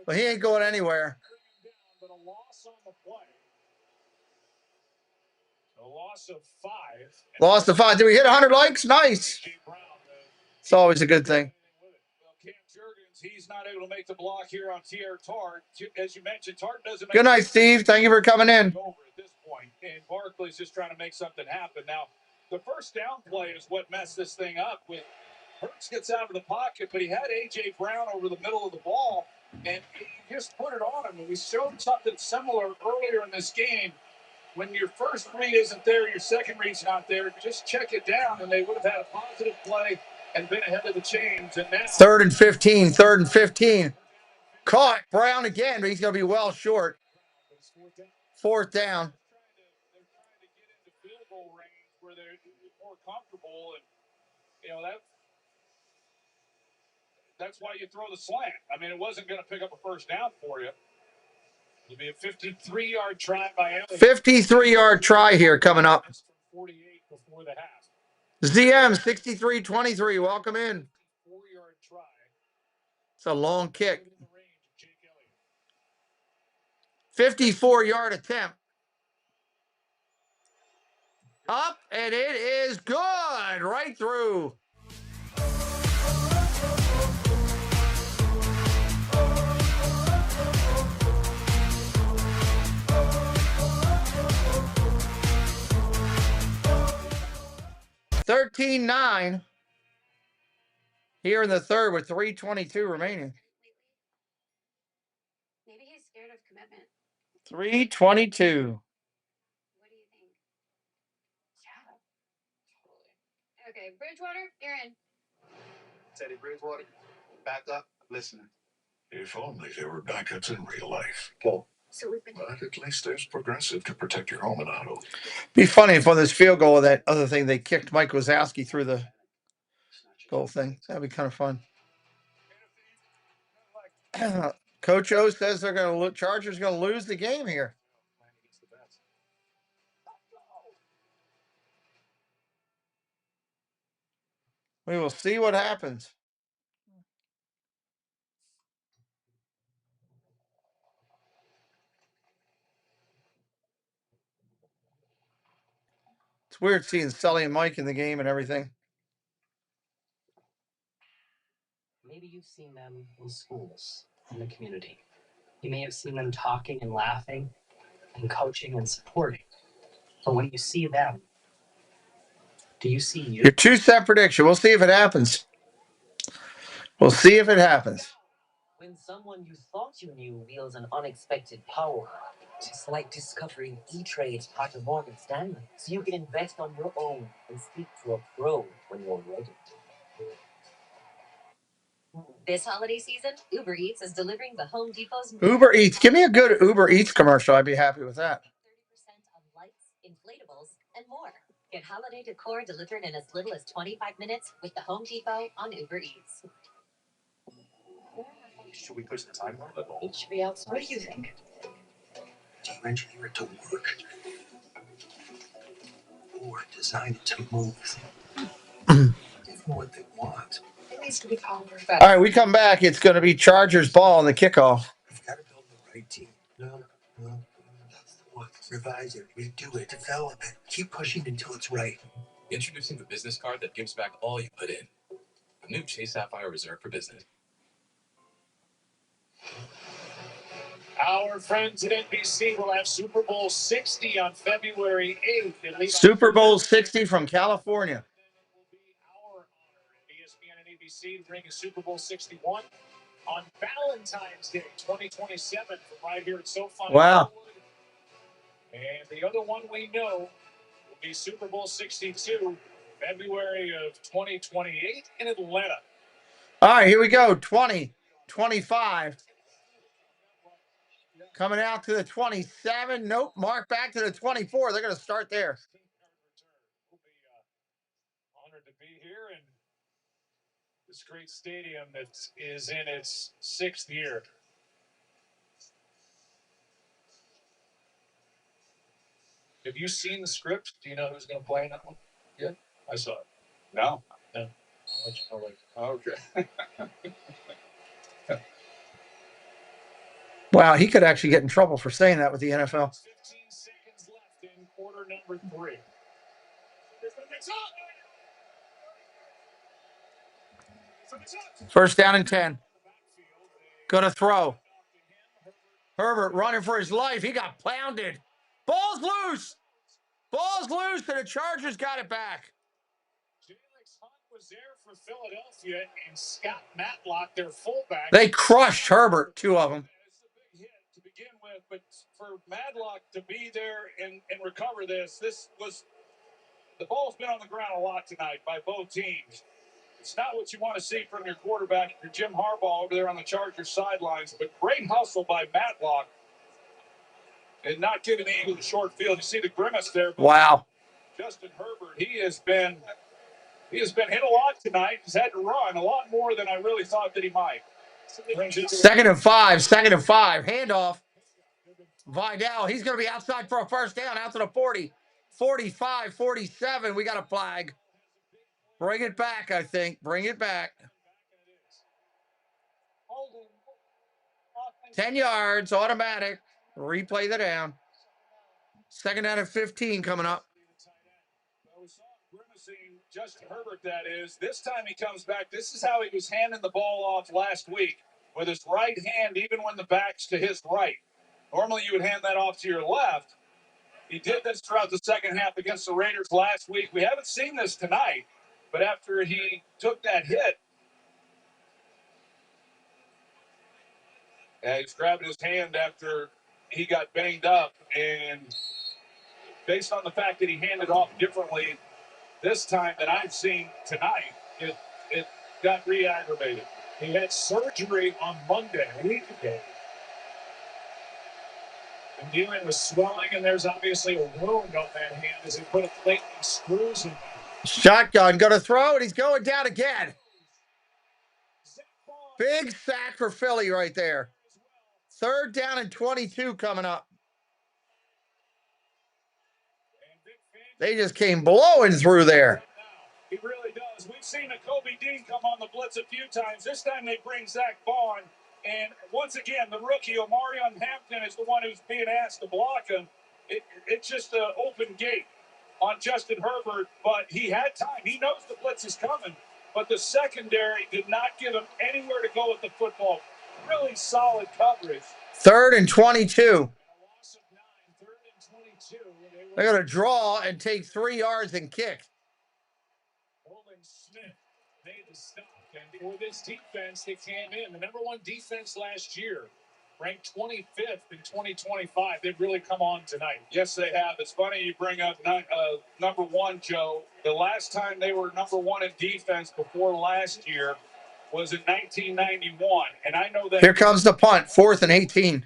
but he ain't going anywhere. But a loss on the play. A loss of 5. Lost to 5. Did we hit 100 likes? Nice. It's always a good thing. Well, Cam Juergens, he's not able to make the block here on T.R. Tart. As you mentioned, Tart doesn't make Good night, Steve. Thank you for coming in. Over at this point, and Barkley's just trying to make something happen. Now, the first down play is what messed this thing up. With Hurts gets out of the pocket, but he had A.J. Brown over the middle of the ball, and he just put it on him. And we showed something similar earlier in this game. When your first read isn't there, your second read's not there, just check it down, and they would have had a positive play and been ahead of the chains. And now 3rd and 15. 3rd and 15. Caught. Brown again, but he's going to be well short. 4th down. They're trying to get into field goal range where they're more comfortable, and that's why you throw the slant. I mean, it wasn't going to pick up a first down for you. It'll be a 53-yard try by Elliott. 53-yard try here coming up. 48 before the half. ZM 63-23. Welcome in. 4-yard try. It's a long kick. 54-yard attempt. Up, and it is good. Right through. $13-9 here in the third with 3:22 remaining. Maybe he's scared of commitment. 3:22. What do you think? Yeah. Okay, Bridgewater, you're in. Teddy Bridgewater, back up, listening. If only there were backups in real life. Go. So we've been. But at least there's Progressive to protect your home and auto. Be funny if on this field goal, that other thing, they kicked Mike Wazowski through the goal thing. That'd be kind of fun. Coach O says they're going to Chargers going to lose the game here. We will see what happens. It's weird seeing Sully and Mike in the game and everything. Maybe you've seen them in schools, in the community. You may have seen them talking and laughing and coaching and supporting. But when you see them, do you see you? Your 2-set prediction. We'll see if it happens. We'll see if it happens. When someone you thought you knew wields an unexpected power, just like discovering E-Trade part of Morgan Stanley, so you can invest on your own and speak to a pro when you're ready. This holiday season, Uber Eats is delivering the Home Depot's Uber Eats. Give me a good Uber Eats commercial. I'd be happy with that. 30% on lights, inflatables, and more. Get holiday decor delivered in as little as 25 minutes with the Home Depot on Uber Eats. Should we push the timer a little? It should be outside. What do you think? Do you engineer it to work? Or design it to move? Give them what they want. It needs to be powered. All right, we come back. It's going to be Chargers ball on the kickoff. You've got to build the right team. No. That's the one. Revise it, redo it, develop it. Keep pushing until it's right. Introducing the business card that gives back all you put in. A new Chase Sapphire Reserve for Business. Our friends at NBC will have Super Bowl 60 on February 8th. Super Bowl 60 from California. Our honor at ESPN and ABC to bring a Super Bowl 61 on Valentine's Day 2027 from right here at SoFi. Wow. And the other one we know will be Super Bowl 62, February of 2028 in Atlanta. All right, here we go. 20, 25. Coming out to the 27. Nope, mark back to the 24. They're going to start there. We'll be honored to be here in this great stadium that is in its 6th year. Have you seen the script? Do you know who's going to play in that one? Yeah, I saw it. No. No. I'll let you know later. Okay. Wow, he could actually get in trouble for saying that with the NFL. 15 seconds left in quarter number 3. First down and 10. Gonna throw. Herbert running for his life. He got pounded. Ball's loose. Ball's loose, and the Chargers got it back. Alex Hunt was there for Philadelphia, and Scott Matlock, their fullback. They crushed Herbert, 2 of them. It's a big hit to begin with, but for Matlock to be there and recover this was the ball's been on the ground a lot tonight by both teams. It's not what you want to see from your quarterback, your Jim Harbaugh over there on the Chargers sidelines, but great hustle by Matlock and not giving the Eagles a short field. You see the grimace there. Wow. Justin Herbert, he has been hit a lot tonight. He's had to run a lot more than I really thought that he might. Second and 5. Handoff. Vidal, he's going to be outside for a first down, out to the 40. 45, 47. We got a flag. Bring it back, I think. Bring it back. 10 yards, automatic. Replay the down. Second down and 15 coming up. We saw him grimacing, Justin Herbert, that is. This time he comes back. This is how he was handing the ball off last week, with his right hand, even when the back's to his right. Normally you would hand that off to your left. He did this throughout the second half against the Raiders last week. We haven't seen this tonight, but after he took that hit, he's grabbing his hand after he got banged up, and based on the fact that he handed off differently this time than I've seen tonight, it got re-aggravated. He had surgery on Monday, a week ago. And dealing with swelling, and there's obviously a wound on that hand as he put a plate and screws in. Shotgun, going to throw, and he's going down again. Big sack for Philly right there. Third down and 22 coming up. They just came blowing through there. He really does. We've seen a Kobe Dean come on the blitz a few times. This time they bring Zach Vaughn. And once again, the rookie, Omarion Hampton, is the one who's being asked to block him. It's just an open gate on Justin Herbert, but he had time. He knows the blitz is coming, but the secondary did not give him anywhere to go with the football. Really solid coverage. Third and 22. They're going to draw and take 3 yards and kick. Olin Smith made the stop. And for this defense, they came in. The number 1 defense last year, ranked 25th in 2025. They've really come on tonight. Yes, they have. It's funny you bring up number 1, Joe. The last time they were number 1 in defense before last year was in 1991. And I know that. Here comes the punt, 4th and 18.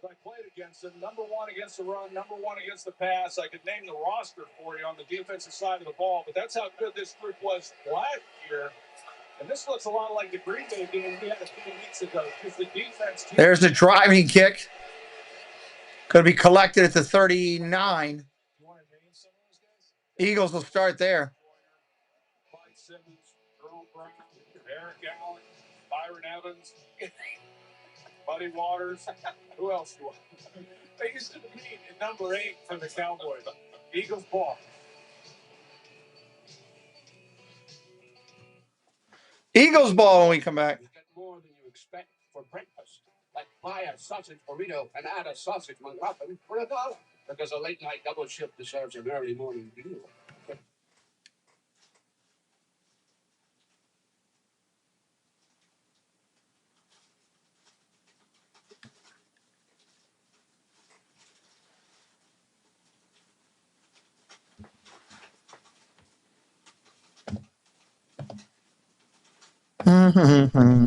I played against them. Number one against the run, number one against the pass. I could name the roster for you on the defensive side of the ball, but that's how good this group was last year. And this looks a lot like the Green Bay game we had a few weeks ago. Because the defense. There's a driving kick. Could be collected at the 39. Eagles will start there. Eric Allen, Byron Evans, Buddy Waters. Who else do I? They used to meet in number 8 for the Cowboys. Eagles ball. Eagles ball when we come back. You get more than you expect for breakfast. Like buy a sausage burrito and add a sausage McMuffin for $1. Because a late night double shift deserves an early morning meal. Mm-hmm.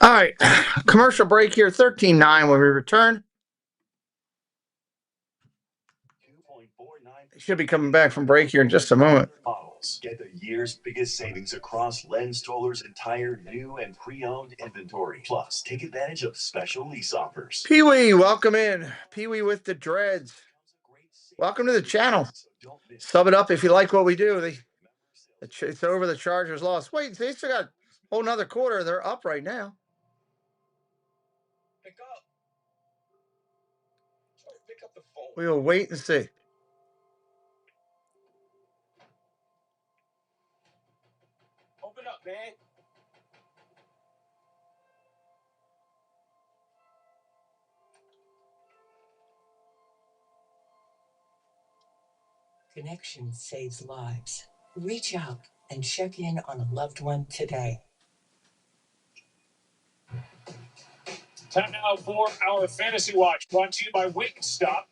All right, commercial break here, 13-9 when we return. Should be coming back from break here in just a moment. Models. Get the year's biggest savings across Lens Toller's entire new and pre-owned inventory. Plus, take advantage of special lease offers. Pee-wee, welcome in. Pee-wee with the dreads. Welcome to the channel. Sub it up if you like what we do. It's over. The Chargers lost. Wait, they still got a whole nother quarter. They're up right now. Pick up the phone. We will wait and see. Open up, man. Connection saves lives. Reach out and check in on a loved one today. Time now for our Fantasy Watch, brought to you by Wingstop.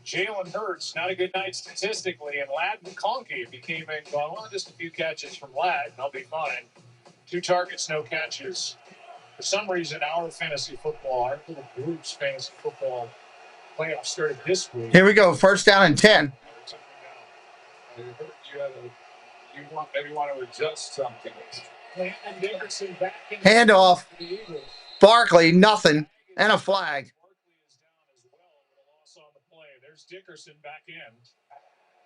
Jalen Hurts, not a good night statistically, and Ladd McConkey became in. Well, just a few catches from Ladd, and I'll be fine. 2 targets, no catches. For some reason, our fantasy football, our little group's fantasy football playoff started this week. Here we go, first down and 10. Maybe want to adjust something. And Dickerson back in. Handoff. Barkley, nothing, and a flag. There's Dickerson back in.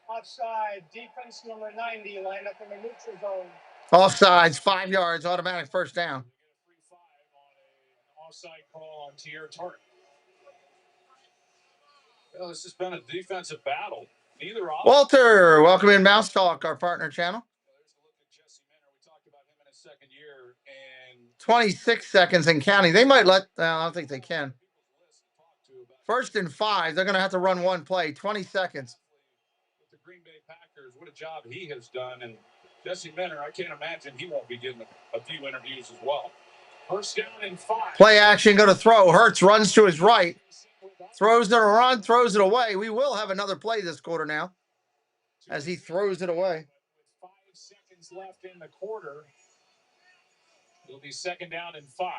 Offside, defense number 90 lined up in the neutral zone. Offsides, 5 yards, automatic first down. Offside call on Tier Tart. Well, this has been a defensive battle. Neither Walter, welcome in Mouse Talk, our partner channel. 26 seconds and counting. They might let, I don't think they can. 1st and 5. They're going to have to run one play. 20 seconds. With the Green Bay Packers, what a job he has done. And Jesse Minter, I can't imagine he won't be getting a few interviews as well. 1st down and 5. Play action, go to throw. Hurts runs to his right. Throws it around, throws it away. We will have another play this quarter now as he throws it away. With 5 seconds left in the quarter, it'll be 2nd down and 5.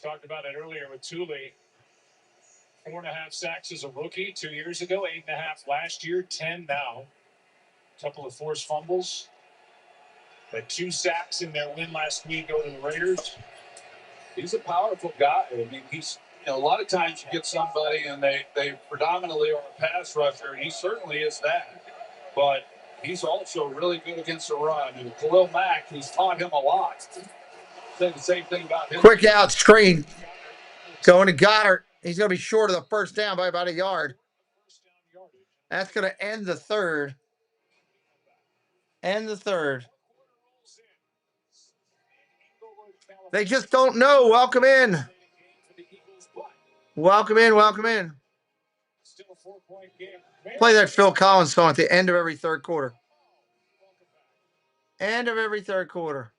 Talked about it earlier with Thule. 4.5 sacks as a rookie 2 years ago, 8.5 last year, 10 now. Couple of forced fumbles. But 2 sacks in their win last week over the Raiders. He's a powerful guy. I mean, he's, a lot of times you get somebody and they predominantly are a pass rusher. He certainly is that. But he's also really good against the run. And Khalil Mack, he's taught him a lot. Said the same thing about him. Quick out screen. Going to Goddard. He's going to be short of the first down by about a yard. That's going to end the third. End the third. They just don't know. Welcome in. Welcome in. Welcome in. Play that Phil Collins song at the end of every third quarter. End of every third quarter.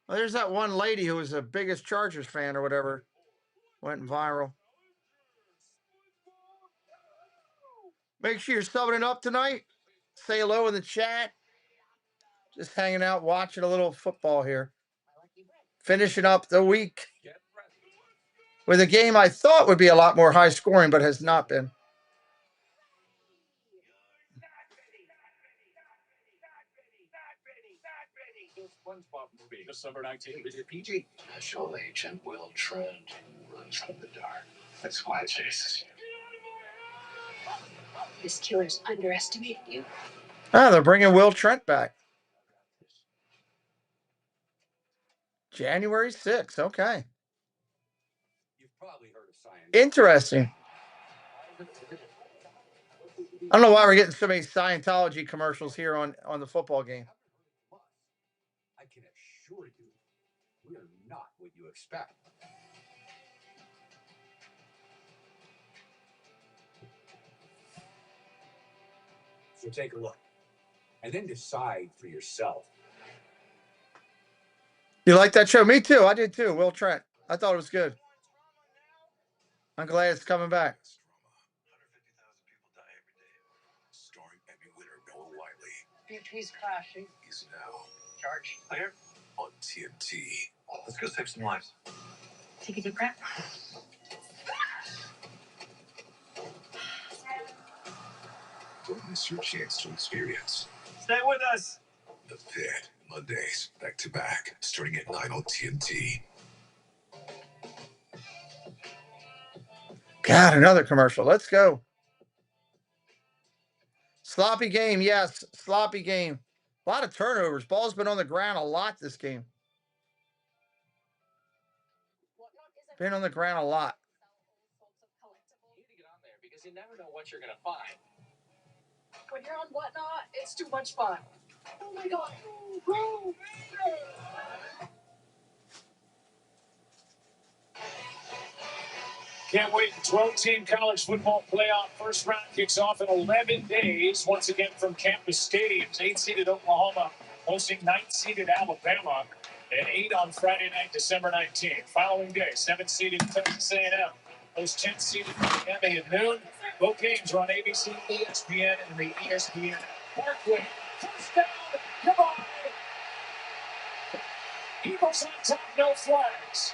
Well, there's that one lady who was the biggest Chargers fan or whatever. Went viral. Make sure you're subbing it up tonight. Say hello in the chat. Just hanging out, watching a little football here. Finishing up the week with a game I thought would be a lot more high scoring, but has not been. SpongeBob movie, December 19th. Rated PG. Special Agent Will Trent runs from the dark. That's why it chases you. This killer's underestimating you. Ah, they're bringing Will Trent back. January 6th. Okay. You've probably heard of science. Interesting. I don't know why we're getting so many Scientology commercials here on the football game. I can assure you, we're not what you expect. So take a look, and then decide for yourself. You like that show? Me too. I did too. Will Trent. I thought it was good. I'm glad it's coming back. 150,000 people die every day. Starring Emmy winner Noah Wiley. BP's crashing. He's now Charge clear. on TNT. Let's go save some lives. Take a deep breath. Don't miss your chance to experience Stay with us. The Pit. Mondays, back to back, starting at 9 on TNT. God, another commercial. Let's go. Sloppy game. Yes, sloppy game. A lot of turnovers. Ball's been on the ground a lot this game. Been on the ground a lot. You need to get on there because you never know what you're going to find. When you're on Whatnot, it's too much fun. Oh my God. Can't wait. 12-team college football playoff first round kicks off in 11 days. Once again from Campus Stadiums. 8-seeded Oklahoma hosting 9-seeded Alabama. And 8 on Friday night, December 19th. Following day, 7-seeded Texas A&M. Those 10-seeded Miami at noon. Both games are on ABC, ESPN, and the ESPN Parkway. First down. Goodbye. Eagles on top, no flags.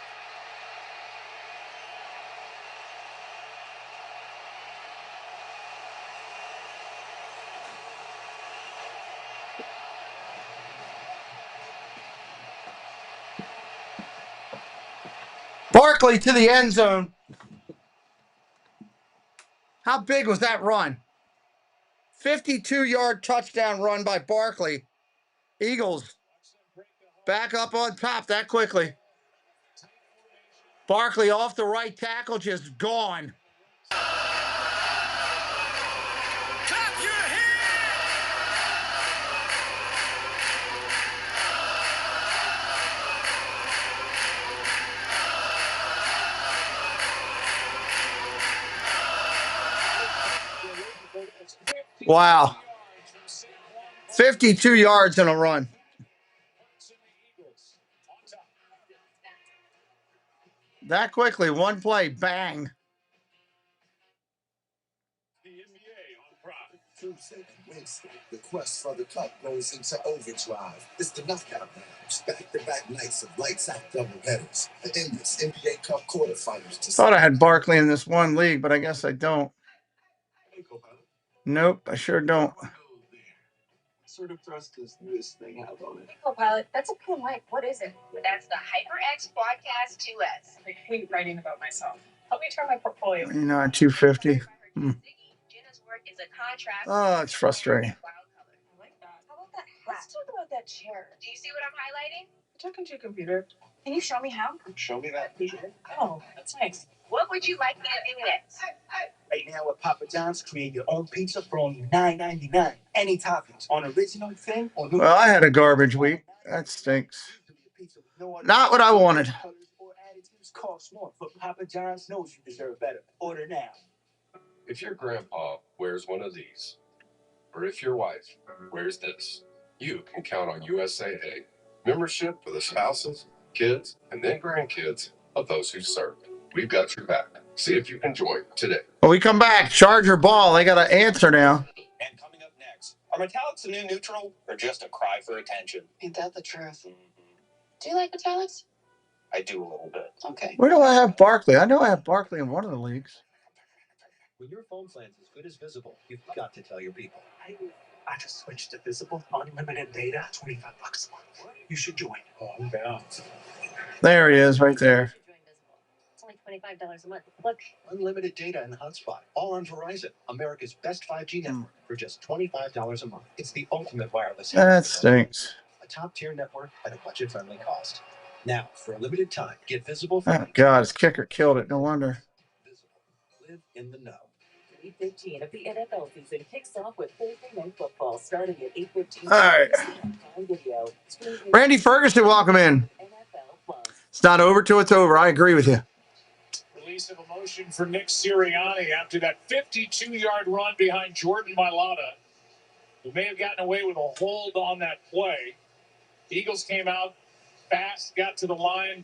Barkley to the end zone. How big was that run? 52-yard touchdown run by Barkley. Eagles back up on top that quickly. Barkley off the right tackle, just gone. Wow. 52 yards in a run. That quickly, one play, bang. The quest for the cup goes into overdrive. It's the knockout rounds, back-to-back nights of lights out doubleheaders. The endless NBA Cup quarterfinals. Thought I had Barkley in this one league, but I guess I don't. Nope, I sure don't. What sort of thrust does this thing have on it? Co-pilot, that's a cool mic. What is it? That's the HyperX Broadcast 2S. I hate writing about myself. Help me turn my portfolio. You know, at 250. Jenna's work is a contrast. Oh, it's frustrating. I like that. How about that hat? Let's talk about that chair. Do you see what I'm highlighting? Talking to your computer. Can you show me how? Show me that vision. Oh, that's nice. What would you like me to do next? Right now at Papa John's, create your own pizza for only $9.99. Any toppings on original, thin, or new. Well, I had a garbage week. That stinks. Not what I wanted. Cost more, but Papa John's knows you deserve better. Order now. If your grandpa wears one of these, or if your wife wears this, you can count on USAA membership for the spouses, kids, and then grandkids of those who served. We've got your back. See if you can join today. When we come back, Charger ball. They got to answer now. And coming up next, are metallics a new neutral or just a cry for attention? Ain't that the truth? Do you like metallics? I do a little bit. Okay. Where do I have Barkley? I know I have Barkley in one of the leagues. When your phone plan's as good as Visible, you've got to tell your people. I just switched to Visible. Unlimited data, $25 a month. You should join. Oh, I'm down. There he is, right there. It's only $25 a month. Look. Unlimited data and hotspot, all on Verizon, America's best 5G network, for just $25 a month. It's the ultimate wireless. That stinks. A top-tier network at a budget-friendly cost. Now, for a limited time, get Visible. Oh, God, his kicker killed it. No wonder. Visible. Live in the know. 8:15 of the NFL season kicks off with Thursday Night Football starting at 8:15. All right. Randy Ferguson, welcome in. It's not over till it's over. I agree with you. Release of emotion for Nick Sirianni after that 52-yard run behind Jordan Mailata, who may have gotten away with a hold on that play. Eagles came out fast, got to the line,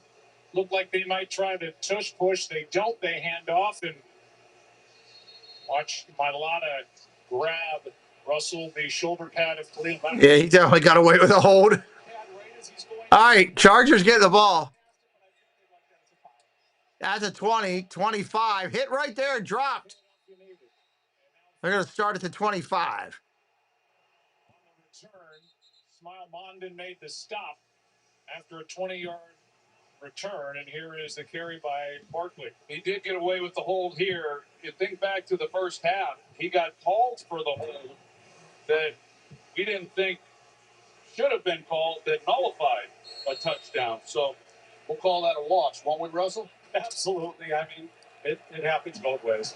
looked like they might try to tush push. They don't. They hand off, and watch Mailata grab Russell, the shoulder pad of Khalil Mack. Yeah, he definitely got away with a hold. All right, Chargers get the ball. That's a 20, 25. Hit right there, dropped. They're going to start at the 25. Smile Mondin made the stop after a 20-yard return, and here is the carry by Barkley. He did get away with the hold here. You think back to the first half, he got called for the hold that we didn't think should have been called that nullified a touchdown. So we'll call that a loss, won't we, Russell? Absolutely. I mean, it happens both ways.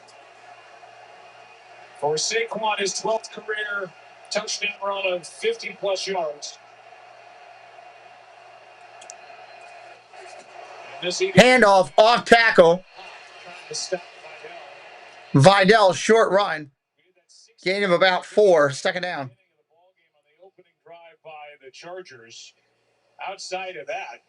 For Saquon, his 12th career touchdown run of 50-plus yards. Handoff, off tackle. Vidal, short run. Gain of about 4, second down. Opening drive by the Chargers. Outside of that,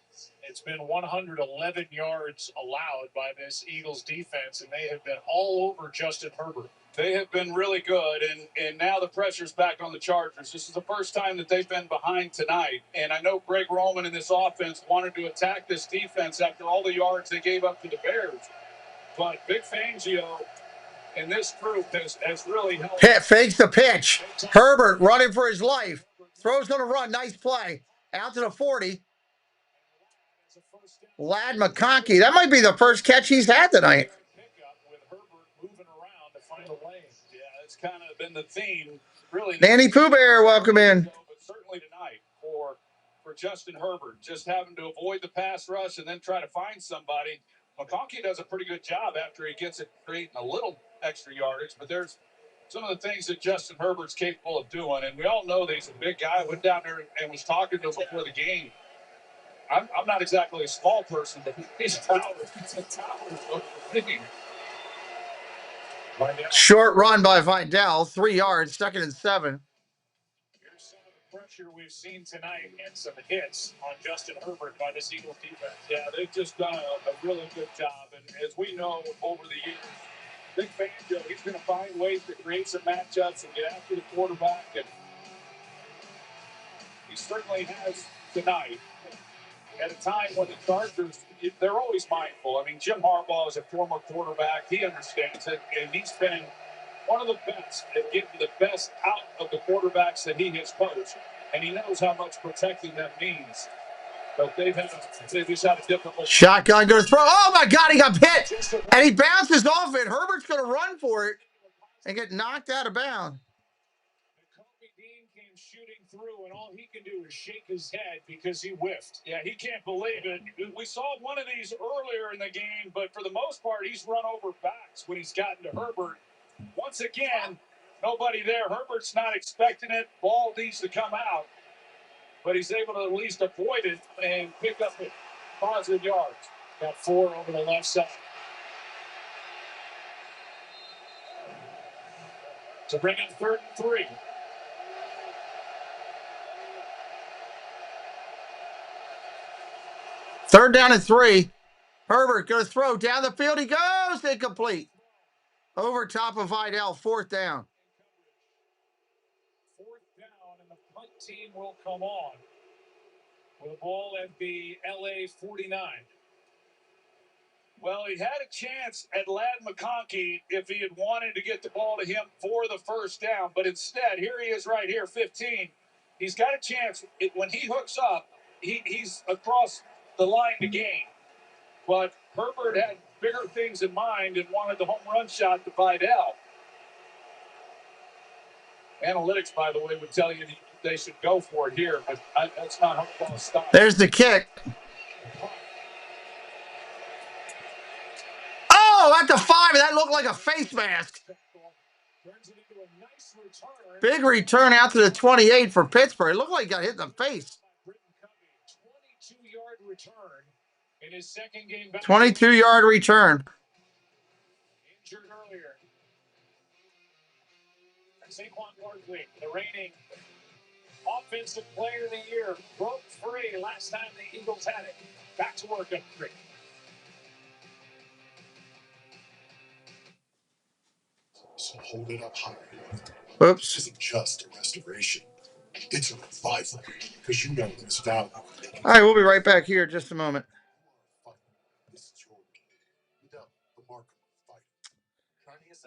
it's been 111 yards allowed by this Eagles defense, and they have been all over Justin Herbert. They have been really good, and now the pressure's back on the Chargers. This is the first time that they've been behind tonight, and I know Greg Roman and this offense wanted to attack this defense after all the yards they gave up to the Bears. But Vic Fangio and this group has really helped. Fakes the pitch. Herbert running for his life. Throws going to run. Nice play. Out to the 40. Lad McConkey. That might be the first catch he's had tonight. Yeah, it's kind of been the theme, really. Danny Pooh Bear, welcome in. But certainly tonight for Justin Herbert, just having to avoid the pass rush and then try to find somebody. McConkey does a pretty good job after he gets it, creating a little extra yardage, but there's some of the things that Justin Herbert's capable of doing, and we all know that he's a big guy. I went down there and was talking to him before the game. I'm not exactly a small person, but he's a tower. He's a tower. Short run by Vidal, 3 yards, 2nd and 7. Here's some of the pressure we've seen tonight and some hits on Justin Herbert by this Eagles defense. Yeah, they've just done a really good job, and as we know over the years, Vic Fangio, he's going to find ways to create some matchups and get after the quarterback, and he certainly has tonight. At a time when the Chargers, they're always mindful. I mean, Jim Harbaugh is a former quarterback. He understands it, and he's been one of the best at getting the best out of the quarterbacks that he has coached, and he knows how much protecting them means. But they've just had a difficult shotgun goes throw. Oh my God, he got hit, and he bounces off it. Herbert's going to run for it and get knocked out of bounds. Kobe Dean came shooting through, and all he can do is shake his head because he whiffed. Yeah, he can't believe it. We saw one of these earlier in the game, but for the most part, he's run over backs when he's gotten to Herbert. Once again, nobody there. Herbert's not expecting it. Ball needs to come out, but he's able to at least avoid it and pick up positive yards. Got 4 over the left side. To bring in 3rd and 3. Third down and 3. Herbert going to throw down the field. He goes incomplete. Over top of Vidal. 4th down. 4th down, and the punt team will come on with a ball at the LA 49. Well, he had a chance at Ladd McConkey if he had wanted to get the ball to him for the 1st down, but instead, here he is right here, 15. He's got a chance. When he hooks up, he's across the line to gain. But Herbert had bigger things in mind and wanted the home run shot to Vidal. Analytics, by the way, would tell you they should go for it here, but that's not Harbaugh's style. There's the kick. Oh, at the 5, that looked like a face mask. Big return out to the 28 for Pittsburgh. It looked like he got hit in the face. 22-yard return in his 2nd game back. 22-yard return. Injured earlier. Saquon Barkley, the reigning offensive player of the year, broke free last time the Eagles had it. Back to work up 3. So hold it up high. Oops. This isn't just a restoration. It's a revival because you know there's value. All right, we'll be right back here in just a moment. This is your game. Without the mark of fight. It's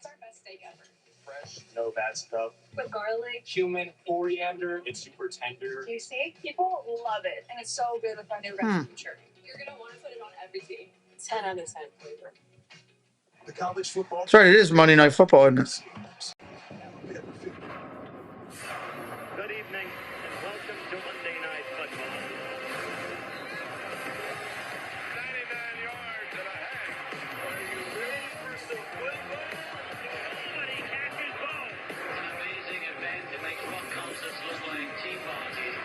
our best steak ever. Fresh, no bad stuff. With garlic, Cumin, coriander, it's super tender. you see, people love it, and it's so good with our new recipe shirt. You're gonna want to put it on everything. 10 out of 10 flavor. The college football. That's right, it is Monday Night Football, isn't it? Good evening and welcome to Monday Night Football. 99 yards and a half. Are you ready for some football? Nobody catches ball. An amazing event. It makes what concerts look like tea parties.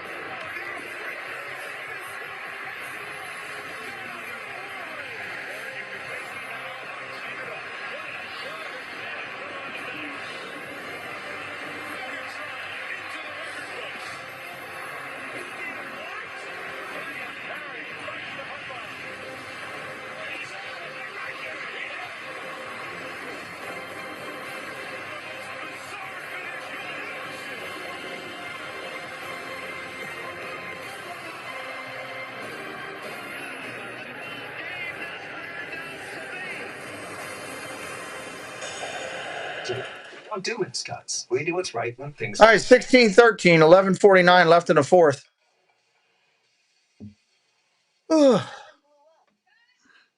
Don't do it, Scots. We do what's right when things. All right, 16-13, 11:49 left in the 4th. Ugh.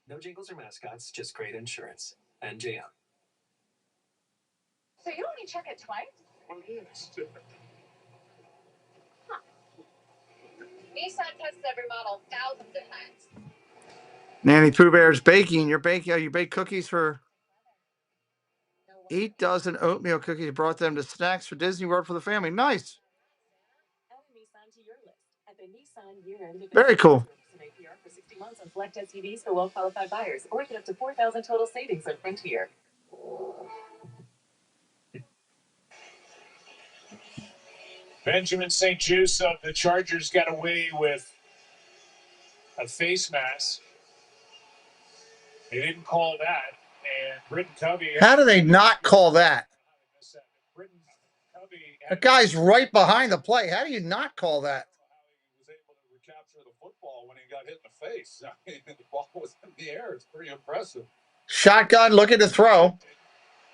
No jingles or mascots, just great insurance. And JM. So you only check it twice? Well, yes. Nissan tests every model thousands of times. Nanny Pooh Bear's baking. You bake cookies for 8 dozen oatmeal cookies. Brought them to Snacks for Disney World for the family. Nice. Very cool. For 60 months on select SUVs for well-qualified buyers, or get up to $4,000 total savings on Frontier. Benjamin St. Juste of the Chargers got away with a face mask. They didn't call that. And Britton Covey. How do they not call that? That guy's right behind the play. How do you not call that? He was able to recapture the football when he got hit in the face. I mean, the ball was in the air. It's pretty impressive. Shotgun looking to throw.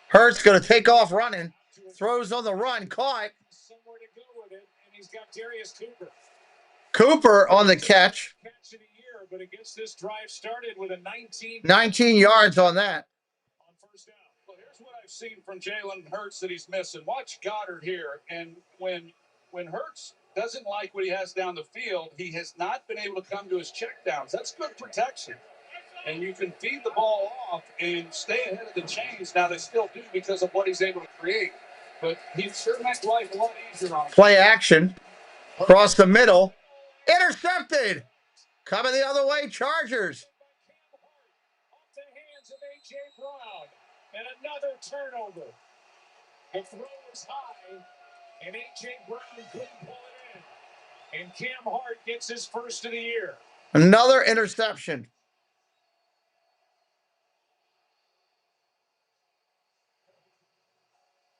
Hurts going to take off running. Throws on the run. Caught. Somewhere to go with it, and he's got Darius Cooper. Cooper on the catch. Catch of the year, but it gets this drive started with a 19 yards on that. On 1st down. Well, here's what I've seen from Jalen Hurts that he's missing. Watch Goddard here, and when when Hurts doesn't like what he has down the field, he has not been able to come to his checkdowns. That's good protection. And you can feed the ball off and stay ahead of the chains. Now, they still do because of what he's able to create. But he sure makes life a lot easier on him. Play action. Across the middle. Intercepted. Coming the other way, Chargers. Off the hands of A.J. Brown. And another turnover. The throw was high, and A.J. Brown couldn't pull it in. And Cam Hart gets his first of the year. Another interception.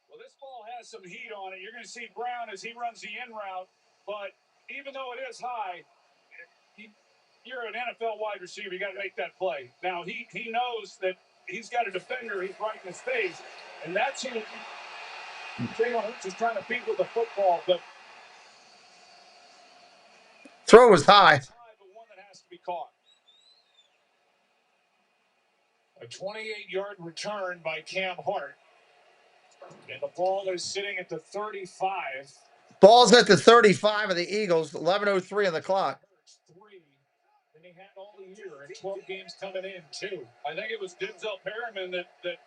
Well, this ball has some heat on it. You're going to see Brown as he runs the in route. But even though it is high, you're an NFL wide receiver. You got to make that play. Now, he knows that he's got a defender. He's right in his face. And that's who Jalen Hurts is trying to beat with the football. But throw was high. But one that has to be caught. A 28-yard return by Cam Hart. And the ball is sitting at the 35. Ball's at the 35 of the Eagles. 11:03 on the clock. 3. And he had all the year and 12 games coming in, too. I think it was Denzel Perriman that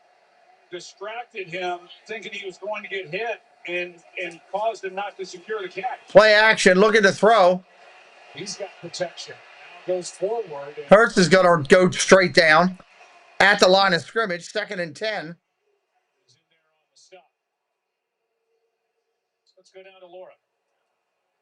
distracted him, thinking he was going to get hit and caused him not to secure the catch. Play action. Looking to throw. He's got protection. Now goes forward. Hurts is going to go straight down at the line of scrimmage. 2nd and 10. He's in there on the stop. Let's go down to Laura.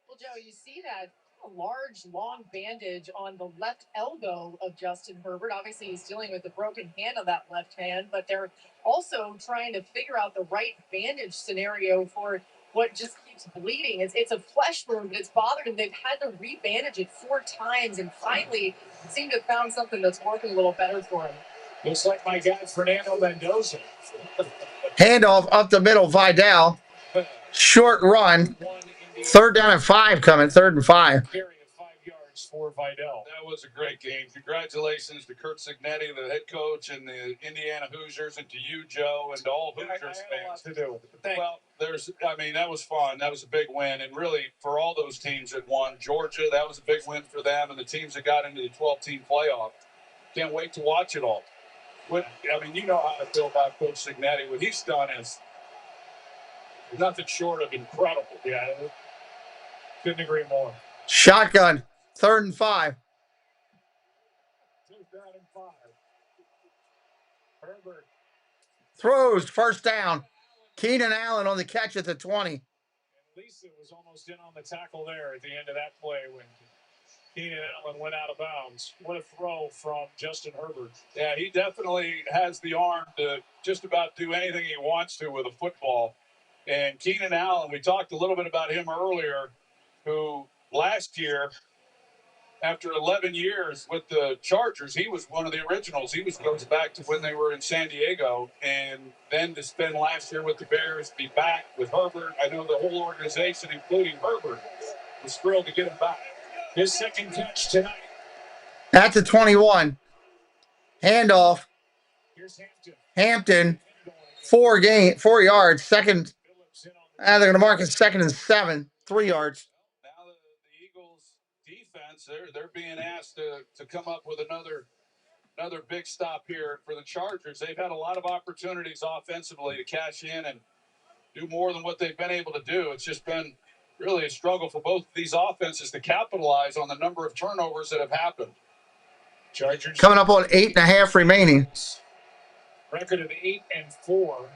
Well, Joe, you see that large, long bandage on the left elbow of Justin Herbert. Obviously, he's dealing with the broken hand of that left hand, but they're also trying to figure out the right bandage scenario for what just keeps bleeding. It's a flesh wound, but it's bothered him. They've had to rebandage it 4 times, and finally seem to have found something that's working a little better for him. Looks like my guy, Fernando Mendoza. Handoff up the middle, Vidal. Short run. 3rd down and 5 coming. 3rd and 5. Carry of 5 yards for Vidal. That was a great game. Congratulations to Kurt Cignetti, the head coach, and the Indiana Hoosiers, and to you, Joe, and to all Hoosiers fans. To do with it. Well, that was fun. That was a big win. And really, for all those teams that won, Georgia, that was a big win for them, and the teams that got into the 12-team playoff. Can't wait to watch it all. You know how I feel about Coach Cignetti. What he's done is nothing short of incredible. Yeah, couldn't agree more. Shotgun. 3rd and 5. 2nd down and 5. Herbert. Throws. 1st down. Keenan Allen on the catch at the 20. And Lisa was almost in on the tackle there at the end of that play when Keenan Allen went out of bounds. What a throw from Justin Herbert. Yeah, he definitely has the arm to just about do anything he wants to with a football. And Keenan Allen, we talked a little bit about him earlier, who last year, after 11 years with the Chargers, he was one of the originals. He goes back to when they were in San Diego, and then to spend last year with the Bears, be back with Herbert. I know the whole organization, including Herbert, was thrilled to get him back. His 2nd catch tonight. At the 21. Handoff. Here's Hampton. 4 yards. 2nd. They're going to mark it 2nd and 7. 3 yards. Now the Eagles defense, they're being asked to come up with another big stop here for the Chargers. They've had a lot of opportunities offensively to cash in and do more than what they've been able to do. It's just been really a struggle for both of these offenses to capitalize on the number of turnovers that have happened. Chargers coming up on 8.5 remaining. Record of 8-4.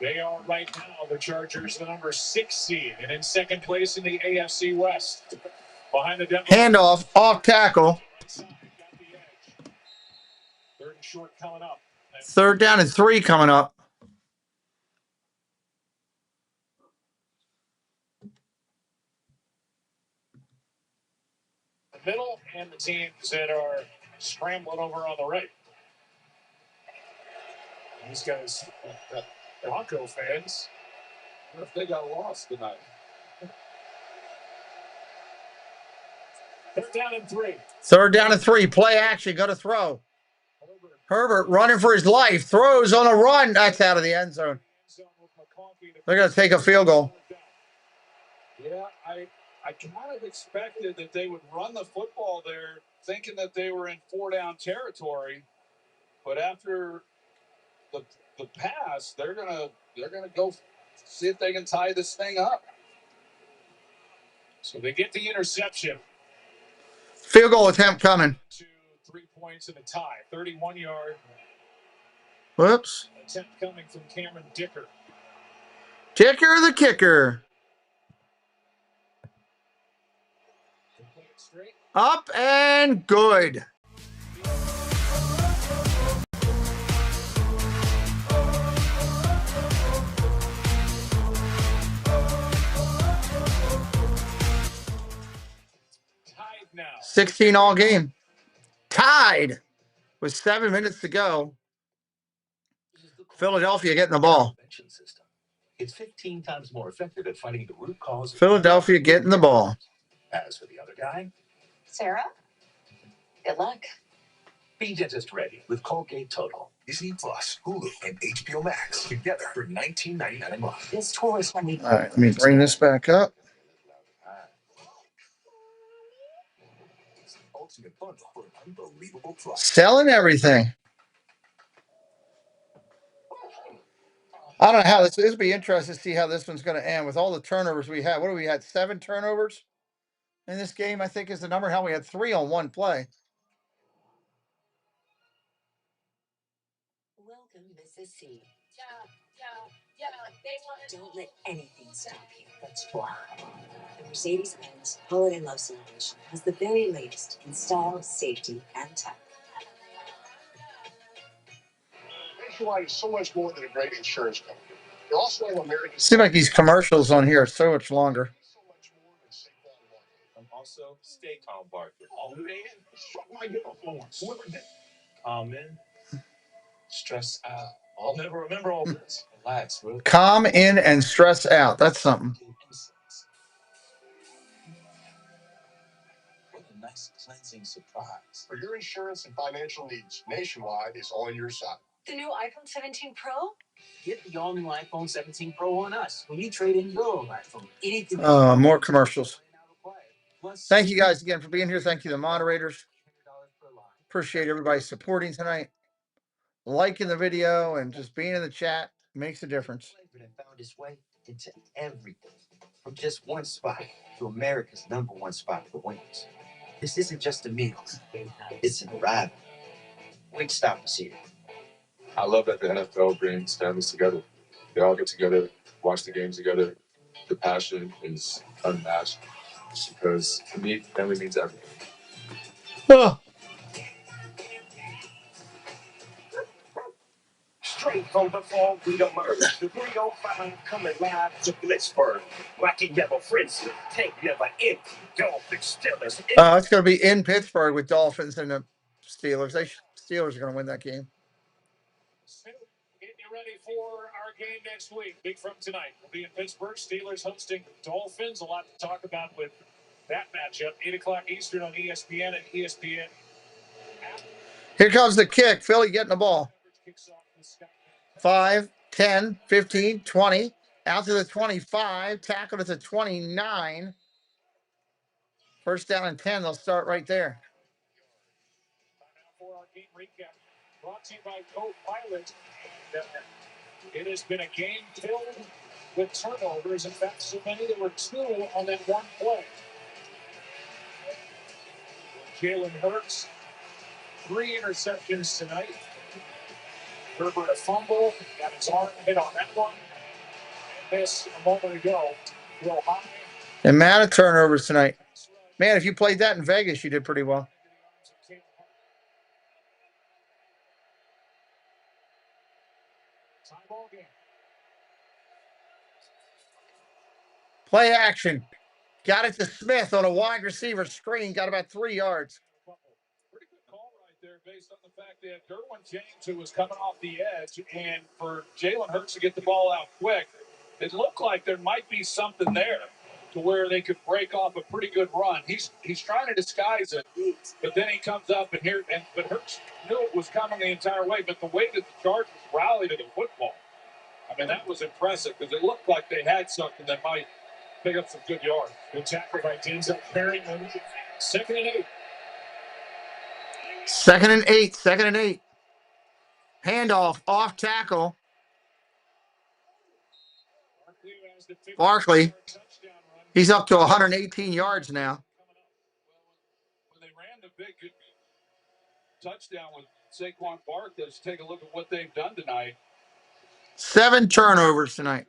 They are right now, the Chargers, the number 6 seed, and in 2nd place in the AFC West. Behind the Denver. Handoff, off tackle. 3rd and short coming up. 3rd down and 3 coming up. The middle and the teams that are scrambling over on the right. These guys, Bronco fans, what if they got lost tonight? 3rd down and 3. 3rd down and 3. Play action. Got to throw. Herbert running for his life. Throws on a run. That's out of the end zone. They're going to take a field goal. Yeah, I kind of expected that they would run the football there, thinking that they were in 4-down territory. But after the pass, they're gonna go see if they can tie this thing up. So they get the interception. Field goal attempt coming. 3 points and a tie. 31-yard. Whoops. Attempt coming from Cameron Dicker. Dicker the kicker. Up and good. Tied now. 16 all game. Tied with 7 minutes to go. Philadelphia getting the ball. It's 15 times more effective at fighting the root cause. Philadelphia getting the ball. As for the other guy, Sarah, good luck. be dentist ready with Colgate Total. Disney Plus, Hulu, and HBO Max together for $19.99 a month. This tour is from the. All right, let me bring this back up. Ultimate bundle for an unbelievable price. Selling everything. I don't know how this will be interesting to see how this one's going to end with all the turnovers we had. What do we had? 7 turnovers in this game, I think is the number. How we had 3 on one play. Welcome, Mrs. C. Don't let anything stop you. That's why. The Mercedes-Benz Holiday Love Celebration has the very latest in style, safety, and tech. Nationwide is so much more than a great insurance company. You're also one of America's. Seems like these commercials on here are so much longer. And also, stay calm, Barker. Oh man, struck my uniform. Whoever did. Calm in, stress out. I'll never remember all this. Relax, bro. Calm in and stress out. That's something. What a nice cleansing surprise. For your insurance and financial needs, Nationwide is on your side. The new iPhone 17 Pro? Get the all-new iPhone 17 Pro on us when you trade in your old iPhone. More commercials. Thank you guys again for being here. Thank you, the moderators. Appreciate everybody supporting tonight. Liking the video and just being in the chat makes a difference. And found its way into everything, from just one spot to America's #1 spot for wings. This isn't just a meal; it's an arrival. Wingstop is here. I love that the NFL brings families together. They all get together, watch the games together. The passion is unmatched because to me, family means everything. Oh. Straight from before we emerge, the 305 coming live to Blitzburg. Rocky never frenzy, tank never empty, Dolphins still is empty. It's going to be in Pittsburgh with Dolphins and the Steelers. Steelers are going to win that game. Getting you ready for our game next week. Big from tonight. We'll be in Pittsburgh. Steelers hosting Dolphins. A lot to talk about with that matchup. 8 o'clock Eastern on ESPN and ESPN. Here comes the kick. Philly getting the ball. 5, 10, 15, 20. Out to the 25. Tackled at the 29. First down and 10. They'll start right there. For our game recap, brought to you by Co-Pilot. It has been a game filled with turnovers. In fact, so many there were 2 on that one play. Jalen Hurts, 3 interceptions tonight. Herbert a fumble, got his arm hit on that one. And this a moment ago, real high. The amount of turnovers tonight. Man, if you played that in Vegas, you did pretty well. Play action. Got it to Smith on a wide receiver screen. Got about 3 yards. Pretty good call right there based on the fact that Derwin James, who was coming off the edge, and for Jalen Hurts to get the ball out quick, it looked like there might be something there to where they could break off a pretty good run. He's trying to disguise it, but then he comes up but Hurts knew it was coming the entire way. But the way that the Chargers rallied to the football, I mean, that was impressive because it looked like they had something that might pick up some good yards. Good tackle by Denzel Perryman. 2nd and 8. 2nd and 8. 2nd and 8. Handoff, off tackle. Barkley. He's up to 118 yards now. When they ran the big touchdown with Saquon Barkley, let's take a look at what they've done tonight. 7 turnovers tonight.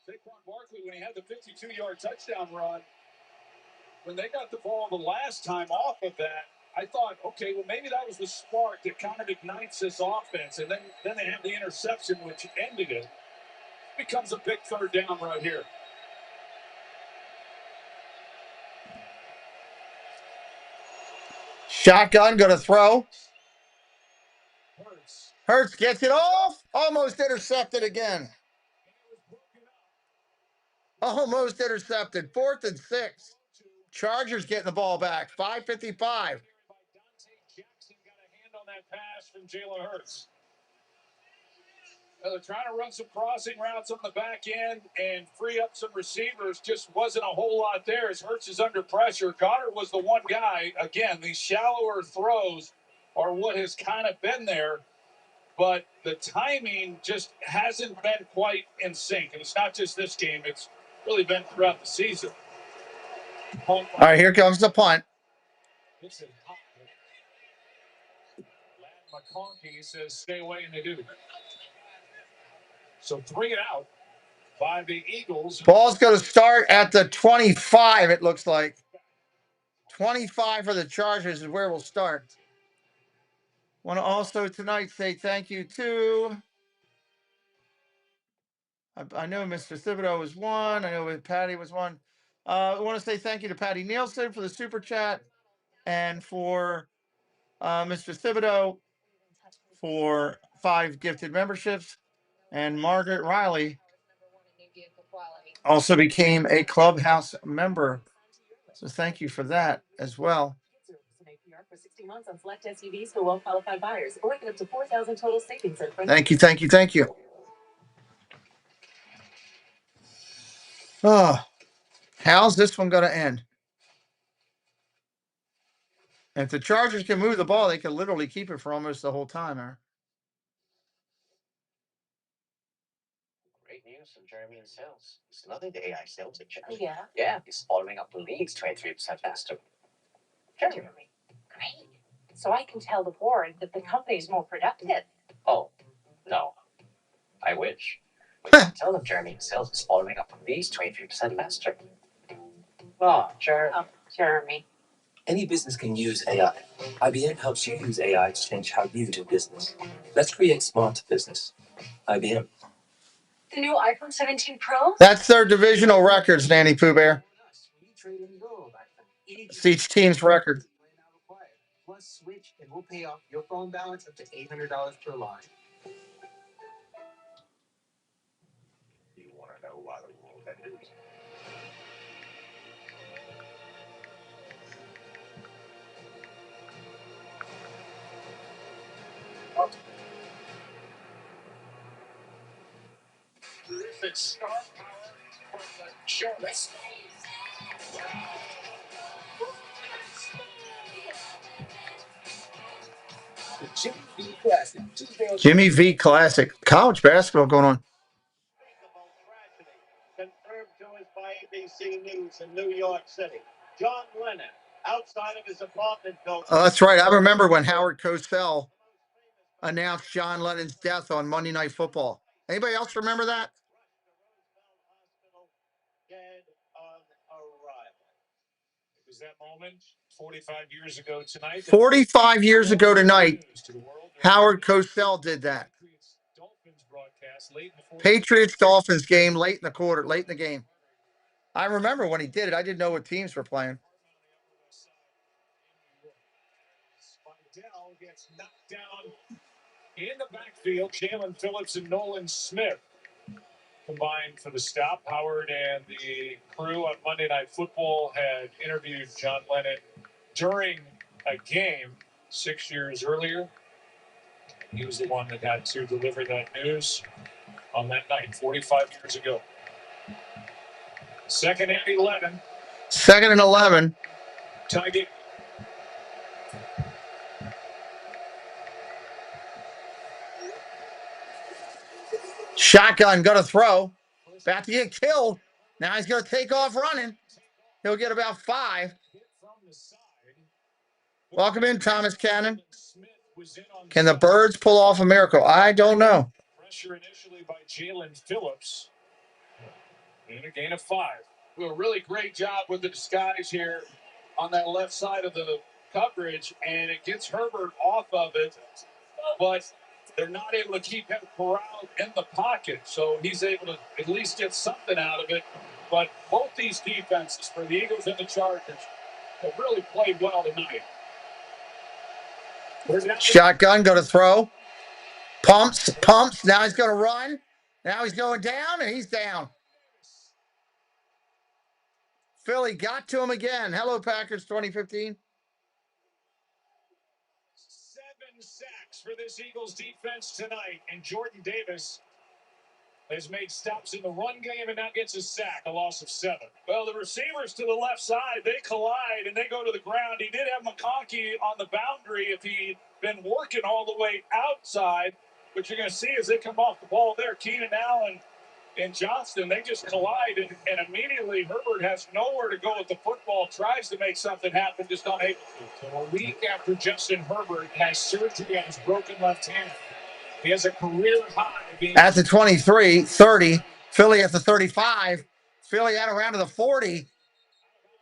Saquon Barkley, when he had the 52-yard touchdown run, when they got the ball the last time off of that, I thought, okay, well, maybe that was the spark that kind of ignites this offense. And then they have the interception, which ended it. It becomes a big 3rd down right here. Shotgun, going to throw. Hurts gets it off. Almost intercepted again. Almost intercepted. 4th and 6. Chargers getting the ball back. 5:55. Jackson got a hand on that pass from Jalen Hurts. They're trying to run some crossing routes on the back end and free up some receivers. Just wasn't a whole lot there as Hurts is under pressure. Goddard was the one guy. Again, these shallower throws are what has kind of been there, but the timing just hasn't been quite in sync. And it's not just this game. It's really been throughout the season. All right, here comes the punt. It's hot. Lad McConkey says stay away, and they do. So 3 out by the Eagles. Ball's going to start at the 25, it looks like. 25 for the Chargers is where we'll start. Want to also tonight say thank you to, I know Mr. Thibodeau was one. I know Patty was one. I want to say thank you to Patty Nielsen for the super chat, and for Mr. Thibodeau for 5 gifted memberships. And Margaret Riley also became a Clubhouse member. So thank you for that as well. For 60 months on select SUVs for well-qualified buyers, or get up to $4,000 total savings. Thank you, thank you, thank you. Oh, how's this one going to end? If the Chargers can move the ball, they can literally keep it for almost the whole time. Great news from Jeremy in sales. It's nothing to AI sales agent. Oh, yeah? Yeah, he's following up the leads 23% faster. Jeremy. Great. So I can tell the board that the company is more productive. Oh, no. I wish. Tell them Jeremy in sales is following up the leads 23% faster. Oh, Jeremy. Any business can use AI. IBM helps you use AI to change how you do business. Let's create smart business. IBM. The new iPhone 17 Pro? That's their divisional records, Nanny Pooh Bear. It's each team's record. Plus switch and we'll pay off your phone balance up to $800 per line. You want to know why the world ended? Terrific star power from the Chargers. Jimmy V Classic. Jimmy V Classic. College basketball going on. Confirmed to us by ABC News in New York City. John Lennon, outside of his apartment building. Oh, that's right. I remember when Howard Cosell announced John Lennon's death on Monday Night Football. Anybody else remember that? Dead on arrival. It was that moment 45 years ago tonight. 45 years ago tonight, Howard Cosell did that. Patriots-Dolphins game late in the quarter, late in the game. I remember when he did it. I didn't know what teams were playing. Spidell gets knocked down in the backfield. Jalen Phillips and Nolan Smith combined for the stop. Howard and the crew on Monday Night Football had interviewed John Lennon during a game 6 years earlier. He was the one that had to deliver that news on that night 45 years ago. Second and 11. Second and 11. Tie game. Shotgun, going to throw. About to get killed. Now he's going to take off running. He'll get about 5. Welcome in, Thomas Cannon. Can the Birds pull off a miracle? I don't know. Pressure initially by Jalen Phillips. And a gain of 5. Do a really great job with the disguise here on that left side of the coverage, and it gets Herbert off of it, but they're not able to keep him corralled in the pocket, so he's able to at least get something out of it. But both these defenses, for the Eagles and the Chargers, have really played well tonight. Shotgun, going to throw. Pumps. Now he's going to run. Now he's going down, and he's down. Philly got to him again. Hello, Packers 2015. 7 sacks for this Eagles defense tonight, and Jordan Davis has made stops in the run game and now gets a sack, a loss of 7. Well, the receivers to the left side, they collide and they go to the ground. He did have McConkey on the boundary if he'd been working all the way outside. But you're going to see as they come off the ball there, Keenan Allen and Johnston, they just collide, and immediately Herbert has nowhere to go with the football, tries to make something happen, just unable to. So a week after Justin Herbert has surgery on his broken left hand, he has a career high. At the 23, 30. Philly at the 35. Philly out around to the 40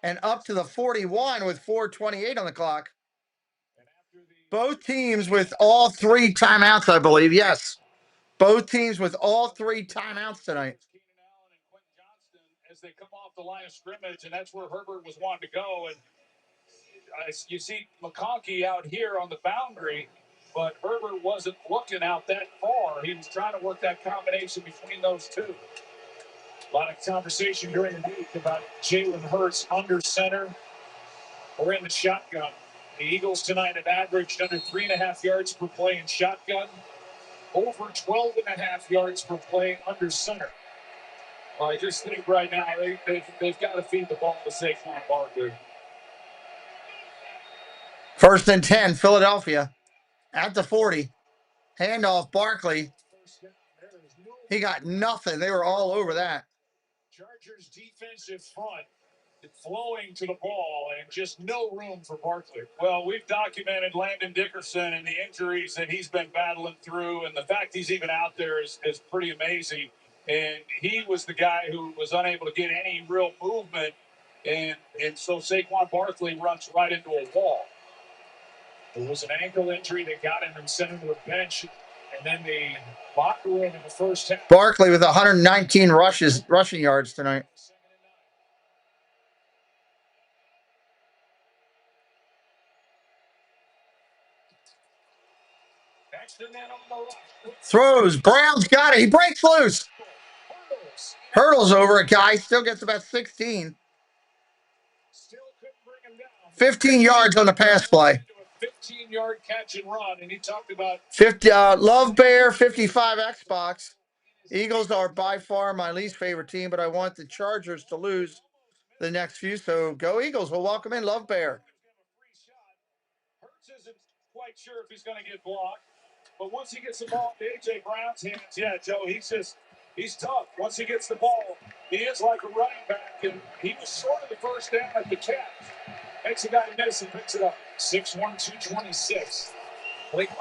and up to the 41 with 4:28 on the clock. Both teams with all 3 timeouts, I believe. Yes. Both teams with all 3 timeouts tonight. As they come off the line of scrimmage, and that's where Herbert was wanting to go. And you see McConkey out here on the boundary, but Herbert wasn't looking out that far. He was trying to work that combination between those two. A lot of conversation during the week about Jalen Hurts under center or in the shotgun. The Eagles tonight have averaged under 3.5 yards per play in shotgun, over 12.5 yards per play under center. I just think right now they've got to feed the ball to Saquon Barkley. 1st and 10, Philadelphia at the 40. Handoff, Barkley. He got nothing. They were all over that. Chargers defensive front flowing to the ball and just no room for Barkley. Well, we've documented Landon Dickerson and the injuries that he's been battling through, and the fact he's even out there is pretty amazing. And he was the guy who was unable to get any real movement, and so Saquon Barkley runs right into a wall. It was an ankle injury that got him and sent him to the bench, and then the locker room in the first half. Barkley with 119 rushing yards tonight. Throws. Brown's got it. He breaks loose. Hurdles over a guy. Still gets about 16. 15 yards on the pass play. 15-yard catch and run, and he talked about 50. Love Bear 55 Xbox. Eagles are by far my least favorite team, but I want the Chargers to lose the next few. So go Eagles. We'll welcome in Love Bear. Hurts isn't quite sure if he's going to get blocked, but once he gets the ball in A.J. Brown's hands, yeah, Joe, he's tough. Once he gets the ball, he is like a running back, and he was short of the first down at the catch. Makes a guy miss and picks it up. 6'1", 226.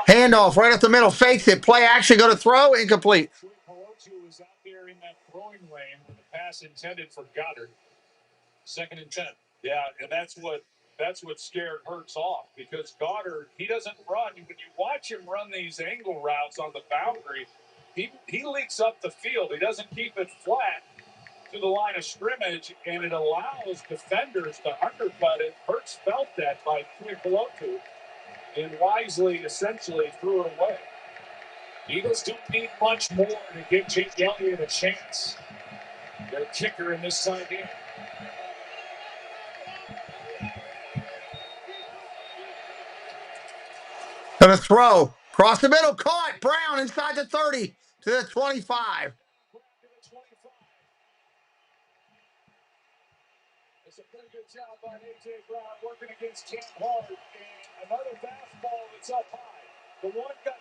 Handoff right up the middle. Fakes it. Play action. Go to throw. Incomplete. Pelotu was out there in that throwing lane with a pass intended for Goddard. 2nd and 10. Yeah, and that's what scared Hurts off, because Goddard, he doesn't run. When you watch him run these angle routes on the boundary, he leaks up the field. He doesn't keep it flat to the line of scrimmage, and it allows defenders to undercut it. Hurts felt that by Pelotu and wisely, essentially, threw it away. Eagles don't need much more to give Jake Elliott a chance. Their kicker in this side game. Gonna throw. Cross the middle. Caught. Brown inside the 30 to the 25. job by A.J. Brown working against Cam Hart. And another fastball that's up high. The one got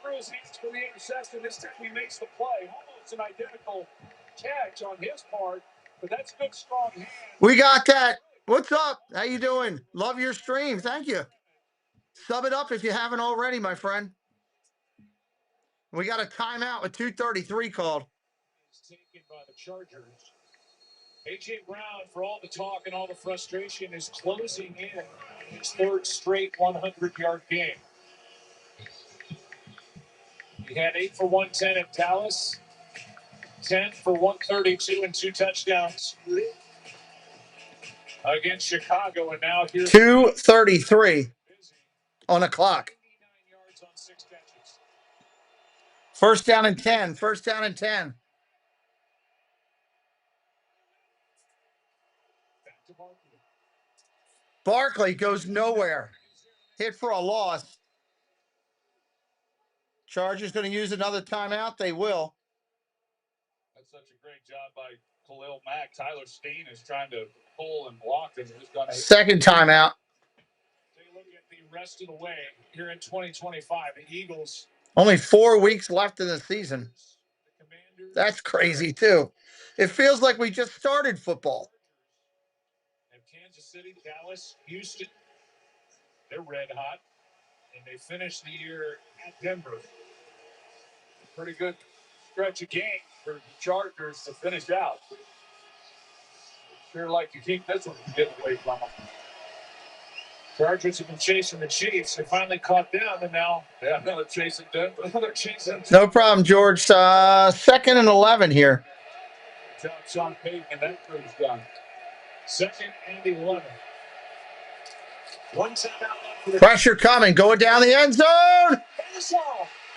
through his hands for the interception. This time he makes the play. Almost an identical catch on his part, but that's good, strong hands. We got that. What's up? How you doing? Love your stream. Thank you. Sub it up if you haven't already, my friend. We got a timeout with 2:33 called. Taken by the Chargers. A.J. Brown, for all the talk and all the frustration, is closing in on his third straight 100-yard game. He had 8 for 110 at Dallas, 10 for 132 and 2 touchdowns against Chicago, and now here's 2:33 on the clock. 89 yards on 6 catches. First down and 10. First down and 10. Back to Barkley. Barkley goes nowhere. Hit for a loss. Chargers going to use another timeout. They will. That's such a great job by Khalil Mack. Tyler Steen is trying to pull and block him. Second timeout. Take a look at the rest of the way here in 2025. The Eagles. Only 4 weeks left in the season. The Commanders. That's crazy, too. It feels like we just started football. And Kansas City, Dallas, Houston. They're red hot. And they finish the year at Denver. Pretty good stretch of game for the Chargers to finish out. Sure like to keep this one from getting away from them. Chargers have been chasing the Chiefs. They finally caught them, and now they're chasing Denver. They're chasing. No problem, George. Second and 11 here. Sean Payton, and that crew's done. Second and 11. One time out. Pressure coming. Going down the end zone.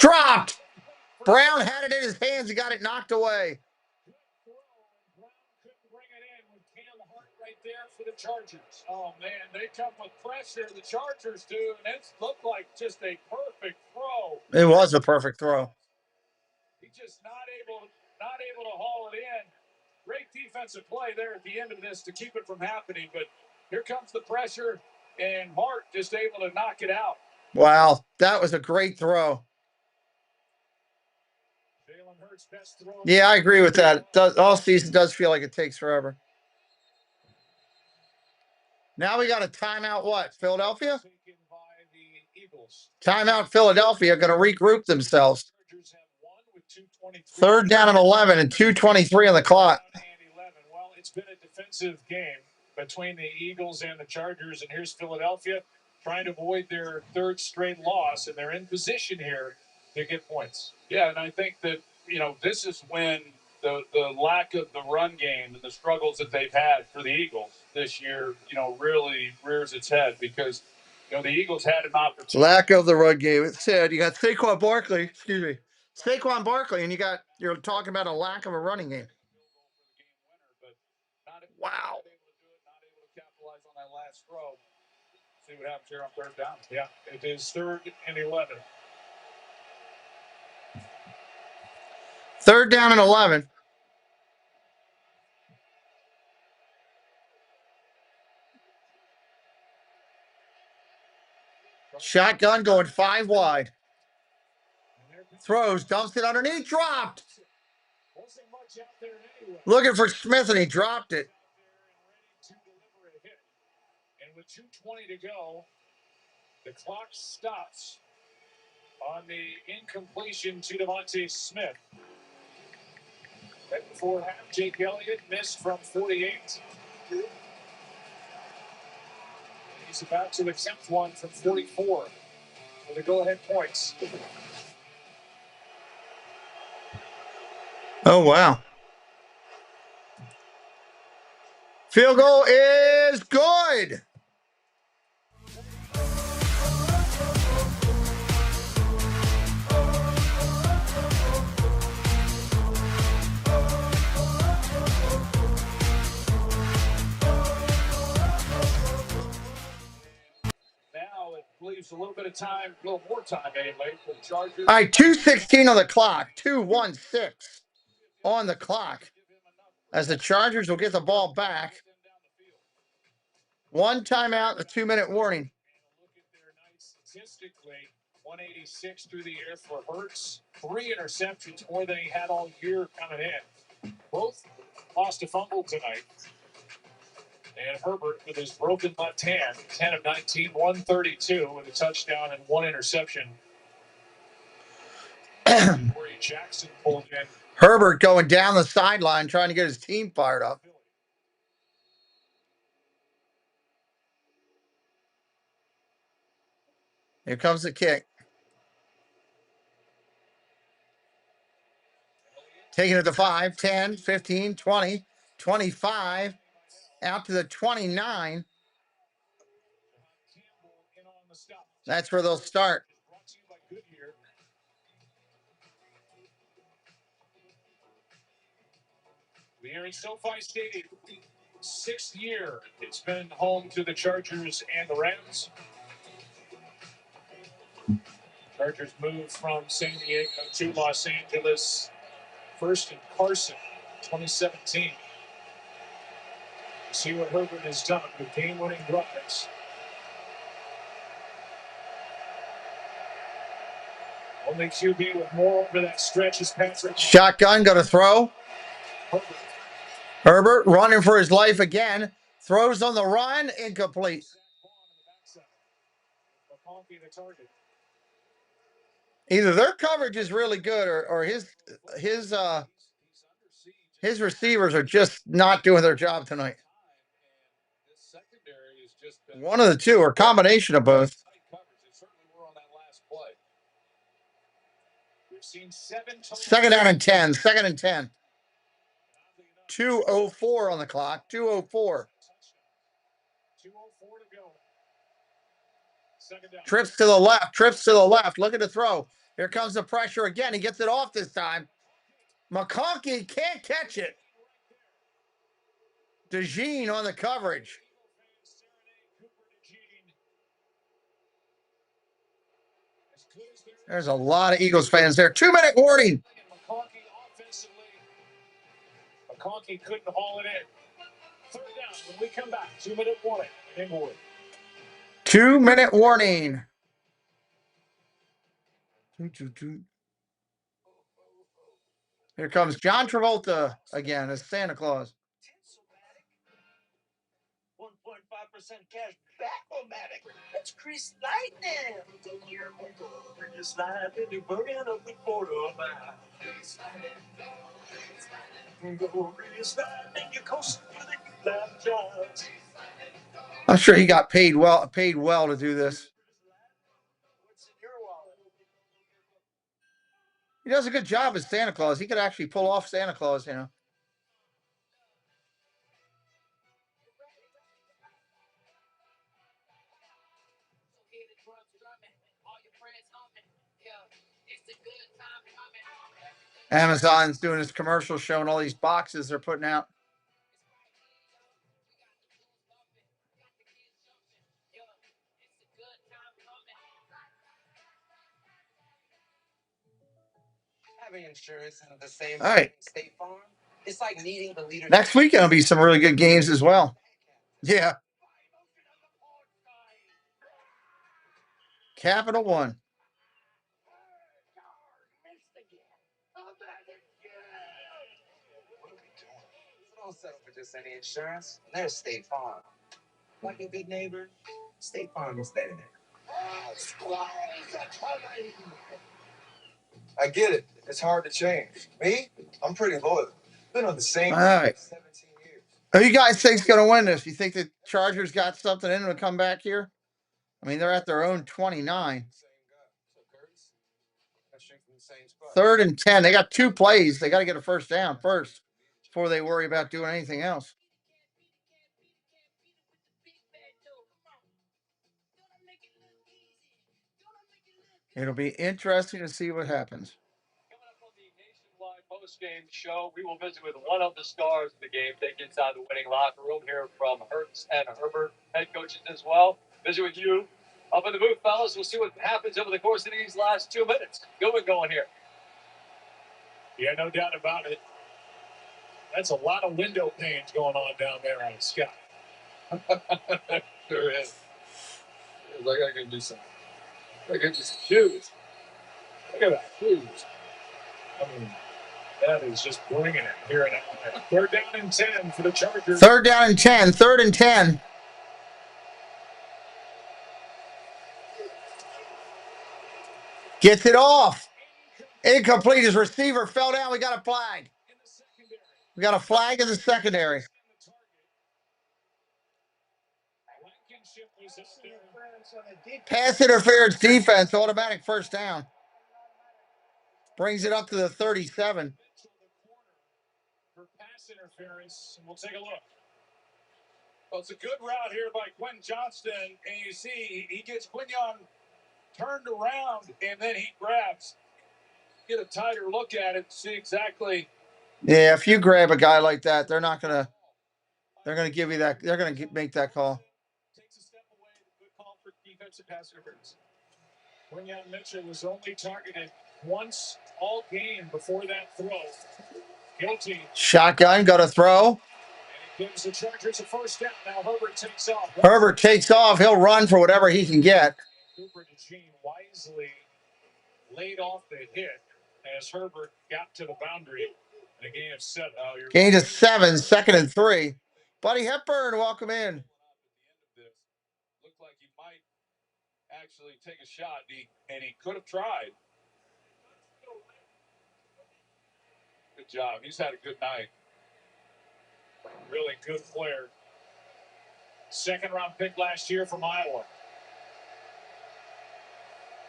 Dropped. Brown had it in his hands. He got it knocked away. Brown couldn't bring it in with Cam Hart right there for the Chargers. Oh, man, they come with pressure. The Chargers do, and it looked like just a perfect throw. It was a perfect throw. He's just not able to haul it in. Great defensive play there at the end of this to keep it from happening, but here comes the pressure, and Hart just able to knock it out. Wow, that was a great throw. Jalen Hurts' best throw. Yeah, I agree with that. All season does feel like it takes forever. Now we got a timeout. What? Philadelphia? Taken by the Eagles. Timeout. Philadelphia going to regroup themselves. Chargers have won with 2:23. Third down and 11 and 2:23 on the clock. Well, it's been a defensive game between the Eagles and the Chargers, and here's Philadelphia trying to avoid their third straight loss, and they're in position here to get points. Yeah, and I think that, this is when the lack of the run game and the struggles that they've had for the Eagles this year, really rears its head because, the Eagles had an opportunity. Lack of the run game. It said you got Saquon Barkley, and you're talking about a lack of a running game. Wow. Not able to capitalize on that last throw. See what happens here on third down. Yeah, it is third and 11. Third down and 11. Shotgun going 5 wide. Throws, dumps it underneath, dropped. Looking for Smith, and he dropped it. And with 2:20 to go, the clock stops on the incompletion to Devontae Smith. Right before half, Jake Elliott missed from 48. He's about to attempt one from 44 for the go-ahead points. Oh, wow. Field goal is good. Now it leaves a little bit of time, a little more time anyway, for the Chargers. All right, 2:16 on the clock. 2:16 on the clock. As the Chargers will get the ball back. One timeout, a 2-minute warning. Look at their night statistically. 186 through the air for Hurts. 3 interceptions, more than he had all year coming in. Both lost a fumble tonight. And Herbert with his broken left hand, 10 of 19, 132 with a touchdown and 1 interception. Corey Jackson pulled in. Herbert going down the sideline trying to get his team fired up. Here comes the kick. Taking it to 5, 10, 15, 20, 25, out to the 29. That's where they'll start. We are in SoFi Stadium. 6th year it's been home to the Chargers and the Rams. Chargers moved from San Diego to Los Angeles. First in Carson, 2017. See what Herbert has done with game-winning drives. Only QB with more over that stretch is Patrick. Shotgun, got to throw. Herbert running for his life again. Throws on the run, incomplete. Either their coverage is really good or his receivers are just not doing their job tonight. One of the two, or combination of both. Second down and 10. Second and 10. 2:04 on the clock. 2:04. Trips to the left. Trips to the left. Look at the throw. Here comes the pressure again. He gets it off this time. McConkey can't catch it. DeJean on the coverage. There's a lot of Eagles fans there. 2-minute warning. McConkey couldn't haul it in. 3rd down when we come back. 2-minute warning. Inglewood. 2-minute warning. Here comes John Travolta again as Santa Claus. 1.5% cash back-o-matic. That's Chris Lightning. When you slide in the burning of the quarter mile. Go really slide and you coast with the lap jobs. I'm sure he got paid well to do this. He does a good job as Santa Claus. He could actually pull off Santa Claus, you know. Amazon's doing his commercial showing all these boxes they're putting out. Having insurance and the same All right. State Farm, it's like needing the leader. Next weekend will be some really good games as well. Yeah. Capital One. Don't settle for just any insurance. There's State Farm. Like a good neighbor, State Farm is there. I get it. It's hard to change. Me, I'm pretty loyal. Been on the same All right. for 17 years. Who you guys think's going to win this? You think the Chargers got something in them to come back here? I mean, they're at their own 29. 3rd and 10. They got 2 plays. They got to get a first down first before they worry about doing anything else. It'll be interesting to see what happens. Coming up on the nationwide post-game show, we will visit with one of the stars of the game, take inside the winning locker room, hear from Hurts and Herbert, head coaches as well. Visit with you up in the booth, fellas. We'll see what happens over the course of these last 2 minutes. Going here. Yeah, no doubt about it. That's a lot of window panes going on down there on Scott. There is. Like I can do something. Look at his shoes. Look at that shoes. I mean, that is just bringing it here and now. Third down and 10 for the Chargers. Third down and 10. Third and 10. Gets it off. Incomplete. His receiver fell down. We got a flag. We got a flag in the secondary. Pass interference defense. Automatic first down. Brings it up to the 37. For pass interference, and we'll take a look. Well, it's a good route here by Quentin Johnston, and you see he gets Quignon turned around, and then he grabs. Get a tighter look at it, see exactly. Yeah, if you grab a guy like that, they're gonna give you that. They're gonna make that call. Takes a step away. Good call for defensive pass interference. Quignon Mitchell was only targeted once all game before that throw. Guilty. Shotgun, got a throw. Gives the Chargers a first down. Now Herbert takes off. Herbert takes off. He'll run for whatever he can get. Cooper DeJean wisely laid off the hit as Herbert got to the boundary in a gain of 7. Gain of 7, 2nd and 3. Buddy Hepburn, welcome in. Looked like he might actually take a shot, and he could have tried. Good job. He's had a good night. Really good player. 2nd round pick last year from Iowa.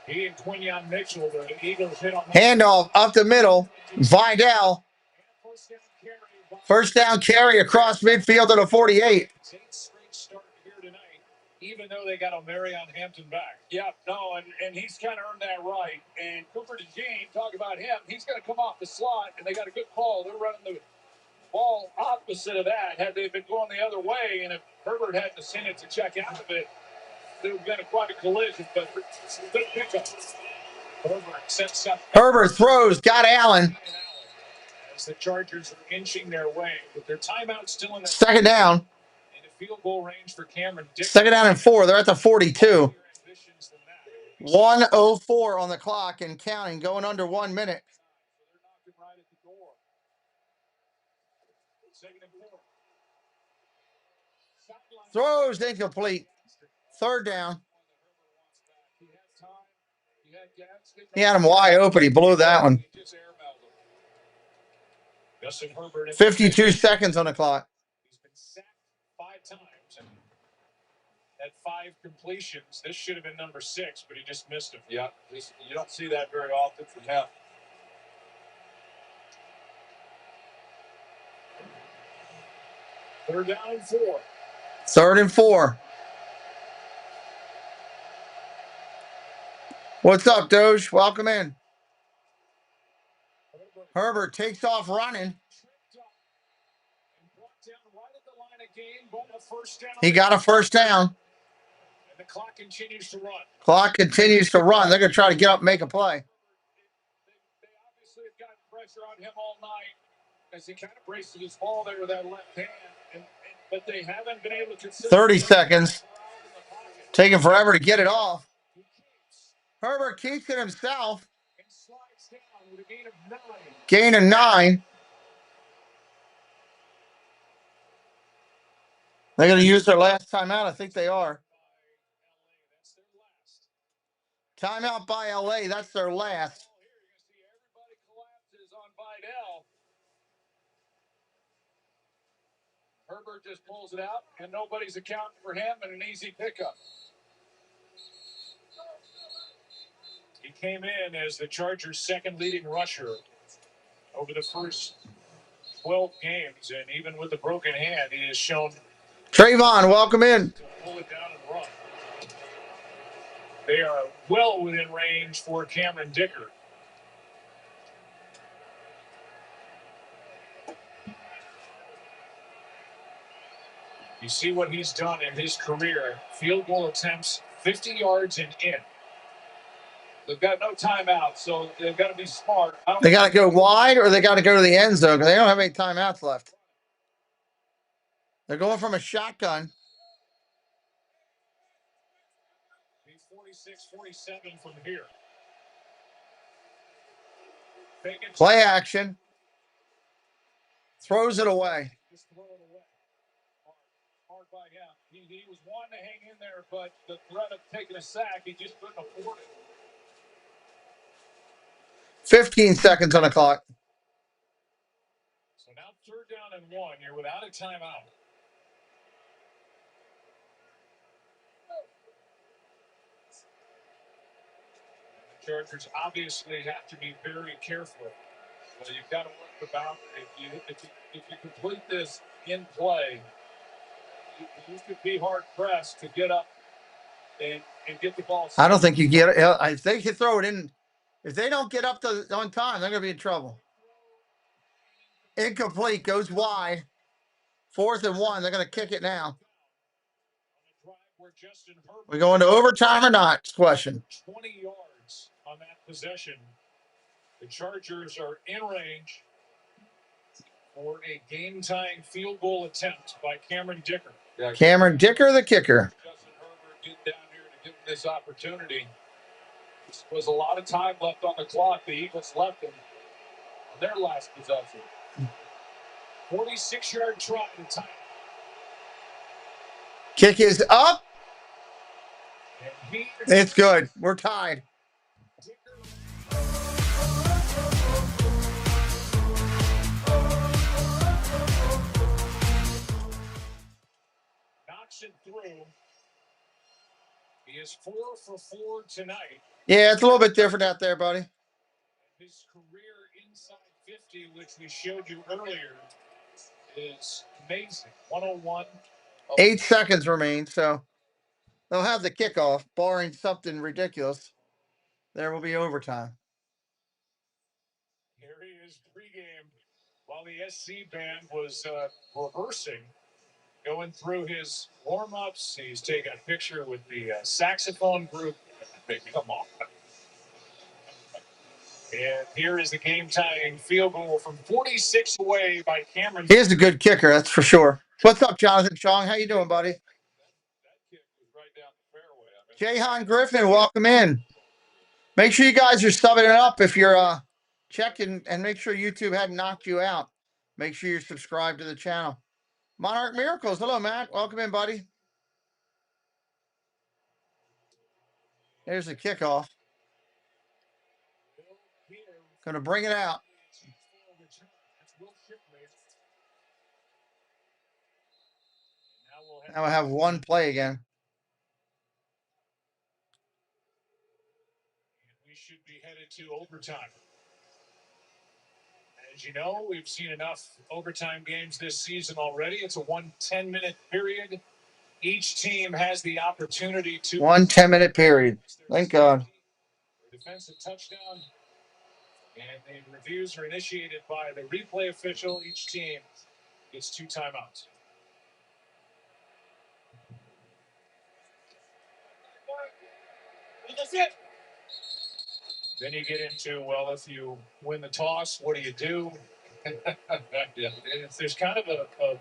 He and Quignon Mitchell, the Eagles hit on handoff up the middle. Vidal. First down carry across midfield to the 48. Start here tonight, even though they got O'Marion Hampton back. Yeah, no, and he's kind of earned that right. And Cooper DeJean, talk about him. He's going to come off the slot, and they got a good call. They're running the ball opposite of that. Had they been going the other way, and if Herbert hadn't seen it to check out of it, there would have been quite a collision. But good pickup. Herbert sets up. Herbert throws, got Allen. As the Chargers are inching their way, with their timeout still in the 2nd down. In the field goal range for Cameron Dixon. 2nd down and 4. They're at the 42. 1:04 on the clock and counting, going under 1 minute. Throws incomplete. 3rd down. He had him wide open. He blew that one. 52 seconds on the clock. He's been sacked 5 times and had 5 completions. This should have been number 6, but he just missed him. Yeah, you don't see that very often from him. Third down and 4. 3rd and 4. What's up, Doge? Welcome in. Herbert takes off running. He got a first down. And the clock continues to run. Clock continues to run. They're going to try to get up and make a play. They obviously have gotten pressure on him all night as he kind of braces his ball there with that left hand. But they haven't been able to consider 30 seconds. Taking forever to get it off. Herbert keeps it himself. And slides down with a gain of 9. Gain of 9. They're going to use their last timeout. I think they are. Timeout by LA. That's their last. Everybody collapses on Vidal. Herbert just pulls it out, and nobody's accounting for him, and an easy pickup. He came in as the Chargers' 2nd leading rusher over the first 12 games, and even with a broken hand, he has shown. Trayvon, welcome in. To pull it down and run. They are well within range for Cameron Dicker. You see what he's done in his career. Field goal attempts, 50 yards and in. They've got no timeout, so they've got to be smart. They got to go wide or they got to go to the end zone because they don't have any timeouts left. They're going from a shotgun. 47 from here. Play action. Throws it away. Just throw it away. Hard by him. He was wanting to hang in there, but the threat of taking a sack, he just couldn't afford it. 15 seconds on the clock. So now 3rd down and 1. You're without a timeout. The Chargers obviously have to be very careful. Well, you've got to work the boundary. If you complete this in play, you could be hard pressed to get up and get the ball. I don't think you get it. If they can throw it in, if they don't get up on time, they're going to be in trouble. Incomplete, goes wide. 4th and 1. They're going to kick it now. We go into overtime or not? Question. 20 yards on that possession. The Chargers are in range for a game-tying field goal attempt by Cameron Dicker. Cameron Dicker, the kicker. Justin Herbert getting down here to give him this opportunity. There was a lot of time left on the clock. The Eagles left him on their last possession. 46-yard try to tie. Kick is up. It's good. We're tied. Knocks it through. He is 4 for 4 tonight. Yeah, it's a little bit different out there, buddy. His career inside 50, which we showed you earlier, is amazing. 101. 8 seconds remain, so they'll have the kickoff, barring something ridiculous. There will be overtime. Here he is pregame while the SC band was rehearsing, going through his warm-ups. He's taking a picture with the saxophone group. Come on. And here is the game-tying field goal from 46 away by Cameron. He's a good kicker, that's for sure. What's up, Jonathan Chong? How you doing, buddy? That kick was right down the fairway. Jahan Griffin, welcome in. Make sure you guys are subbing it up if you're checking, and make sure YouTube hadn't knocked you out. Make sure you're subscribed to the channel. Monarch Miracles, hello, Matt. Welcome in, buddy. There's the kickoff. Going to bring it out. Now we'll have one play again. We should be headed to overtime. As you know, we've seen enough overtime games this season already. It's a 1 10-minute period. Each team has the opportunity to 1 10-minute period. Thank God. Defensive touchdown. And the reviews are initiated by the replay official. Each team gets 2 timeouts. Then you get into, well, if you win the toss, what do you do? There's kind of a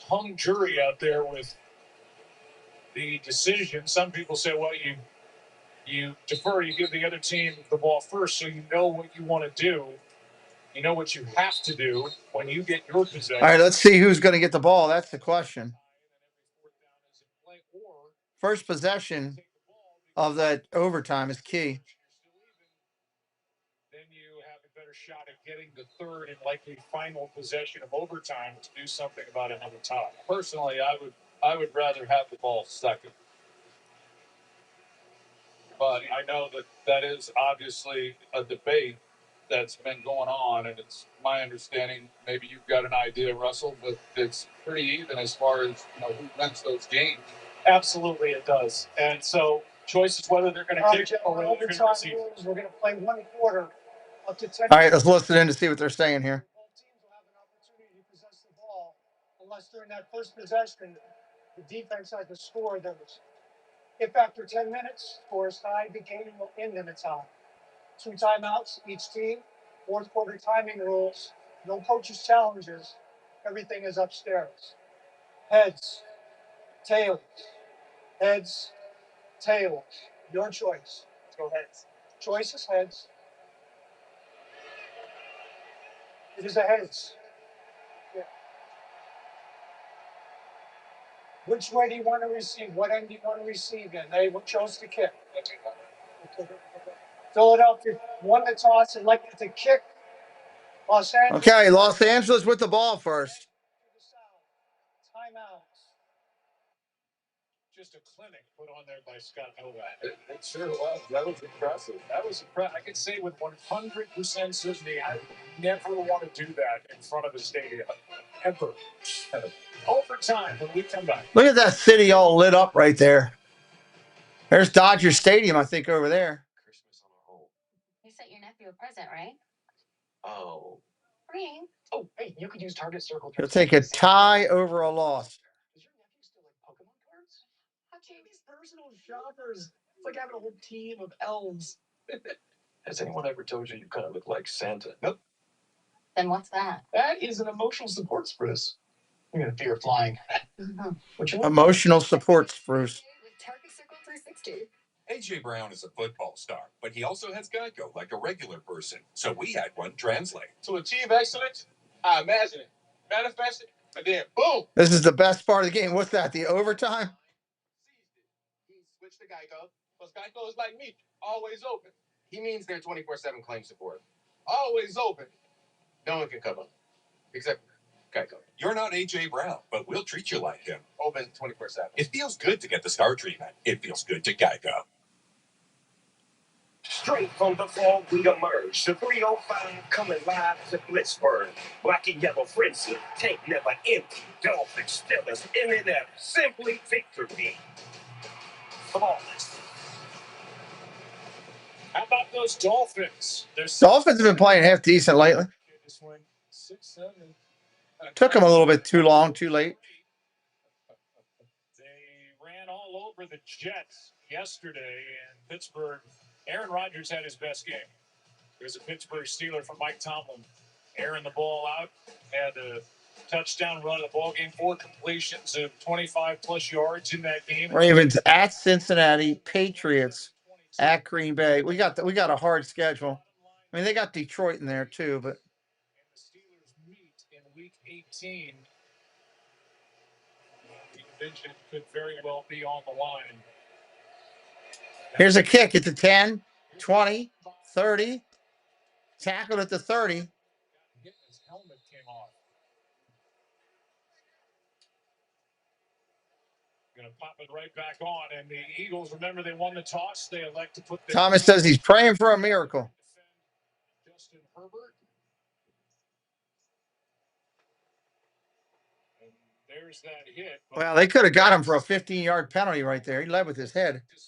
hung jury out there with the decision. Some people say, well, you defer, you give the other team the ball first, so you know what you want to do. You know what you have to do when you get your possession. All right, let's see who's going to get the ball. That's the question. First possession of that overtime is key. Then you have a better shot at getting the third and likely final possession of overtime to do something about another tie. Personally, I would rather have the ball second. But I know that is obviously a debate that's been going on, and it's my understanding, maybe you've got an idea, Russell, but it's pretty even as far as who wins those games. Absolutely, it does. And so, choice is whether they're going to kick or whether they're going to receive. We're going to play 1 quarter up to 10. All right, let's listen in to see what they're saying here. Both teams will have an opportunity to possess the ball, unless during that first possession, the defense has to score those. If after 10 minutes, score is tied, the game will end in a tie. 2 timeouts each team, 4th quarter timing rules, no coaches' challenges, everything is upstairs. Heads, tails, heads, tails. Your choice. Let's go heads. Choice is heads. It is a heads. Yeah. Which way do you want to receive? What end do you want to receive in? They chose to kick. Philadelphia won the toss and elected to kick. Los Angeles. Okay, Los Angeles with the ball first. Timeout. Just a clinic put on there by Scott Novak. It sure was. That was impressive. That was impressive. I could say with 100% certainty, I never want to do that in front of a stadium. Ever. Overtime when we come back. Look at that city all lit up right there. There's Dodger Stadium, I think, over there. You sent your nephew a present, right? Oh. Ring. Oh, hey, you could use Target Circle. He'll take a tie over a loss. Does your nephew still like Pokemon cards? How cute. These personal shoppers. It's like having a whole team of elves. Has anyone ever told you kind of look like Santa? Nope. Then what's that? That is an emotional support spruce. You're gonna fear flying. What you want? Emotional support spruce. With Target Circle 360. AJ Brown is a football star, but he also has Geico like a regular person. So we had one translate. To achieve excellence, I imagine it, manifest it, and then boom. This is the best part of the game. What's that? The overtime? He switched to Geico, because Geico is like me, always open. He means their 24/7 claim support. Always open. No one can cover them, except Geico. You're not AJ Brown, but we'll treat you like him. Open 24/7. It feels good to get the star treatment. It feels good to Geico. Straight from the fall, we emerge. The 305 coming live to Blitzburg. Black and yellow frenzy, tank never empty. Dolphins, Steelers, M&M, simply victory. Flawless. How about those Dolphins? Dolphins have been playing half decent lately. This one, 6-7. Took them a little bit too long, too late. They ran all over the Jets yesterday in Pittsburgh. Aaron Rodgers had his best game. There's a Pittsburgh Steeler from Mike Tomlin. Airing the ball out, had a touchdown run of the ball game, 4 completions of 25-plus yards in that game. Ravens at Cincinnati, Patriots at Green Bay. We got a hard schedule. I mean, they got Detroit in there too, but. And the Steelers meet in Week 18. The division could very well be on the line. Here's a kick at the 10, 20, 30. Tackled at the 30. His helmet came off. Going to pop it right back on. And the Eagles, remember, they won the toss. They elect to put the Thomas says he's praying for a miracle. Justin Herbert. And there's that hit. Well, they could have got him for a 15-yard penalty right there. He led with his head. For the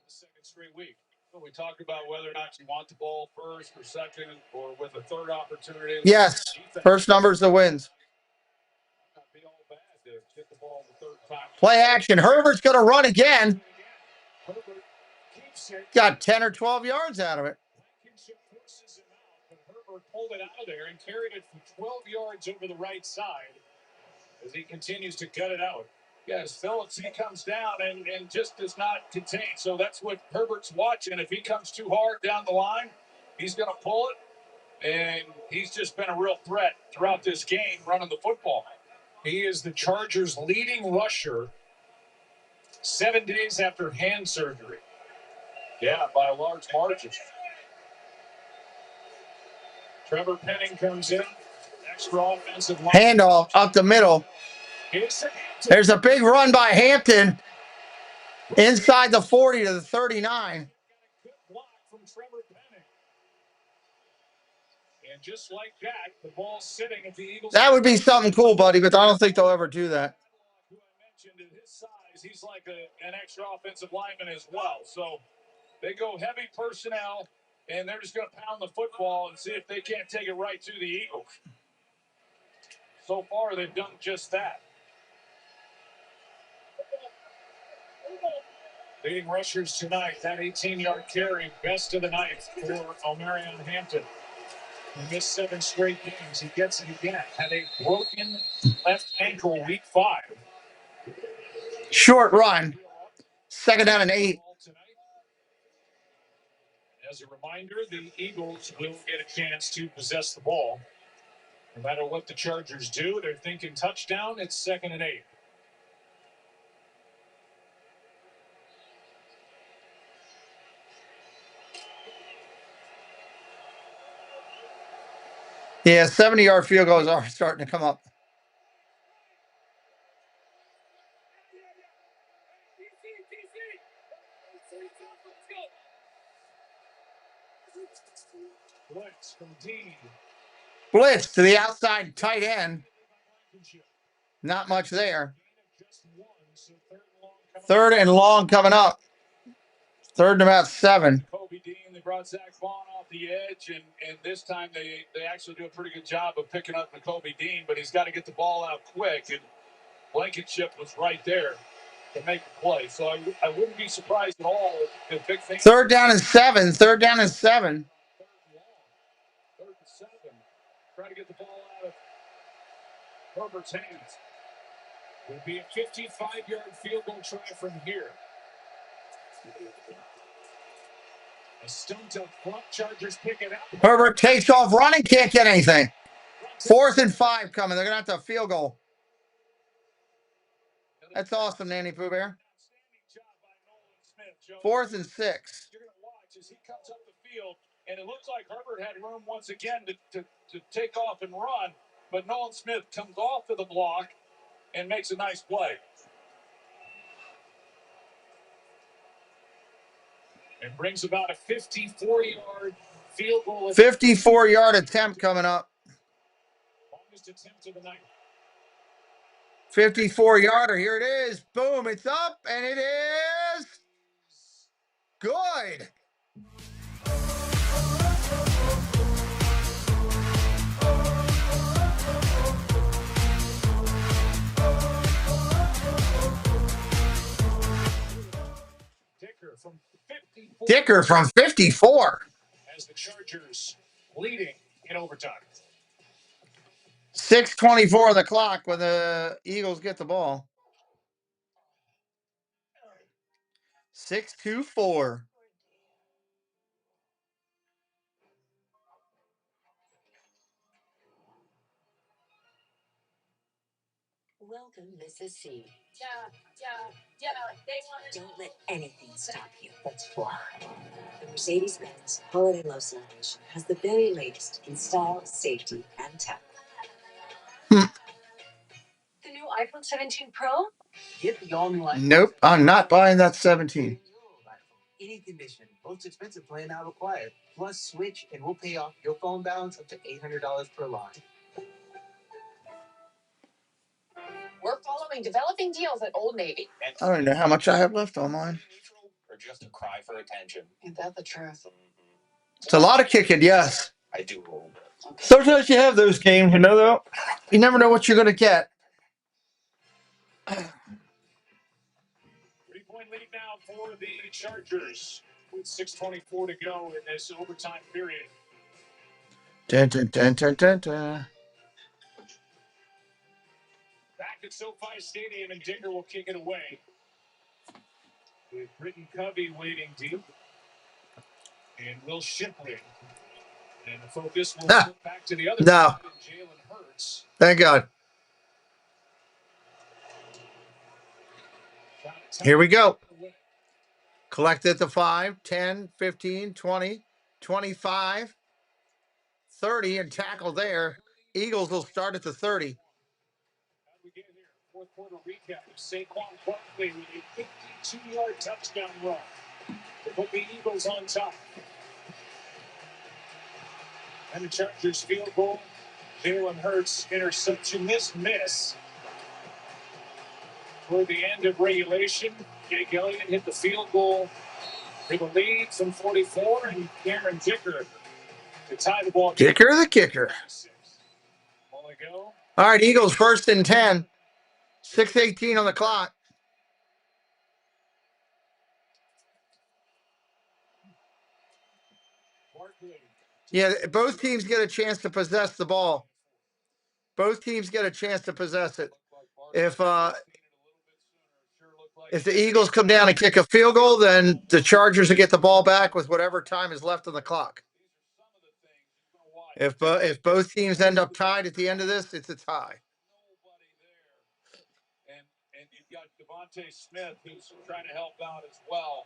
second straight week. We talked about whether or not you want the ball first or second or with a third opportunity. Yes, first number's the wins. Not be all bad to get the ball the third time. Play action. Herbert's going to run again. Herbert keeps it. Got 10 or 12 yards out of it. Forces him out, but Herbert pulled it out of there and carried it for 12 yards over the right side as he continues to gut it out. Yes, Phillips, he comes down and just does not contain. So that's what Herbert's watching. If he comes too hard down the line, he's going to pull it. And he's just been a real threat throughout this game running the football. He is the Chargers' leading rusher 7 days after hand surgery. Yeah, by a large margin. Trevor Penning comes in. Extra offensive line. Handoff up the middle. There's a big run by Hampton inside the 40 to the 39. Good block from Trevor Penning. And just like that, the ball's sitting at the Eagles. That would be something cool, buddy, but I don't think they'll ever do that. Who I mentioned at his size, he's like an extra offensive lineman as well. So they go heavy personnel, and they're just going to pound the football and see if they can't take it right to the Eagles. So far, they've done just that. Leading rushers tonight, that 18-yard carry, best of the night for Omarion Hampton. He missed 7 straight games. He gets it again. Had a broken left ankle week 5. Short run. 2nd down and 8. To As a reminder, the Eagles will get a chance to possess the ball. No matter what the Chargers do, they're thinking touchdown. It's 2nd and 8. Yeah, 70-yard field goals are starting to come up. Blitz from Dean. Blitz to the outside tight end. Not much there. 3rd and long coming up. 3rd and about 7. Kobe Dean, they brought Zach Vaughn off the edge, and this time they actually do a pretty good job of picking up Kobe Dean, but he's got to get the ball out quick, and Blankenship was right there to make the play. So I wouldn't be surprised at all if big things. 3rd down and 7. 3rd down and 7. 3rd and 7. Try to get the ball out of Herbert's hands. Would be a 55-yard field goal try from here. A stunt up front. Chargers pick it up. Herbert takes off running, can't get anything. 4th and 5 coming. They're going to have to field goal. That's awesome, Nanny Pooh Bear. 4th and 6. You're going to watch as he comes up the field, and it looks like Herbert had room once again to take off and run, but Nolan Smith comes off of the block and makes a nice play. And brings about a 54-yard field goal. 54-yard attempt coming up. Longest attempt of the night. 54-yarder. Here it is. Boom. It's up, and it is good. Dicker from 54. As the Chargers leading in overtime. 6:24 on the clock when the Eagles get the ball. 6-2-4. Welcome, Mrs. C. Don't let anything stop you. Let's fly. The Mercedes-Benz Holiday Love Celebration has the very latest in style, safety, and tech. The new iPhone 17 Pro? Get the all-new iPhone. Nope, I'm not buying that 17. Any condition, most expensive plan not required. Plus, switch and we'll pay off your phone balance up to $800 per line. We're following developing deals at Old Navy. I don't know how much I have left on mine. Or just a cry for attention. Ain't that the truth? It's a lot of kicking, yes. I do a little bit. Sometimes you have those games, you know, though. You never know what you're going to get. 3-point lead now for the Chargers with 6:24 to go in this overtime period. Dun, dun, dun, dun, dun, dun. Back at SoFi Stadium, and Dicker will kick it away. With Britton Covey waiting deep. And Will Shipley. And the focus will flip back to the other side of Jalen Hurts. Thank God. Here we go. Collect at the 5, 10, 15, 20, 25, 30, and tackle there. Eagles will start at the 30. How do we get here? Fourth quarter recap. Saquon Barkley with a 52-yard touchdown run to put the Eagles on top. And the Chargers field goal. Jalen Hurts interception. This miss. Toward the end of regulation, Jake Elliott hit the field goal for the lead from 44, and Cameron Dicker to tie the ball. Dicker the kicker. All right, Eagles 1st and 10. 6:18 on the clock. Yeah, both teams get a chance to possess the ball. Both teams get a chance to possess it. If the Eagles come down and kick a field goal, then the Chargers will get the ball back with whatever time is left on the clock. If both teams end up tied at the end of this, it's a tie. And you've got Devontae Smith who's trying to help out as well.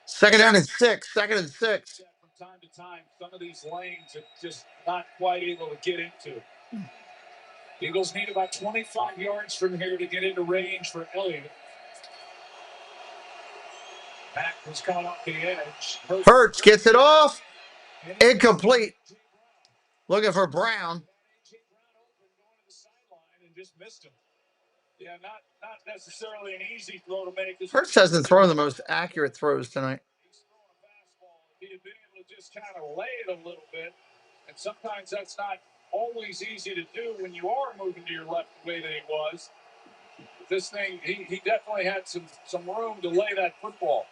Second down and 6. Second and 6. From time to time, some of these lanes are just not quite able to get into. Eagles need about 25 yards from here to get into range for Elliott. Mack was caught off the edge. Hurts gets it off. Incomplete. Looking for Brown. And just missed him. Yeah, not necessarily an easy throw to make. Hurts hasn't thrown the most accurate throws tonight. He had been able to just kind of lay it a little bit, and sometimes that's not always easy to do when you are moving to your left the way that he was. This thing, he definitely had some room to lay that football.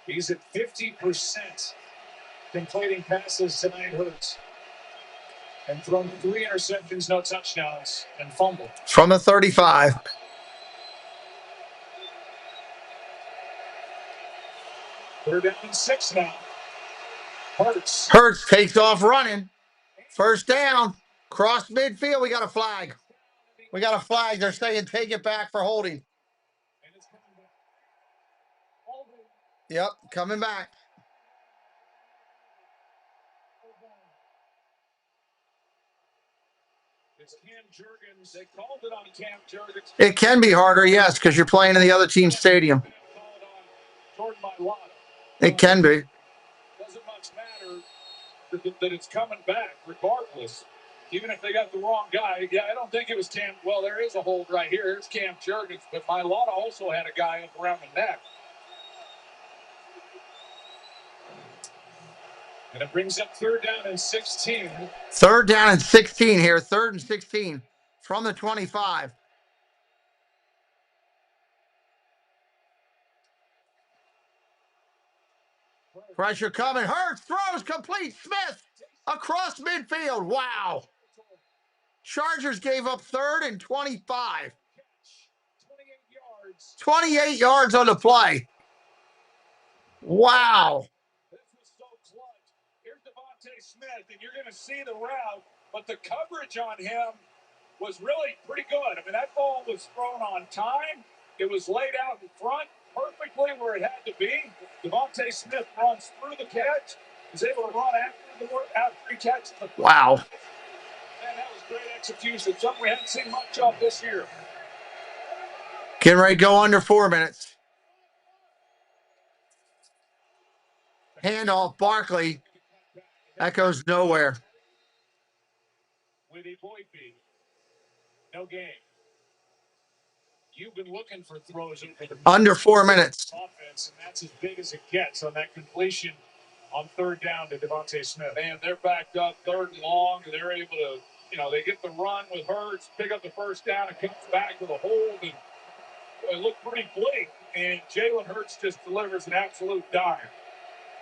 He's at 50% completing passes tonight, Hurts. And thrown 3 interceptions, no touchdowns, and fumbled. From the 35. Third down and 6 now. Hurts takes off running. First down. Cross midfield. We got a flag. We got a flag. They're saying take it back for holding. Yep, coming back. It's Cam Jurgens. They called it on Cam Jurgens. It can be harder, yes, because you're playing in the other team's stadium. It can be. Doesn't much matter that it's coming back, regardless. Even if they got the wrong guy. Yeah, I don't think it was Cam. Well, there is a hold right here. It's Cam Jurgens, but Mailata also had a guy up around the neck. And it brings up third down and 16. Third down and 16 here. Third and 16 from the 25. Pressure coming. Hurts throws complete. Smith across midfield. Wow. Chargers gave up third and 25. 28 yards on the play. Wow. This was so clutch. Here's Devontae Smith, and you're going to see the route, but the coverage on him was really pretty good. I mean, that ball was thrown on time. It was laid out in front perfectly where it had to be. Devontae Smith runs through the catch, is able to run after he catches the ball. Wow. Man, that was great execution. Something we haven't seen much of this year. Getting ready to go under 4 minutes. Handoff, Barkley. That goes nowhere. With Boydby. No game. You've been looking for throws under 4 minutes. Offense, and that's as big as it gets on that completion on third down to Devontae Smith. And they're backed up third and long. They're able to, they get the run with Hurts, pick up the first down, and comes back with a hold, and it looked pretty bleak. And Jalen Hurts just delivers an absolute dime.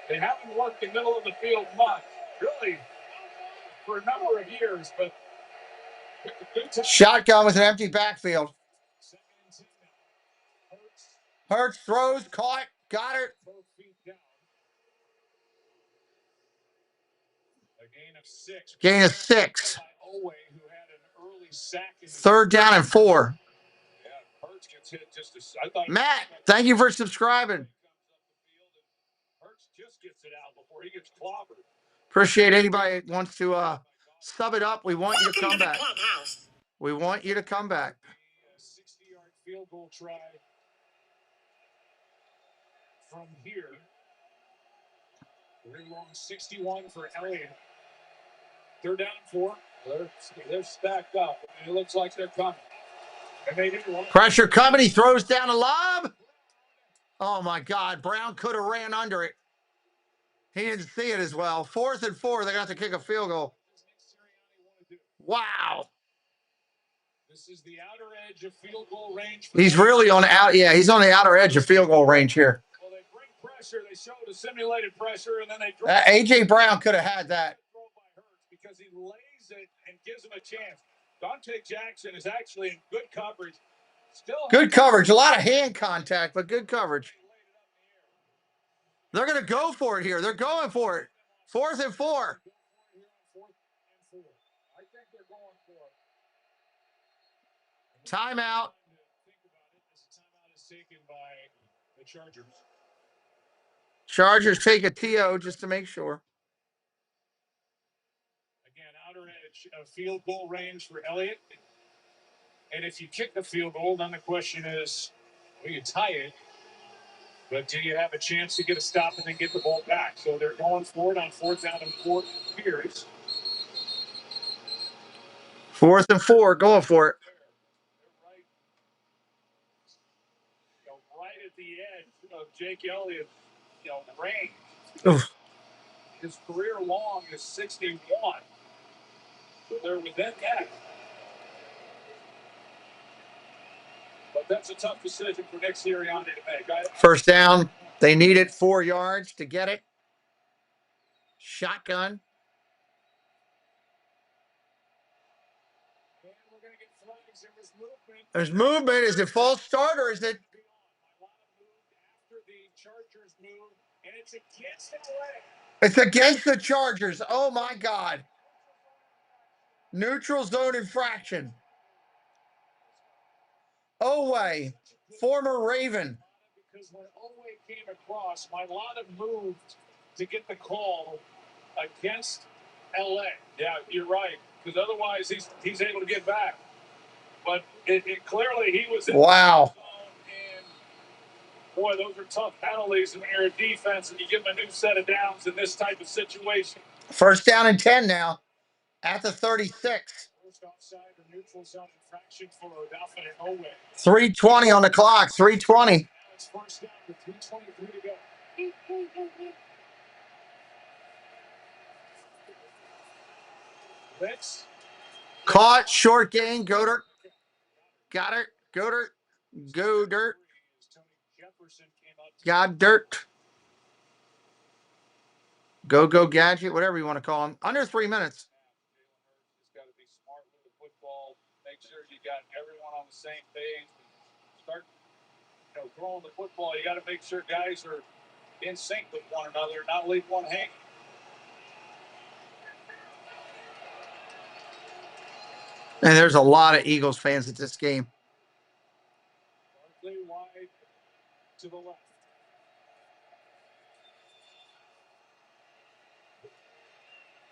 They haven't worked the middle of the field much, really, for a number of years, but shotgun with an empty backfield. Hurts throws, caught, got it. Gain of 6. Third down and 4. Matt, thank you for subscribing. Appreciate anybody that wants to sub it up. We want you to come back. We want you to come back. 60-yard field goal try from here. Very long 61 for Elliott. They're down 4. They're stacked up. It looks like they're coming. And they do. Pressure coming. He throws down a lob. Oh, my God. Brown could have ran under it. He didn't see it as well. 4th and 4. They're going to have to kick a field goal. Wow. This is the outer edge of field goal range. He's really on the out. Yeah, he's on the outer edge of field goal range here. Well, they bring pressure. They show the simulated pressure, and then they A.J. Brown could have had that. Because he lays it and gives him a chance. Dante Jackson is actually in good coverage. Good coverage. A lot of hand contact, but good coverage. They're going to go for it here. They're going for it. 4th and 4. Timeout. Chargers take a TO just to make sure. Again, outer edge of field goal range for Elliott. And if you kick the field goal, then the question is, well, you tie it, but do you have a chance to get a stop and then get the ball back? So they're going for it on 4th down and 4 years. 4th and 4, going for it. Right at the edge of Jake Elliott, range. Oof. His career long is 61. So they're within that. But that's a tough decision for Nick Sirianni to make. First down. They needed 4 yards to get it. Shotgun. There's movement. Is it false start or is it? It's against the Chargers. Oh, my God. Neutral zone infraction. Oway, former Raven. Because when Oway came across, Milana moved to get the call against LA. Yeah, you're right. Because otherwise he's able to get back. But it clearly he was in wow. And boy, those are tough penalties when you're a defense and you give them a new set of downs in this type of situation. First down and 10 now at the 36. 3:20 on the clock. 3:20. Caught, short gain, go dirt. Got it, go dirt. Go dirt. Got dirt. Go gadget, whatever you want to call him. Under 3 minutes. Got to be smart with the football. Make sure you got everyone on the same page. Start, throwing the football. You got to make sure guys are in sync with one another, not leave one hanging. And there's a lot of Eagles fans at this game. Wide to the left.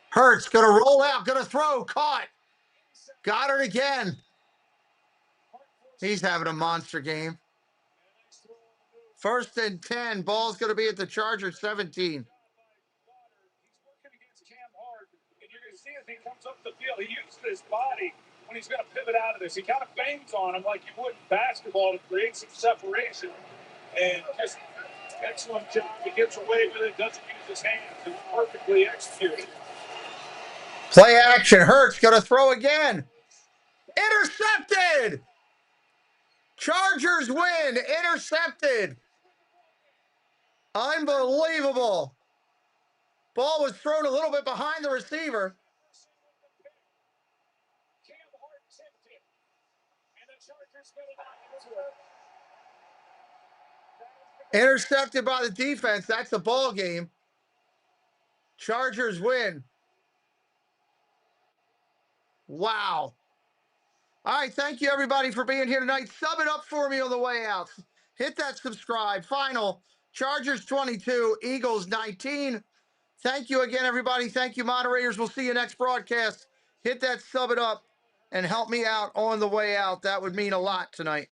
Hurts going to roll out, going to throw, caught. Got it again. He's having a monster game. 1st and 10. Ball's going to be at the Chargers 17. He's working against Cam hard, and you're going to see as he comes up the field, he uses his body when he's going to pivot out of this. He kind of bangs on him like you would in basketball to create some separation. And just excellent job. He gets away with it, doesn't use his hands. It's perfectly executed. Play action. Hurts going to throw again. Intercepted. Chargers win. Intercepted. Unbelievable. Ball was thrown a little bit behind the receiver. Intercepted by the defense. That's the ball game. Chargers win. Wow. All right, thank you, everybody, for being here tonight. Sub it up for me on the way out. Hit that subscribe. Final, Chargers 22, Eagles 19. Thank you again, everybody. Thank you, moderators. We'll see you next broadcast. Hit that sub it up and help me out on the way out. That would mean a lot tonight.